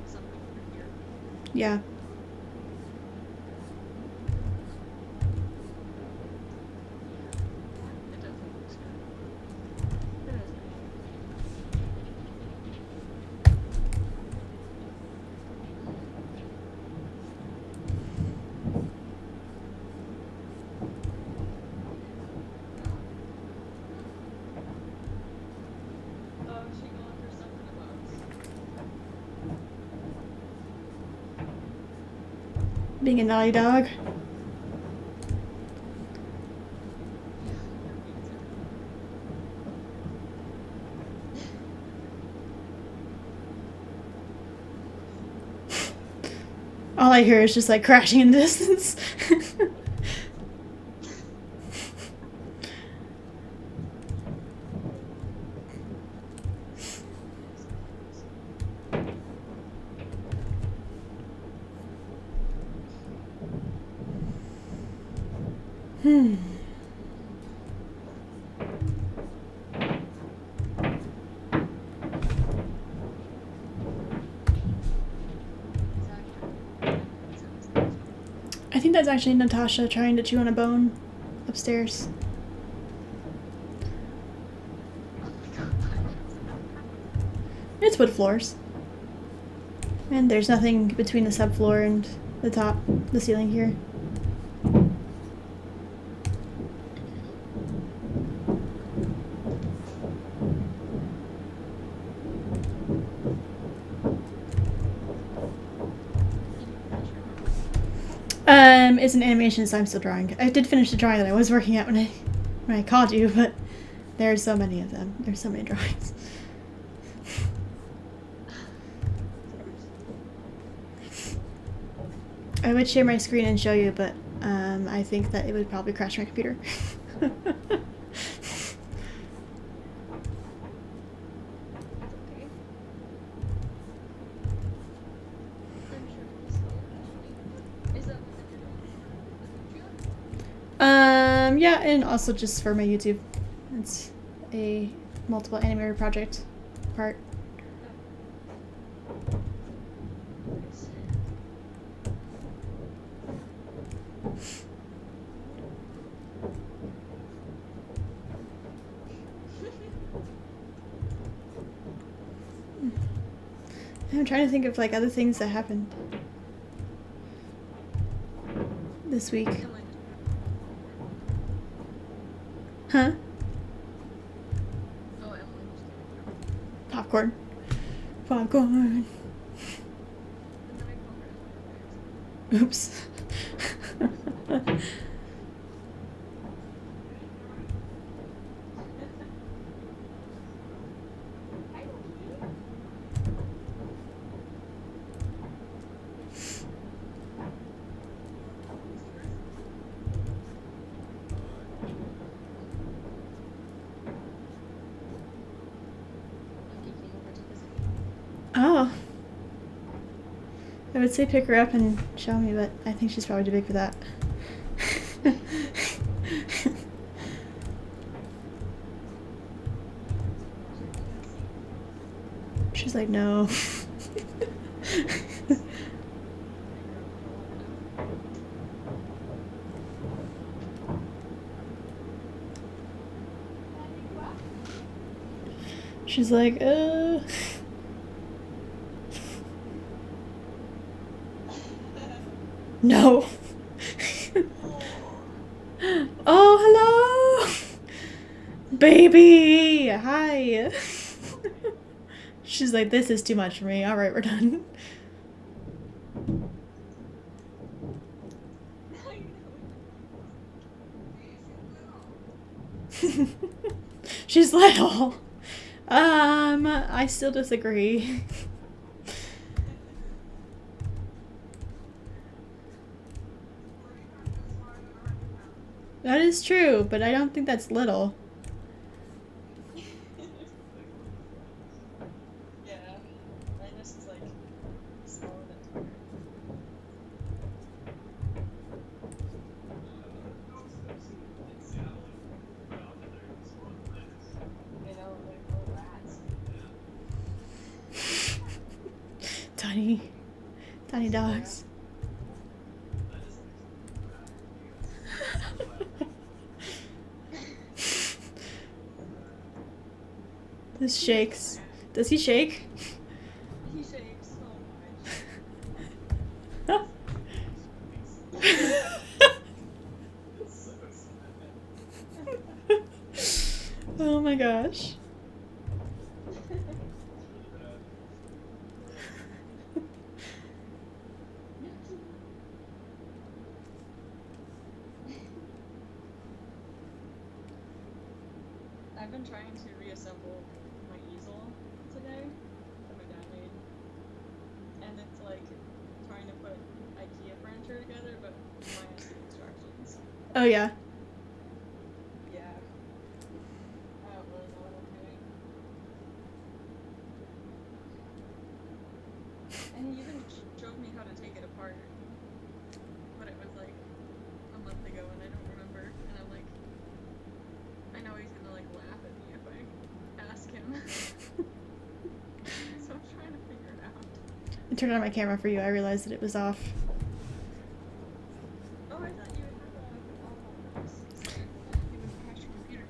something over here. Yeah. It definitely looks good. It is nice. Oh, is she going for something about? Being a naughty dog. You're being terrible. All I hear is just like crashing in the distance. Hmm. I think that's actually Natasha trying to chew on a bone upstairs. It's wood floors. And there's nothing between the subfloor and the top, the ceiling here. It's an animation, so I'm still drawing. I did finish the drawing that I was working at when I called you, but there's so many of them. There's so many drawings. I would share my screen and show you, but I think that it would probably crash my computer. Yeah, and also just for my YouTube. It's a multiple animator project part. I'm trying to think of like other things that happened this week. Huh? Oh, Emily was Popcorn. Popcorn. And then I called her. Oops. Oh. would say pick her up and show me, but I think she's probably too big for that. She's like, no. She's like, no. Oh, hello. Baby. Hi. She's like, this is too much for me. All right, we're done. She's little. I still disagree. That is true, but I don't think that's little. Yeah, Linus is like smaller than Tucker. You know, like little rats. Tiny dogs. This shakes. Does he shake? He shakes so much. Oh my gosh. I've been trying to reassemble my easel today that my dad made. And it's like trying to put IKEA furniture together, but minus the instructions. Oh yeah. Yeah. I don't really know what I'm doing. And he even showed me how to take it apart. But it was like a month ago and I don't remember. And I'm like, I know he's gonna like laugh at me if I ask him. So I'm trying to figure it out. I turned on my camera for you. I realized that it was off. Oh, I thought you would have all this. You would crash your computer.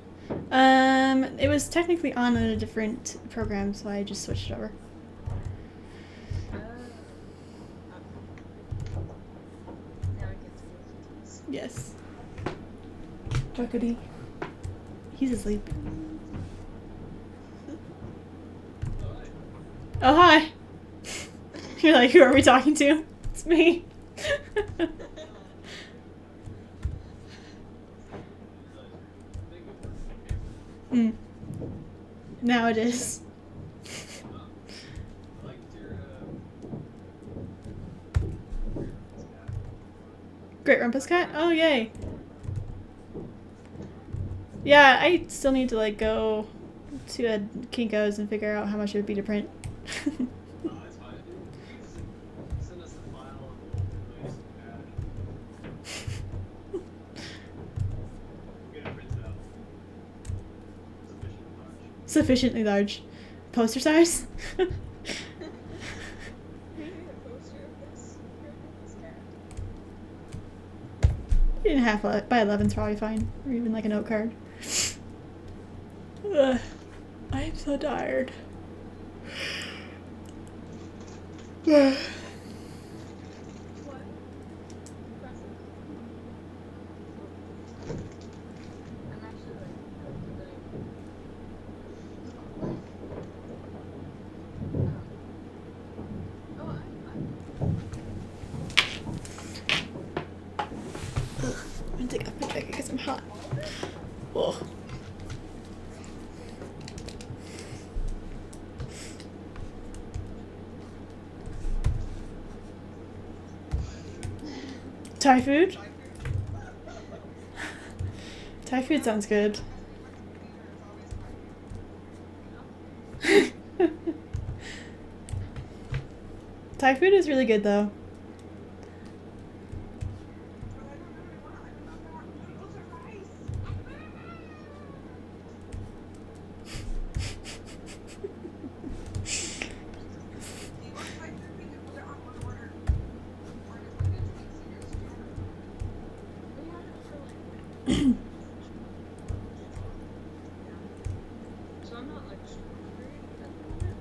It was technically on a different program, so I just switched it over. Now I get to go to these. Yes. Chuckity. He's asleep. Oh, hi. You're like, who are we talking to? It's me. Now it is. Great Rumpus Cat? Oh, yay. Yeah, I still need to, like, go to a Kinko's and figure out how much it would be to print. Sufficiently large. Poster size? We need a poster of this. This cat. 8.5 by 11 is probably fine. Or even like a note card. Ugh. I am so tired. What? Impressive. I'm actually like I'm gonna take off my jacket because I'm hot. Ugh. Thai food? Thai food sounds good. Thai food is really good though. So I'm not like super hungry at the moment.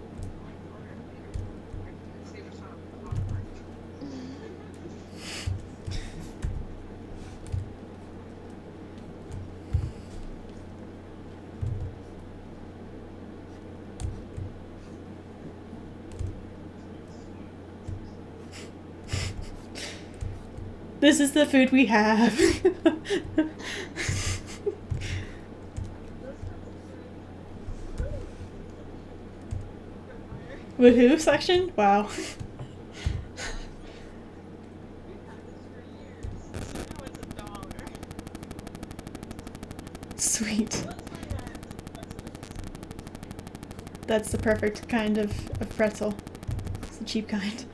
This is the food we have. Woohoo section? Wow. Sweet. That's the perfect kind of pretzel. It's the cheap kind.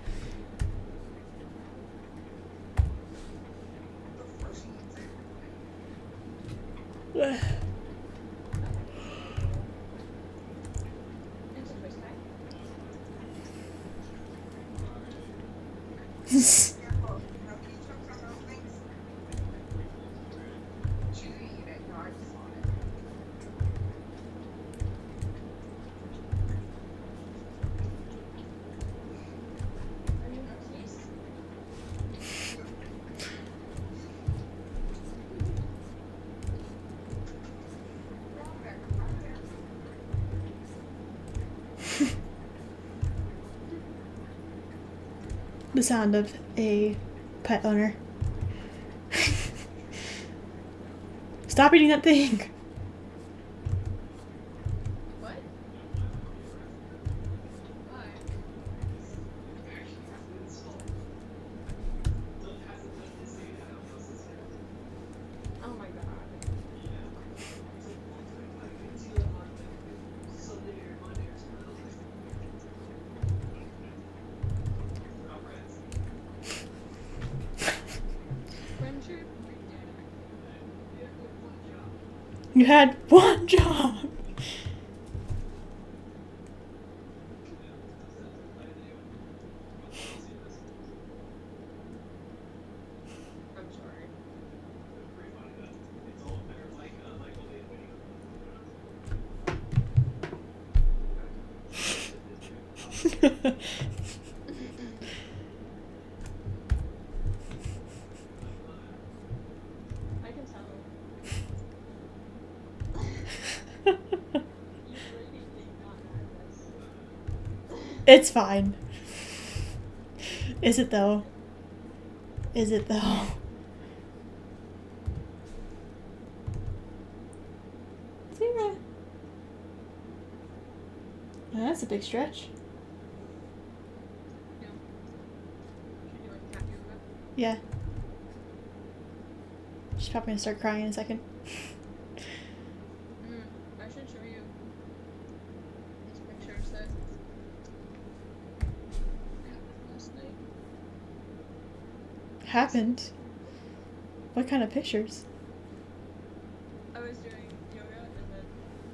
The sound of a pet owner. Stop eating that thing! What? Why? Oh my god. Friendship? You had one job! I'm sorry. I can tell. You really think not nervous. It's fine. Is it though? Is it though? Zero. Oh, that's a big stretch. Yeah. Should you like cat yoga? Yeah. She's probably gonna start crying in a second. I should show you these pictures that happened last night. Happened? What kind of pictures? I was doing yoga and then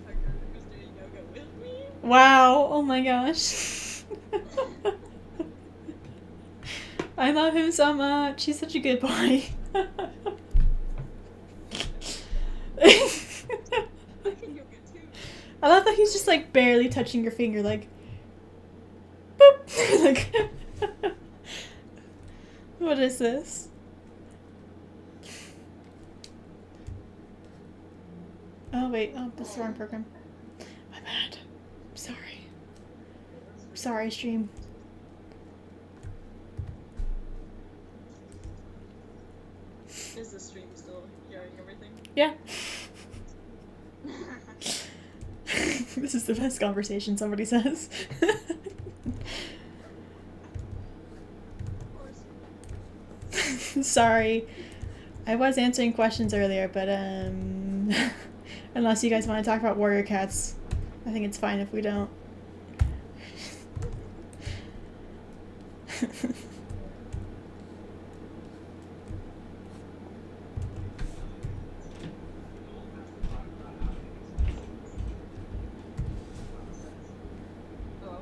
Tucker was doing yoga with me. Wow, oh my gosh. I love him so much. He's such a good boy. I can yoga too. I love that he's just like barely touching your finger, like boop. Like what is this? Oh wait, oh this is the wrong program. My bad. I'm sorry. I'm sorry, stream. Is the stream still hearing everything? Yeah. This is the best conversation, somebody says. Sorry. I was answering questions earlier, but unless you guys want to talk about warrior cats, I think it's fine if we don't. Oh.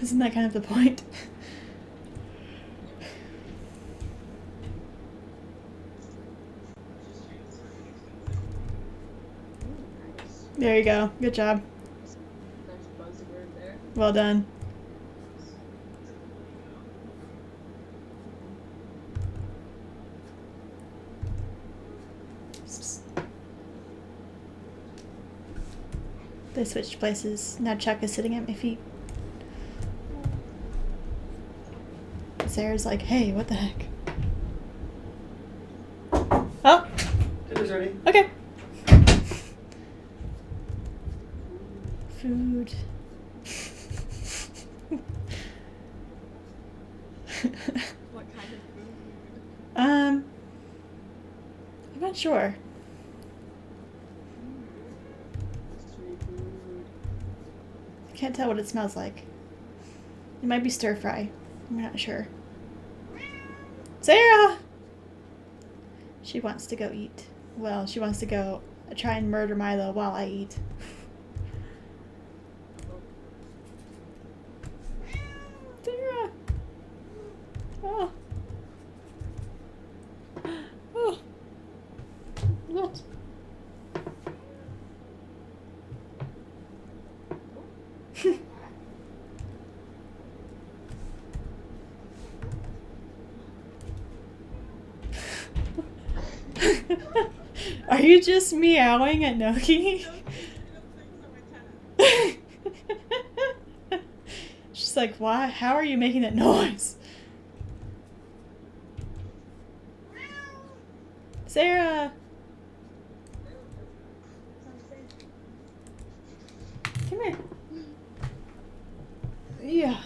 Isn't that kind of the point? There you go. Good job. There's a buzzword there. Well done. They switched places. Now Chuck is sitting at my feet. Sarah's like, hey, what the heck? Oh, Dinner's ready. okay. Food. What kind of food? I'm not sure. Street food. I can't tell what it smells like. It might be stir fry. I'm not sure. Sarah! She wants to go eat. Well, she wants to go try and murder Milo while I eat. Sarah! Oh. Oh. What? Are you just meowing at Noki? She's like, why? How are you making that noise? Sarah! Come here. Yeah.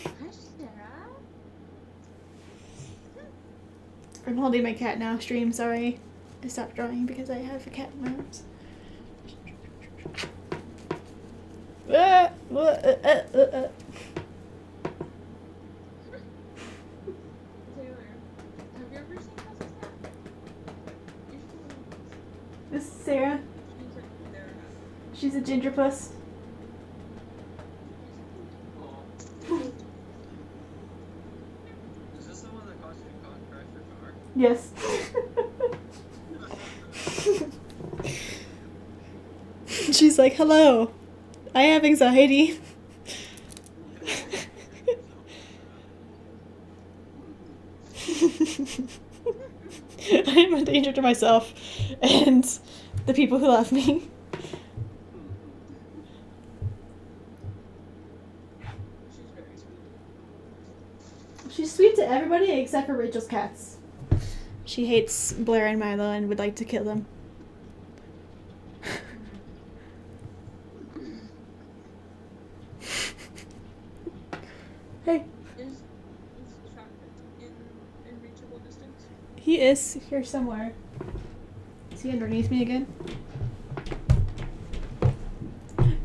Hi, Sarah. I'm holding my cat now, stream, sorry. I stopped drawing because I have a cat in my arms. Taylor, have you ever seen Cousin Cat? You should look. This is Sarah. She's right there. She's a ginger puss. Is this the one that caused you to crash your car? Yes. She's like, hello. I have anxiety. I am a danger to myself and the people who love me. She's very sweet. She's sweet to everybody except for Rachel's cats. She hates Blair and Milo and would like to kill them. Hey. Is Chuck in reachable distance? He is here somewhere. Is he underneath me again?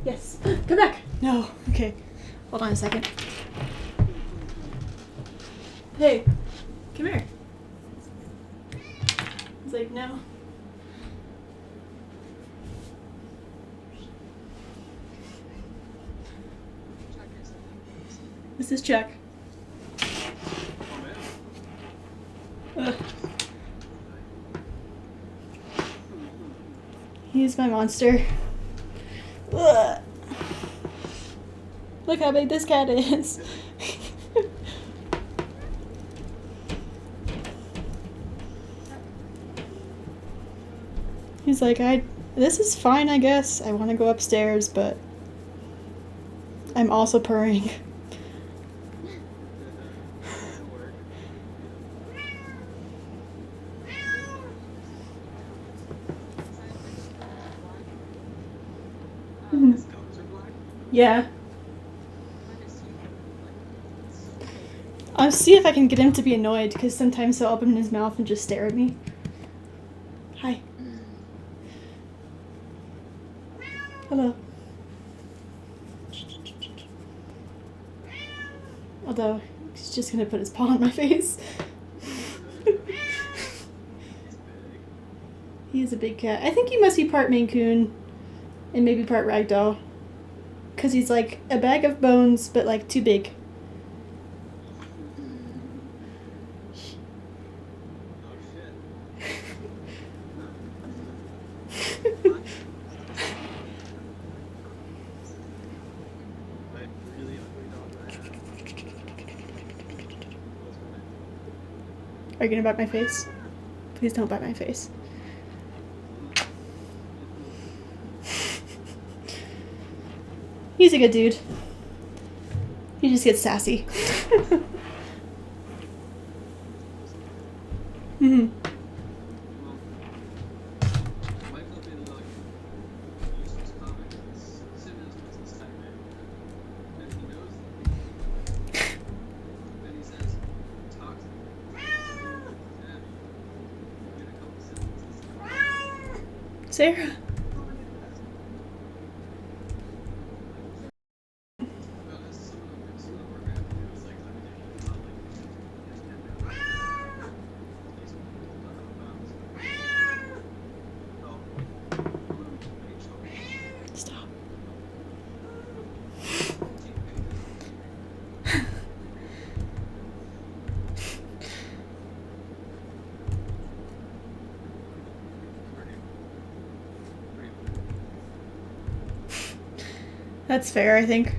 Yes. Come back. No. Okay. Hold on a second. Hey. Come here. He's like, no. Chuck is in. This is Chuck. Ugh. He's my monster. Ugh. Look how big this cat is. He's like, this is fine, I guess. I want to go upstairs, but I'm also purring. Um, His gums are black? Yeah. I just see him, like, I'll see if I can get him to be annoyed, because sometimes he'll open his mouth and just stare at me. Hi. Hello. Although, he's just gonna put his paw on my face. He's big. He is a big cat. I think he must be part Maine Coon and maybe part Ragdoll. Because he's like a bag of bones, but like too big. Oh shit. Are you gonna bite my face? Please don't bite my face. He's a good dude. He just gets sassy. Mm-hmm. Sarah. Stop. That's fair, I think.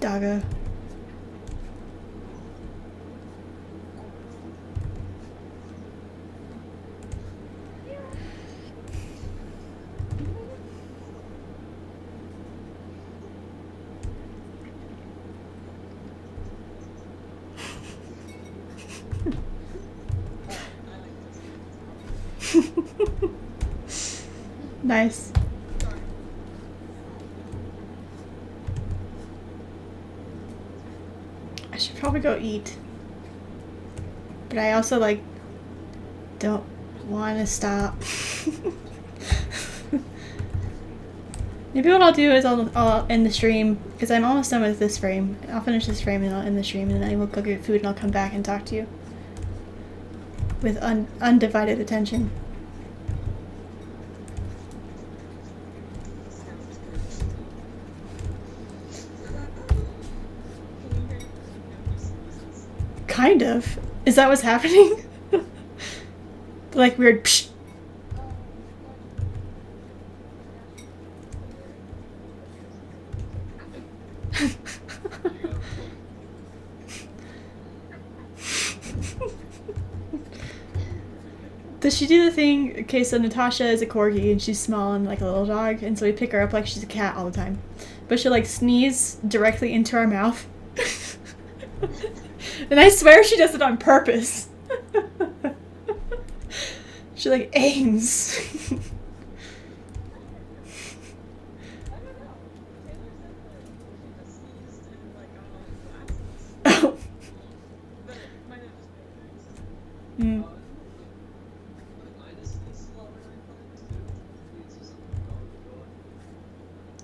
Doggo. Nice. I should probably go eat. But I also don't want to stop. Maybe what I'll do is I'll end the stream because I'm almost done with this frame. I'll finish this frame and I'll end the stream and then I will go get food and I'll come back and talk to you with undivided attention. Kind of. Is that what's happening? Like weird psh. Does she do the thing? Okay, so Natasha is a corgi and she's small and like a little dog, and so we pick her up like she's a cat all the time. But she'll like sneeze directly into our mouth. And I swear she does it on purpose. She like aims. Oh. Mm.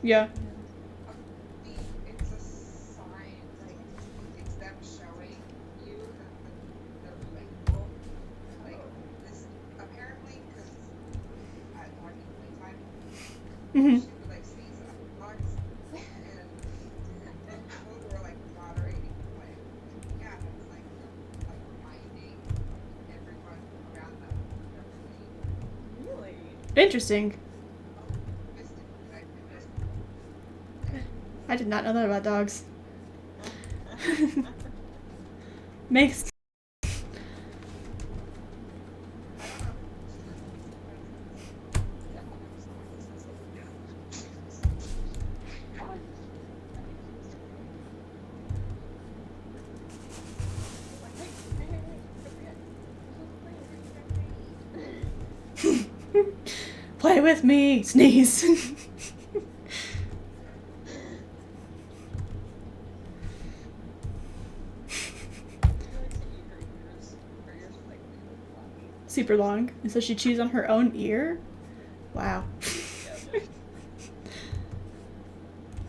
Yeah. It's a sign, like, it's them showing you that they're playful. Like, this, apparently, because at talking playtime, Mm-hmm. she would, like, sneeze at bugs, and people were, like, moderating the play. Yeah, it's, like reminding everyone around them that they're playing. Really? Interesting. Missed it, I missed it. I did not know that about dogs. Makes play with me, sneeze. super long, and so she chews on her own ear. Wow. Yeah. So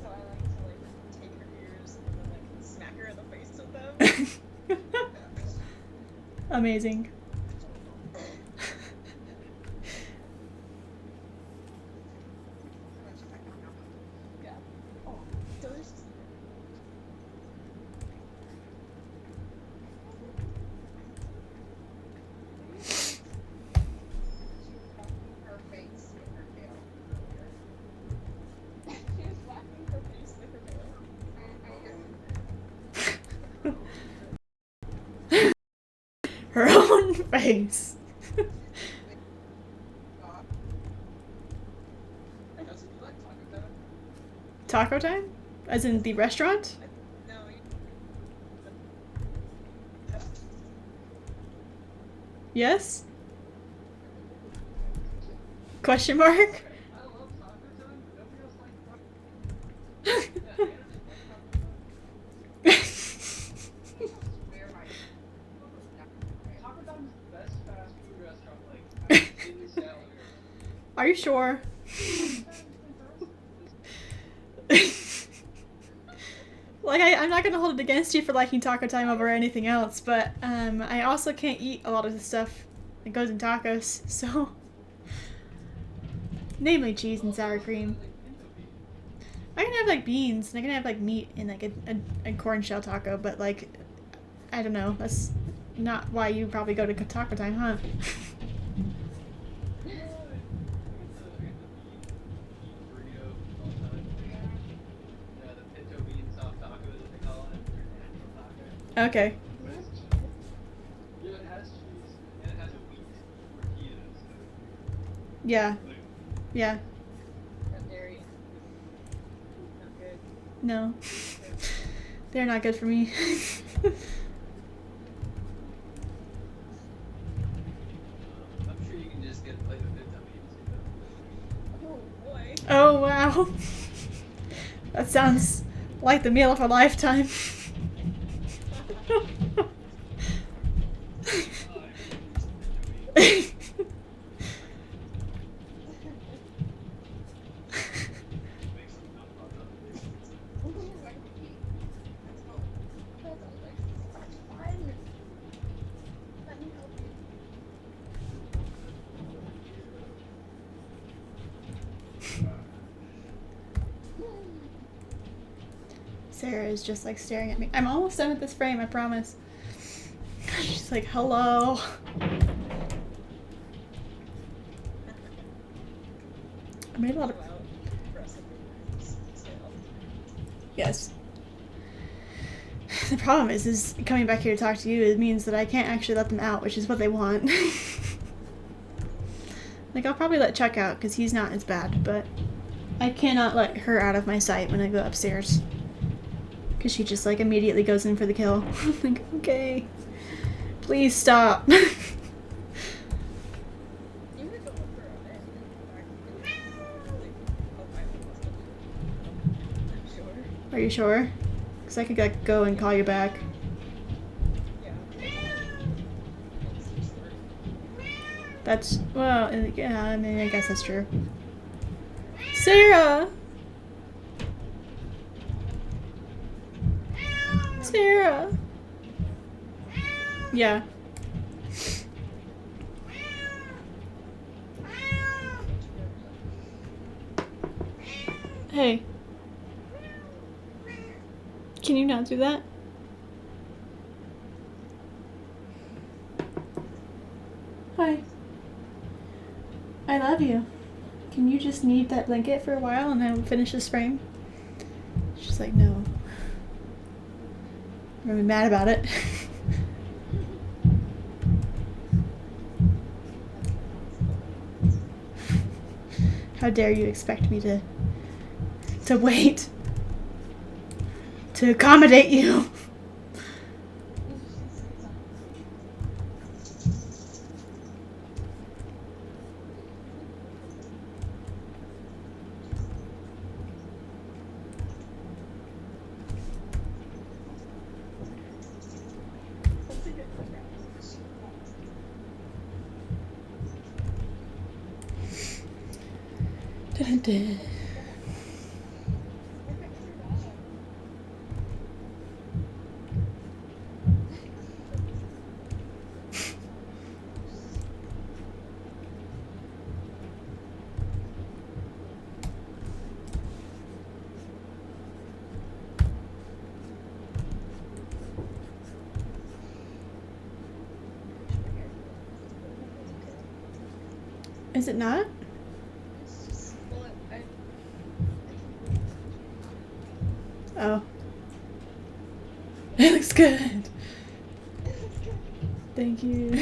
I like to like take her ears and then like smack her in the face with them. Amazing. Yeah. Oh, delicious. Her face with her tail. She was whacking her face with her tail. Her own face. That's what you like talking about? Taco time? As in the restaurant? No, Yes? Question mark? I love taco time, but nobody else likes taco. Taco time is the best fast food restaurant, like, in the Seattle area. Are you sure? Like, I'm not gonna hold it against you for liking taco time over anything else, but I also can't eat a lot of the stuff that goes in tacos, so. Namely cheese and sour cream. I can have like beans and I can have like meat in like a corn shell taco, but like, I don't know, that's not why you probably go to taco time, huh? Okay. Yeah, it has cheese and it has a wheat tortilla. Yeah. Yeah. that dairy. Not good. No. They're not good for me. I'm sure you can just get a plate of Pinto beans. Oh boy. Oh wow. That sounds like the meal of a lifetime. Sarah is just like staring at me. I'm almost done with this frame, I promise. She's like, hello. I made a lot of. Yes. The problem is coming back here to talk to you, it means that I can't actually let them out, which is what they want. Like, I'll probably let Chuck out, because he's not as bad, but I cannot let her out of my sight when I go upstairs. Because she just, like, immediately goes in for the kill. I'm like, okay. Please stop. Are you sure? Because I could, like, go and call you back. That's, well, yeah, I mean, I guess that's true. Sarah! Sarah! Yeah. Hey. Can you not do that? Hi. I love you. Can you just need that blanket for a while and then finish this frame? She's like, no. I'm gonna be mad about it. How dare you expect me to wait to accommodate you? dun. Is it not? It's just, well, I Oh. It looks good. Thank you.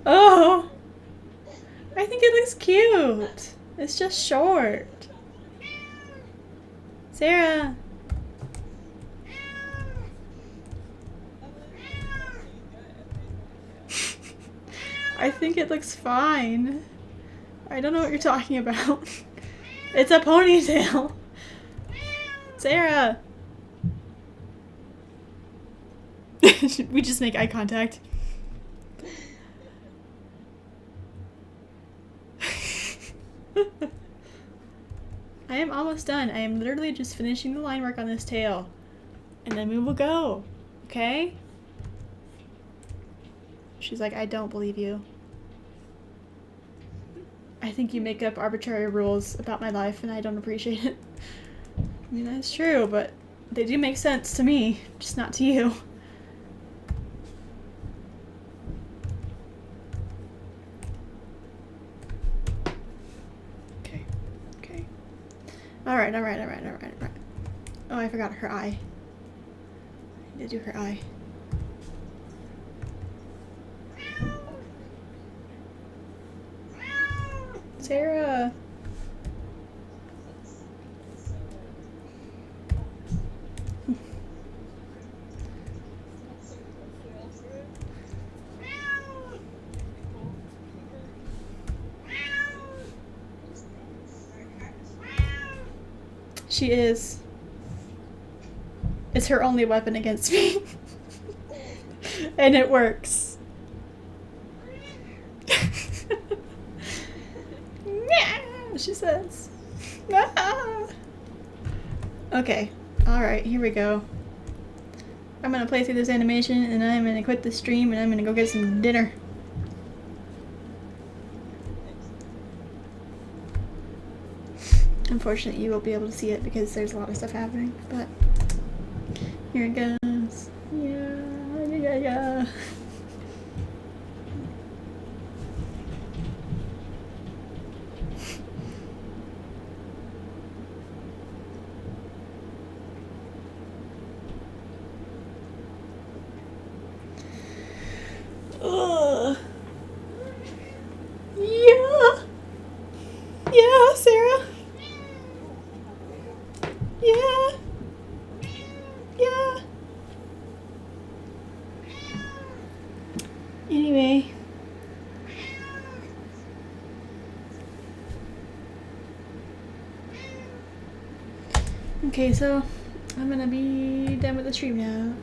Oh! I think it looks cute. It's just short. Sarah! I think it looks fine. I don't know what you're talking about. It's a ponytail. Sarah! We just make eye contact. I am almost done. I am literally just finishing the line work on this tail. And then we will go. Okay? She's like, I don't believe you. I think you make up arbitrary rules about my life and I don't appreciate it. I mean, that's true, but they do make sense to me, just not to you. Okay, okay. Alright. Oh, I forgot her eye. I need to do her eye. Sarah! She is. It's her only weapon against me. And it works. She says. Okay. Alright, here we go. I'm gonna play through this animation and I'm gonna quit the stream and I'm gonna go get some dinner. Unfortunately, you won't be able to see it because there's a lot of stuff happening, but here it goes. Yeah. Ugh. Yeah, Sarah. Yeah. Anyway. Okay, so I'm gonna be done with the stream now.